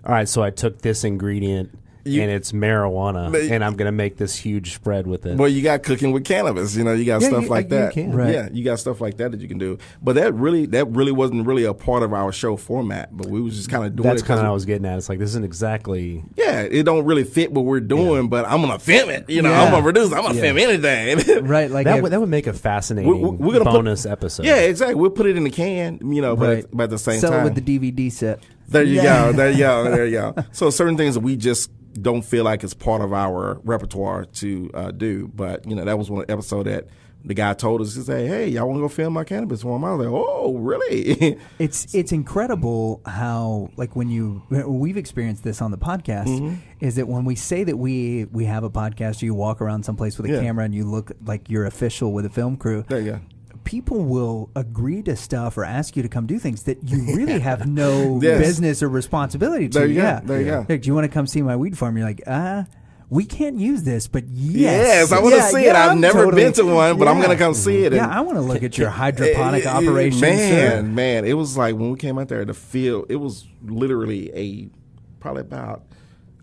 right, so I took this ingredient and it's marijuana, and I'm going to make this huge spread with it. Well, you got cooking with cannabis. You know, you got stuff like that. You can. Right. Yeah, you got stuff like that you can do. But that really wasn't really a part of our show format. But we was just kind of doing That's it. That's kind of what I was getting at. It's like, this isn't exactly. Yeah, it don't really fit what we're doing, but I'm gonna film it. You know, I'm gonna produce. I'm gonna film anything. Right, like that would make a fascinating we're gonna bonus episode. Yeah, exactly. We'll put it in the can. You know, but at the same time, time, sell it with the DVD set. There you go. There you go. There you go. So certain things that we just don't feel like it's part of our repertoire to do. But, you know, that was one episode that the guy told us, he said, hey, y'all want to go film my cannabis farm? I was like, oh, really? It's incredible how, like, we've experienced this on the podcast, is that when we say that we have a podcast, or you walk around someplace with a camera and you look like you're official with a film crew. There you go. People will agree to stuff or ask you to come do things that you really have no business or responsibility to. There you go. There you go. Like, do you want to come see my weed farm? You're like, we can't use this, but yes, I want to see it. I've never been to one, but I'm going to come see it. I want to look at your hydroponic operation. Man, it was like when we came out there, the field, it was literally probably about,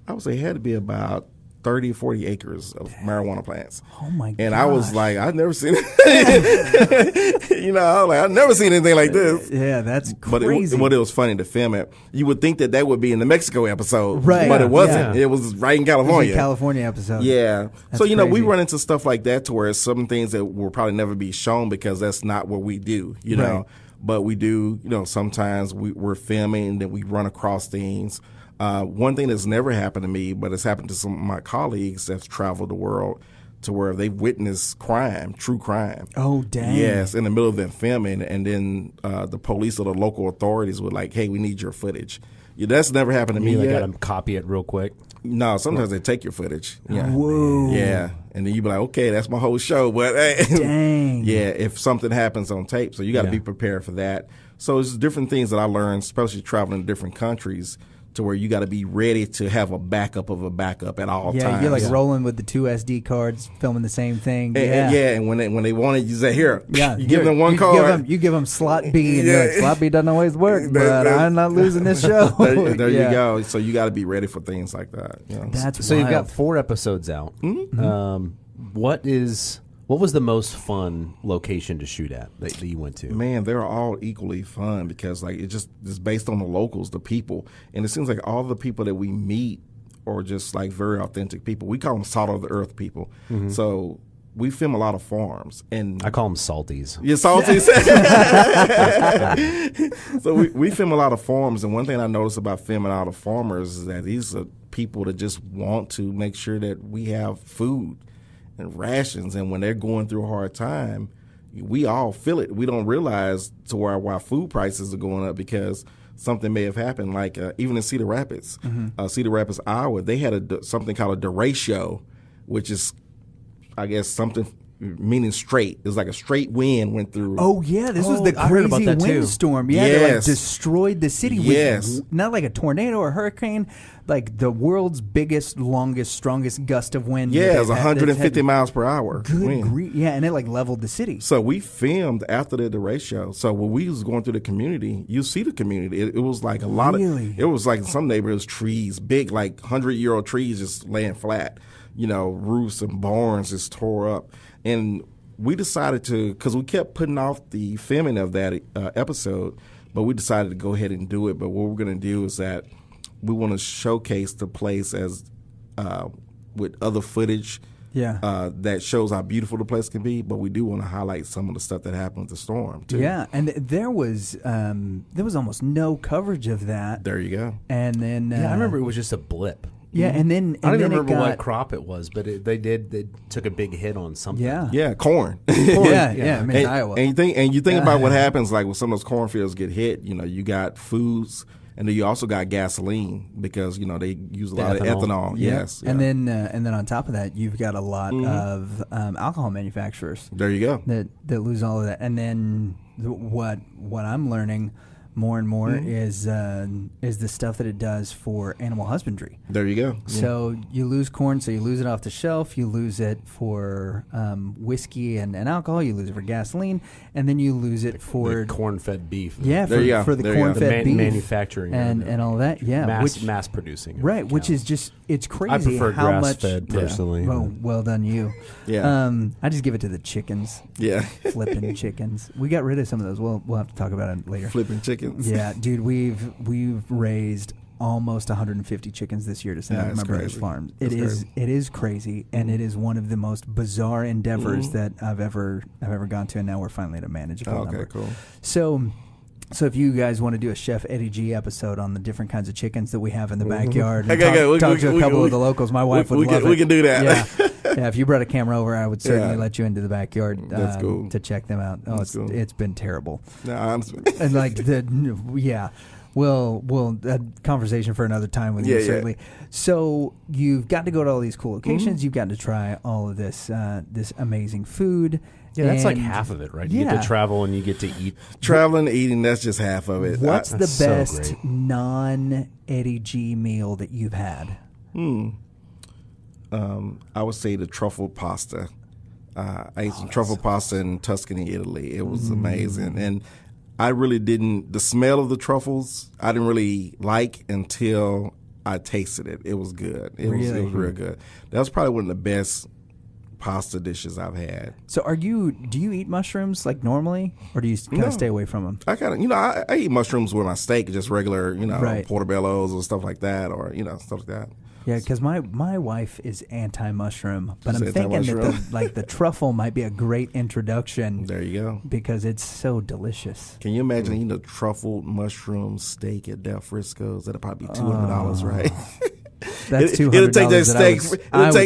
I would say it had to be about 30, 40 acres of marijuana plants. Oh my god! And I was like, I've never seen it. You know, I was like, I've never seen anything like this. Yeah, that's crazy. But it was funny to film it. You would think that would be in the Mexico episode, right? But it wasn't. It was right in California. It was a California episode. Yeah. That's so, you know, crazy. we run into stuff like that to where some things that will probably never be shown because that's not what we do, you know. Right. But we do, you know, sometimes we're filming and then we run across things. One thing that's never happened to me, but it's happened to some of my colleagues that's traveled the world to where they've witnessed crime, true crime. Oh, dang. Yes, in the middle of them filming, and then the police or the local authorities were like, hey, we need your footage. Yeah, that's never happened to me yet. I got to copy it real quick. No, sometimes they take your footage. Yeah. Whoa. Yeah. And then you be like, okay, that's my whole show. But hey, dang. Yeah, if something happens on tape. So you got to be prepared for that. So it's different things that I learned, especially traveling to different countries, to where you got to be ready to have a backup of a backup at all times. Yeah, you're like rolling with the two SD cards, filming the same thing. And when they want it, you say, here, you give them one card. You give them slot B, and you're like, slot B doesn't always work, but I'm not losing this show. There you go. So you got to be ready for things like that. You know? That's so wild. You've got 4 episodes out. What was the most fun location to shoot at that you went to? Man, they're all equally fun because like it's based on the locals, the people, and it seems like all the people that we meet are just like very authentic people. We call them salt of the earth people. So we film a lot of farms, and I call them salties. Yeah, salties. So we film a lot of farms, and one thing I noticed about filming a lot of farmers is that these are people that just want to make sure that we have food and rations, and when they're going through a hard time, we all feel it. We don't realize to why food prices are going up because something may have happened. Like even in Cedar Rapids, Iowa, they had something called a derecho, which is, I guess, something meaning straight. It was like a straight wind went through. Oh yeah, this was the crazy windstorm. Yeah, they like destroyed the city. With not like a tornado or hurricane, like the world's biggest, longest, strongest gust of wind. Yeah, it was 150 miles per hour. Good yeah, and it like leveled the city. So we filmed after the derecho. So when we was going through the community, you see the community. It was like a lot of. It was like in some neighborhoods, trees, big like 100-year-old trees just laying flat. You know, roofs and barns just tore up. And we decided to, because we kept putting off the filming of that episode, but we decided to go ahead and do it. But what we're going to do is that we want to showcase the place as with other footage that shows how beautiful the place can be. But we do want to highlight some of the stuff that happened with the storm, too. Yeah, and there was almost no coverage of that. There you go. And then I remember it was just a blip. Yeah, and then I don't even remember what crop it was, but they took a big hit on something. Yeah, corn. Yeah. I mean, Iowa. And you think about what happens, like when some of those cornfields get hit. You know, you got foods, and then you also got gasoline because you know they use a lot of ethanol. Yeah. Yes, and then on top of that, you've got a lot of alcohol manufacturers. There you go. That lose all of that, and then what I'm learning more and more is the stuff that it does for animal husbandry. There you go. So you lose corn, so you lose it off the shelf. You lose it for whiskey and alcohol. You lose it for gasoline, and then you lose it for the corn-fed beef. Yeah, for the corn-fed beef, manufacturing and all that. Yeah, mass producing. Right, which is just it's crazy. I prefer how grass-fed personally. Well done, you. Yeah. I just give it to the chickens. Yeah. Flipping chickens. We got rid of some of those. We'll have to talk about it later. Flipping chickens. Yeah, dude, we've raised almost 150 chickens this year to send out to my brother's farm. It is crazy, and it is one of the most bizarre endeavors that I've ever gone to, and now we're finally at a manageable number. Okay, cool. So if you guys want to do a Chef Eddie G episode on the different kinds of chickens that we have in the backyard, and talk to a couple of the locals, my wife would love it. We can do that. Yeah, if you brought a camera over, I would certainly let you into the backyard cool. to check them out. Oh, it's been terrible. No, honestly. And like We'll a conversation for another time with you, certainly. So you've got to go to all these cool locations. You've got to try all of this amazing food. Yeah, that's like half of it, right? You get to travel and you get to eat. Traveling and eating, that's just half of it. What's the best non-Eddie G meal that you've had? I would say the truffle pasta. I ate some truffle pasta in Tuscany, Italy. It was amazing. And I really didn't, the smell of the truffles, I didn't really like until I tasted it. It was good. It was real good. That was probably one of the best pasta dishes I've had. So do you eat mushrooms like normally, or do you kind of stay away from them? I kind of, I eat mushrooms with my steak, just regular, portobellos or stuff like that, or, stuff like that. Yeah, because my wife is anti-mushroom, but I'm thinking that the truffle might be a great introduction. There you go. Because it's so delicious. Can you imagine eating a truffled mushroom steak at Del Frisco's? That'll probably be $200, right? That's $200. It'll take that steak.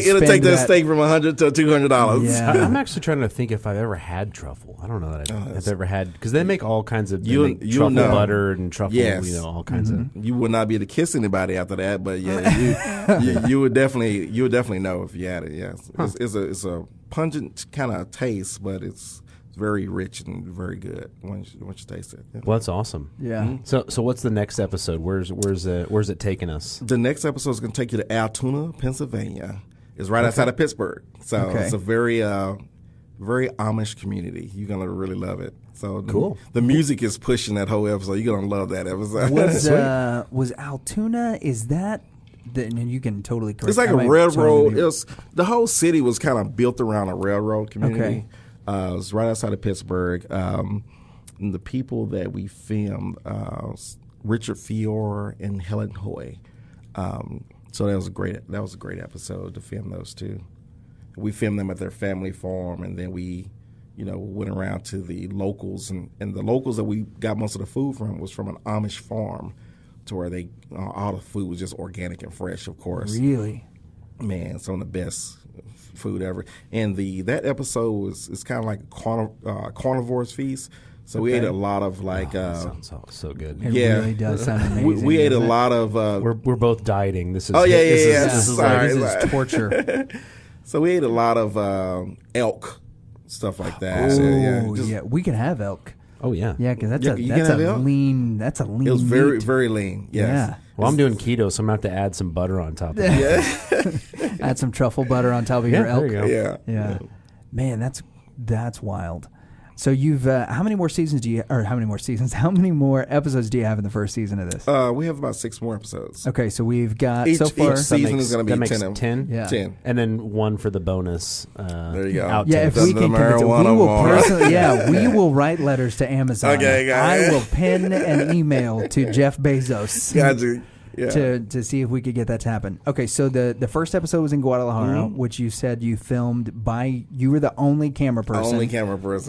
It'll take that steak from $100 to $200. Yeah. I'm actually trying to think if I've ever had truffle. I don't know that I've ever had, because they make all kinds of truffle butter and truffle, all kinds of. You would not be able to kiss anybody after that, but you would definitely know if you had it. Yes, it's a pungent kind of taste, but it's very rich and very good once you taste it. Yeah. Well, that's awesome. Yeah. Mm-hmm. So what's the next episode? Where's it taking us? The next episode is going to take you to Altoona, Pennsylvania. It's right outside of Pittsburgh. So it's a very very Amish community. You're going to really love it. So cool. The music is pushing that whole episode. You're going to love that episode. Was Altoona, is that and you can totally correct. It's like a railroad. The whole city was kind of built around a railroad community. Okay. It was right outside of Pittsburgh. And the people that we filmed, Richard Fior and Helen Hoy. So that was a great episode to film those two. We filmed them at their family farm, and then we, went around to the locals, and the locals that we got most of the food from was from an Amish farm, to where they all the food was just organic and fresh, of course. Really? Man, some of the best food ever. And that episode is kind of like a carnivore's feast. So we ate a lot of sounds so good. It really does sound amazing. We ate a lot of. We're both dieting. This is This is torture. So we ate a lot of elk, stuff like that. Oh, we can have elk. Oh yeah, because that's a lean. That's a lean. It was very meat. very lean. Yes. Yeah. Well, I'm doing keto, so I'm gonna have to add some butter on top of it. Yeah. Add some truffle butter on top of your elk. There you go. Yeah. Man, that's wild. So you've how many more episodes do you have in the first season of this? We have about 6 more episodes. Okay, so we've got each season is going to be 10. Yeah. 10. And then one for the bonus. There you go. If we can convince we will personally, we will write letters to Amazon. Okay, I will pen an email to Jeff Bezos. Gotcha. Yeah. To see if we could get that to happen. Okay, so the first episode was in Guadalajara, which you said you filmed you were the only camera person.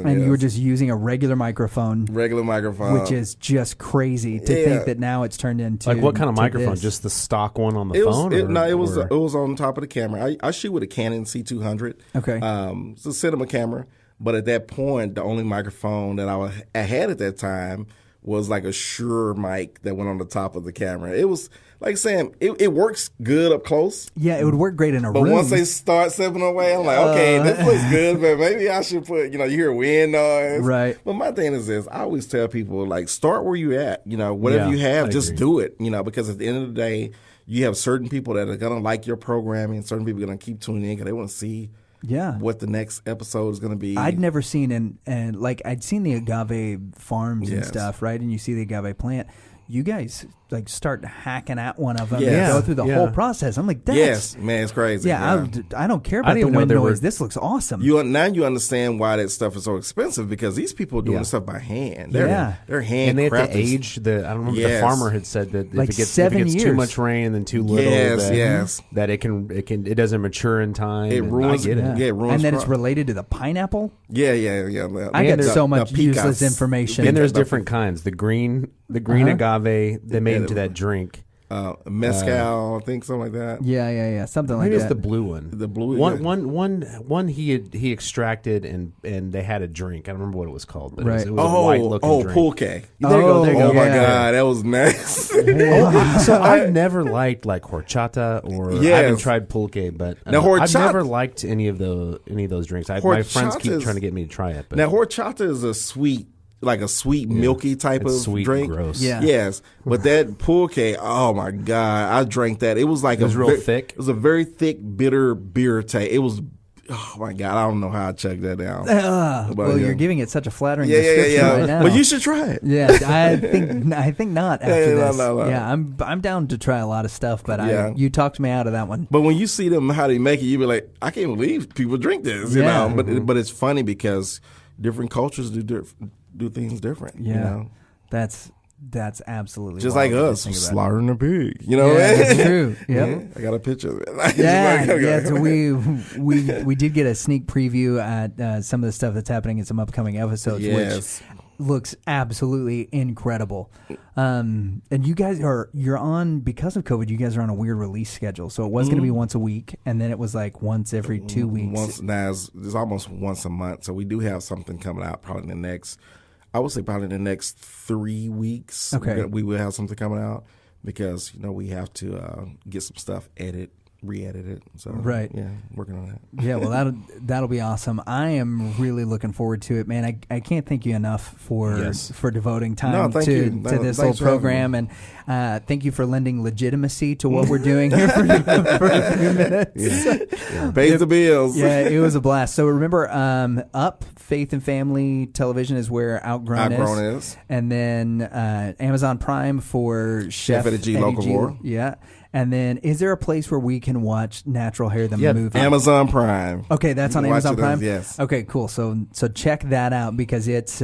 And you were just using a regular microphone. Which is just crazy to think that now it's turned into. Like what kind of microphone? Just the stock one on the phone? It was on top of the camera. I shoot with a Canon C200. Okay. It's a cinema camera. But at that point, the only microphone that I had at that time was like a Shure mic that went on the top of the camera. It was like saying it works good up close. Yeah, it would work great in a But room. once they start stepping away, I'm like, okay, this looks good, but maybe I should put, you hear wind noise. Right. But my thing is this, I always tell people, like, start where you at. Whatever you have, just do it. Because at the end of the day, you have certain people that are going to like your programming, certain people are going to keep tuning in because they want to see what the next episode is going to be. I'd never seen, and like, I'd seen the agave farms and stuff, right? And you see the agave plant. You guys like start hacking at one of them and go through the whole process. I'm like, that's man, it's crazy. Yeah, I don't care about the wind noise. This looks awesome. Now you understand why that stuff is so expensive, because these people are doing stuff by hand. They're hand and they have crafted. to age. I don't remember the farmer had said that like if it gets 7 years. too much rain and then too little, that it doesn't mature in time. It ruins. I get it. Yeah, it ruins. And then it's related to the pineapple. Yeah. I get so much useless information. And there's different kinds. The green agave they made into that drink. Mezcal, I think something like that. Yeah, something like maybe that. It's the blue one. The blue one he extracted and they had a drink. I don't remember what it was called, but it was a white looking drink. Pulque. There you go. Oh my God, that was nice. So I've never liked like horchata or I haven't tried pulque, but I've never liked any of those drinks. My friends keep trying to get me to try it. But now horchata is a sweet milky type of sweet, drink. Gross. Yeah. Yes, but that pulque, oh my God, I drank that. It was like real thick. It was a very thick, bitter beer taste. It was, oh my God, I don't know how I chugged that down. You're giving it such a flattering description right now. But you should try it. Yeah, I think not after this. No. Yeah, I'm down to try a lot of stuff, but you talked me out of that one. But when you see them how they make it, you be like, I can't believe people drink this. You know, but it's funny because different cultures do things different. Yeah, that's absolutely just like us slaughtering a pig. That's true. Yep. I got a picture of it. So we did get a sneak preview at some of the stuff that's happening in some upcoming episodes, which looks absolutely incredible. And you guys you're on, because of COVID, you guys are on a weird release schedule. So it was going to be once a week, and then it was like once every 2 weeks. Now it's almost once a month. So we do have something coming out probably in the next 3 weeks. Okay. We will have something coming out because, we have to get some stuff re-edited. So working on that. Yeah, well that'll be awesome. I am really looking forward to it, man. I can't thank you enough for devoting time to this whole program, and thank you for lending legitimacy to what we're doing here for a few minutes. Pays the bills. Yeah, it was a blast. So remember, Up Faith and Family Television is where Outgrown is, and then Amazon Prime for Chef Eddie G. Local War. Yeah. And then, is there a place where we can watch Natural Hair, the movie? Amazon Prime. Okay, that's on Amazon Prime? Yes. Okay, cool. So check that out because it's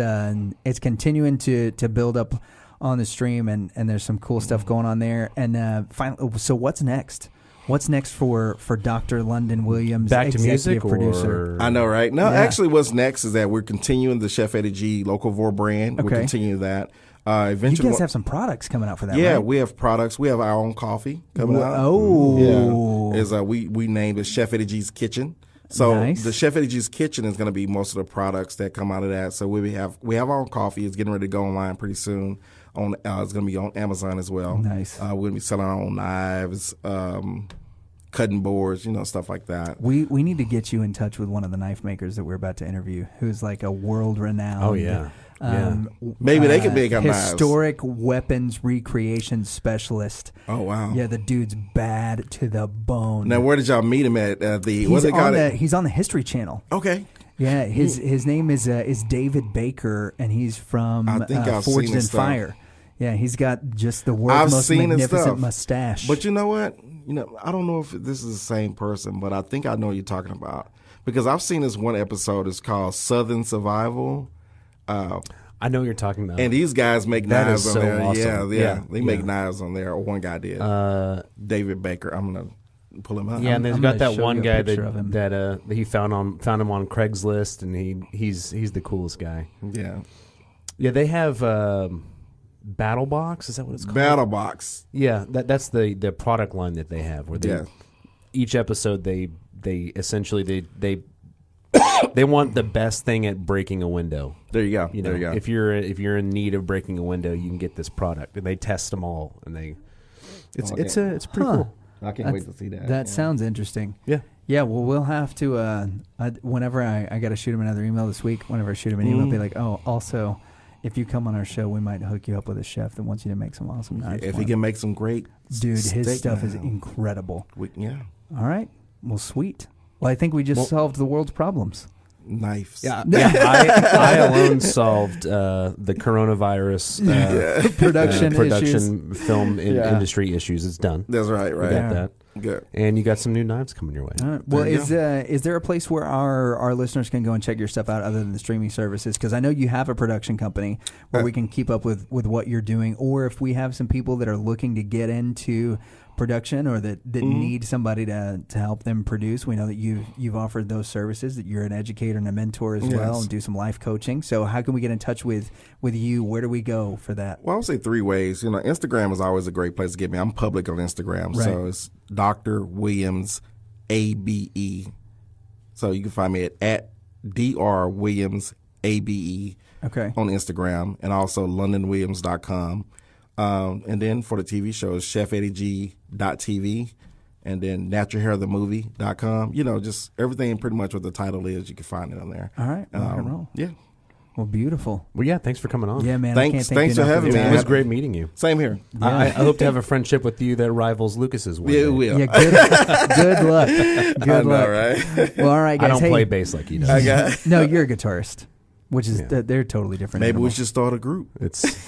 continuing to build up on the stream, and there's some cool stuff going on there. And finally, so what's next? What's next for Dr. London Williams, back to music producer? I know, right? No, actually, what's next is that we're continuing the Chef Eddie G. Local Vor brand. Okay. We're continuing that. Eventually, you guys have some products coming out for that, yeah, right? we have products. We have our own coffee coming out. Oh. Yeah. We named it Chef Eddie G's Kitchen. So nice. The Chef Eddie G's Kitchen is going to be most of the products that come out of that. So we have our own coffee. It's getting ready to go online pretty soon. It's going to be on Amazon as well. Nice. We're going to be selling our own knives, cutting boards, stuff like that. We need to get you in touch with one of the knife makers that we're about to interview, who's like a world-renowned. Oh yeah. Maybe they could make our historic weapons recreation specialist. Oh wow! Yeah, the dude's bad to the bone. Now, where did y'all meet him at? He's on the History Channel. Okay. Yeah, his name is David Baker, and he's from Forged in Fire. Yeah, he's got just the world's most magnificent mustache. But you know what? I don't know if this is the same person, but I think I know what you're talking about because I've seen this one episode. It's called Southern Survival. I know what you're talking about. And these guys make knives on there. Awesome. Yeah. They make knives on there. Or one guy did. David Baker. I'm gonna pull him up. Yeah, and they've got that one guy that he found him on Craigslist, and he's the coolest guy. Yeah. Yeah, they have Battle Box. Is that what it's called? Battle Box. Yeah, that's the product line that they have. Where each episode they essentially they they want the best thing at breaking a window. There you go. There you go. If you're in need of breaking a window, you can get this product, and they test them all, and it's pretty cool. I can't wait to see that. That sounds interesting. Yeah. Yeah, well, we'll have to, whenever I got to shoot him another email this week, whenever I shoot him an email, be like, oh, also, if you come on our show, we might hook you up with a chef that wants you to make some awesome knives. If he can make some great Dude, his stuff is incredible. Yeah. All right. Well, sweet. Well, I think we just solved the world's problems. Knives. Yeah. I alone solved the coronavirus production film industry issues. It's done. That's right. We got that. Good. And you got some new knives coming your way. All right. Well, is there a place where our listeners can go and check your stuff out other than the streaming services? Because I know you have a production company where we can keep up with what you're doing. Or if we have some people that are looking to get into production or that need somebody to help them produce, we know that you've offered those services, that you're an educator and a mentor as well, and do some life coaching. So how can we get in touch with you? Where do we go for that? Well, I would say 3 ways. Instagram is always a great place to get me. I'm public on Instagram, so it's Dr. Williams ABE. So you can find me at Dr. Williams ABE on Instagram, and also LondonWilliams.com. And then for the TV shows, ChefEddieG.tv, and then NaturalHairTheMovie.com. Just everything pretty much what the title is, you can find it on there. All right, rock and roll. Yeah. Well, beautiful. Well, yeah, thanks for coming on. Yeah, man. Thanks for having me. It was great meeting you. Same here. Yeah. I hope to have a friendship with you that rivals Lucas's one Yeah, day. we will. Yeah, good luck. Good luck. Right? Well, all right, guys. I don't play bass like you do. No, you're a guitarist. Which is they're totally different. Maybe animals. we should start a group.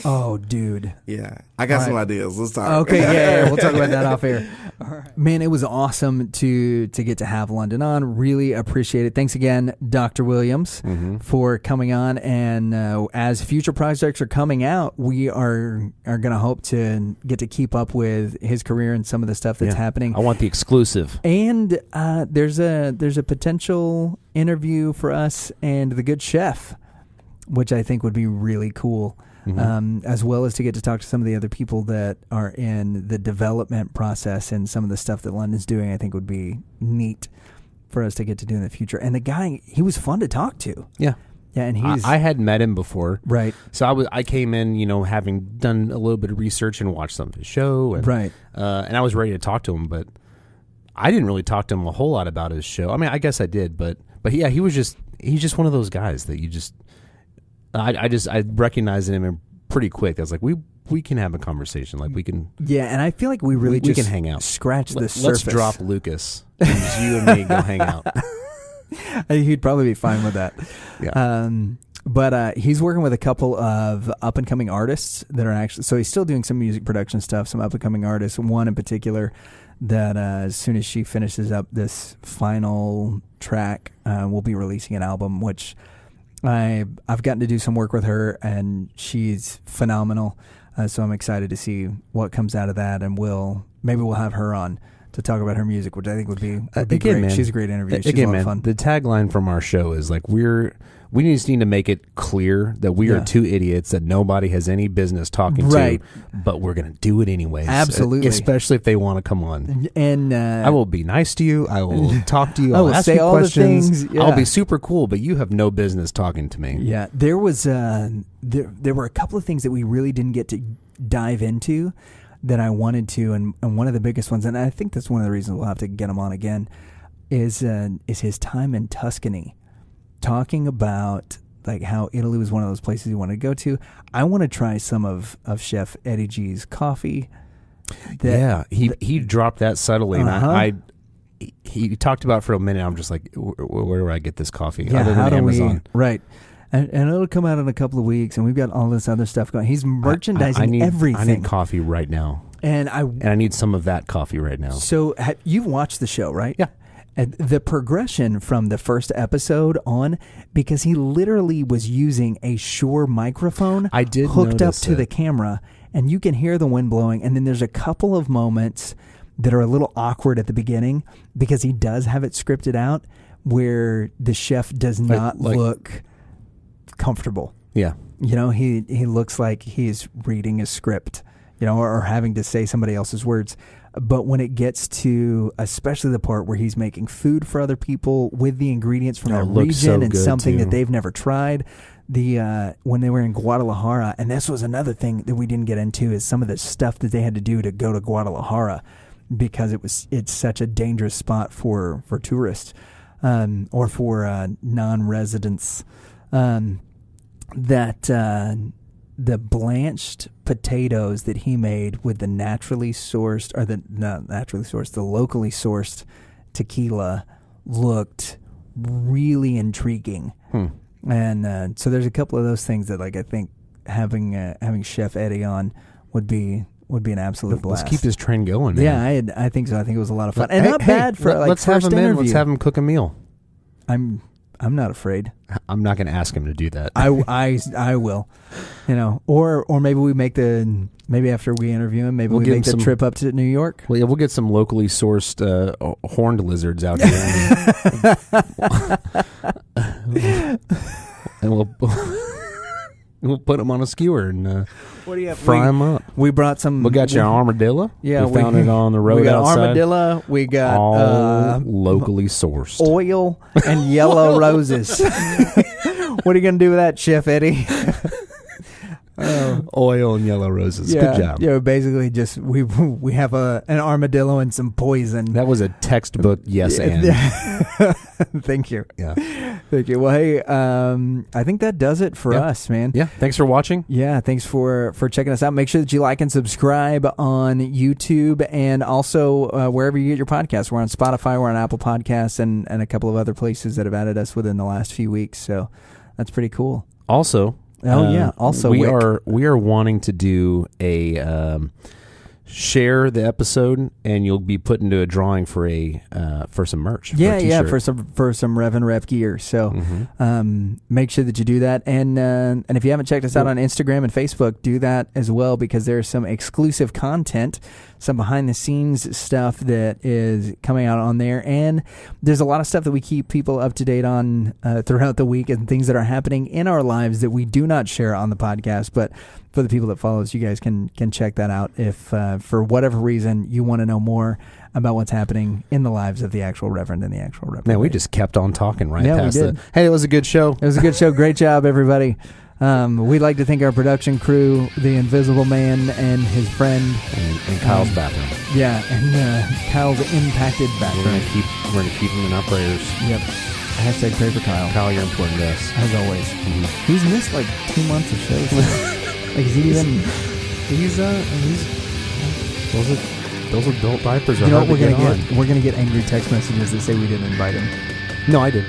Oh, dude. Yeah, I got some ideas. Let's talk. Okay, yeah, we'll talk about that off air. All right. Man, it was awesome to get to have London on. Really appreciate it. Thanks again, Dr. Williams, for coming on. And as future projects are coming out, we are going to hope to get to keep up with his career and some of the stuff that's happening. I want the exclusive. And there's a potential interview for us and the good chef, which I think would be really cool, as well as to get to talk to some of the other people that are in the development process and some of the stuff that London's doing. I think would be neat for us to get to do in the future. And the guy, he was fun to talk to. Yeah. Yeah, and I had met him before. Right. So I came in, having done a little bit of research and watched some of his show. And, and I was ready to talk to him, but I didn't really talk to him a whole lot about his show. I mean, I guess I did, but yeah, he's just one of those guys that you just... I recognized him pretty quick. I was like, we can have a conversation. Like we can. Yeah, and I feel like we really we can hang out. Scratch the surface. Let's drop Lucas. And just you and me go hang out. He'd probably be fine with that. Yeah. But he's working with a couple of up and coming artists that are actually. So he's still doing some music production stuff. Some up and coming artists. One in particular that as soon as she finishes up this final track, we'll be releasing an album, which. I've gotten to do some work with her, and she's phenomenal. So I'm excited to see what comes out of that, and maybe we'll have her on to talk about her music, which I think would be great. Man, she's a great interview. She's a lot of fun. The tagline from our show is like we just need to make it clear that we are two idiots that nobody has any business talking to, but we're going to do it anyways. Absolutely. Especially if they want to come on. And I will be nice to you. I will talk to you. I will ask say you all questions. the things. Yeah. I'll be super cool, but you have no business talking to me. Yeah. There was there were a couple of things that we really didn't get to dive into that I wanted to, and one of the biggest ones, and I think that's one of the reasons we'll have to get him on again, is his time in Tuscany, talking about like how Italy was one of those places he wanted to go to. I want to try some of Chef Eddie G's coffee. He dropped that subtly, and he talked about it for a minute. I'm just like, where do I get this coffee? Yeah, other than Amazon, right? And it'll come out in a couple of weeks, and we've got all this other stuff going. He's merchandising everything. I need coffee right now, and I need some of that coffee right now. So you've watched the show, right? Yeah. And the progression from the first episode on, because he literally was using a Shure microphone hooked up to the camera, and you can hear the wind blowing. And then there's a couple of moments that are a little awkward at the beginning because he does have it scripted out where the chef does not look comfortable. Yeah. He looks like he's reading a script, or having to say somebody else's words. But when it gets to, especially the part where he's making food for other people with the ingredients from that region and something that they've never tried, when they were in Guadalajara, and this was another thing that we didn't get into, is some of the stuff that they had to do to go to Guadalajara, because it's such a dangerous spot for tourists or for non-residents. The blanched potatoes that he made with the locally sourced tequila looked really intriguing. And so there's a couple of those things that, like, I think having Chef Eddie on would be an absolute blast. Let's keep this train going, man. Yeah, I think so. I think it was a lot of fun, and not bad for like let's first have him interview. Let's have him cook a meal. I'm not afraid. I'm not going to ask him to do that. I will, or maybe we make maybe after we interview him, we'll make the trip up to New York. Well, yeah, we'll get some locally sourced horned lizards out here, and we'll put them on a skewer and fry them up. We brought some. We got your armadillo. Yeah, we found it on the road. We got outside. Armadillo. We got all locally sourced oil and yellow roses. What are you gonna do with that, Chef Eddie? Oil and yellow roses. Yeah, good job. Yeah, basically just we have an armadillo and some poison. That was a textbook yes and. Thank you. Yeah. Thank you. Well, hey, I think that does it for us, man. Yeah. Thanks for watching. Yeah. Thanks for checking us out. Make sure that you like and subscribe on YouTube, and also wherever you get your podcasts. We're on Spotify, we're on Apple Podcasts, and a couple of other places that have added us within the last few weeks. So that's pretty cool. Also, also we are wanting to do a share the episode, and you'll be put into a drawing for some merch. For some Rev and Rep gear. So make sure that you do that, and if you haven't checked us out on Instagram and Facebook, do that as well, because there's some exclusive content, some behind the scenes stuff that is coming out on there, and there's a lot of stuff that we keep people up to date on throughout the week, and things that are happening in our lives that we do not share on the podcast. But for the people that follow us, you guys can check that out if for whatever reason you want to know more about what's happening in the lives of the actual Reverend and the actual Reprobate. Man, we just kept on talking past we did. Hey, it was a good show. It was a good show. Great job, everybody. We'd like to thank our production crew, the Invisible Man and his friend, and Kyle's background. Yeah, and Kyle's impacted background. We're gonna keep him in our prayers. Yep. Hashtag pray for Kyle. Kyle, you're important to us, as always. Mm-hmm. He's missed like 2 months of shows. Like, is he even? He's those adult diapers are. You know what we're gonna get? We're gonna get angry text messages that say we didn't invite him. No, I did.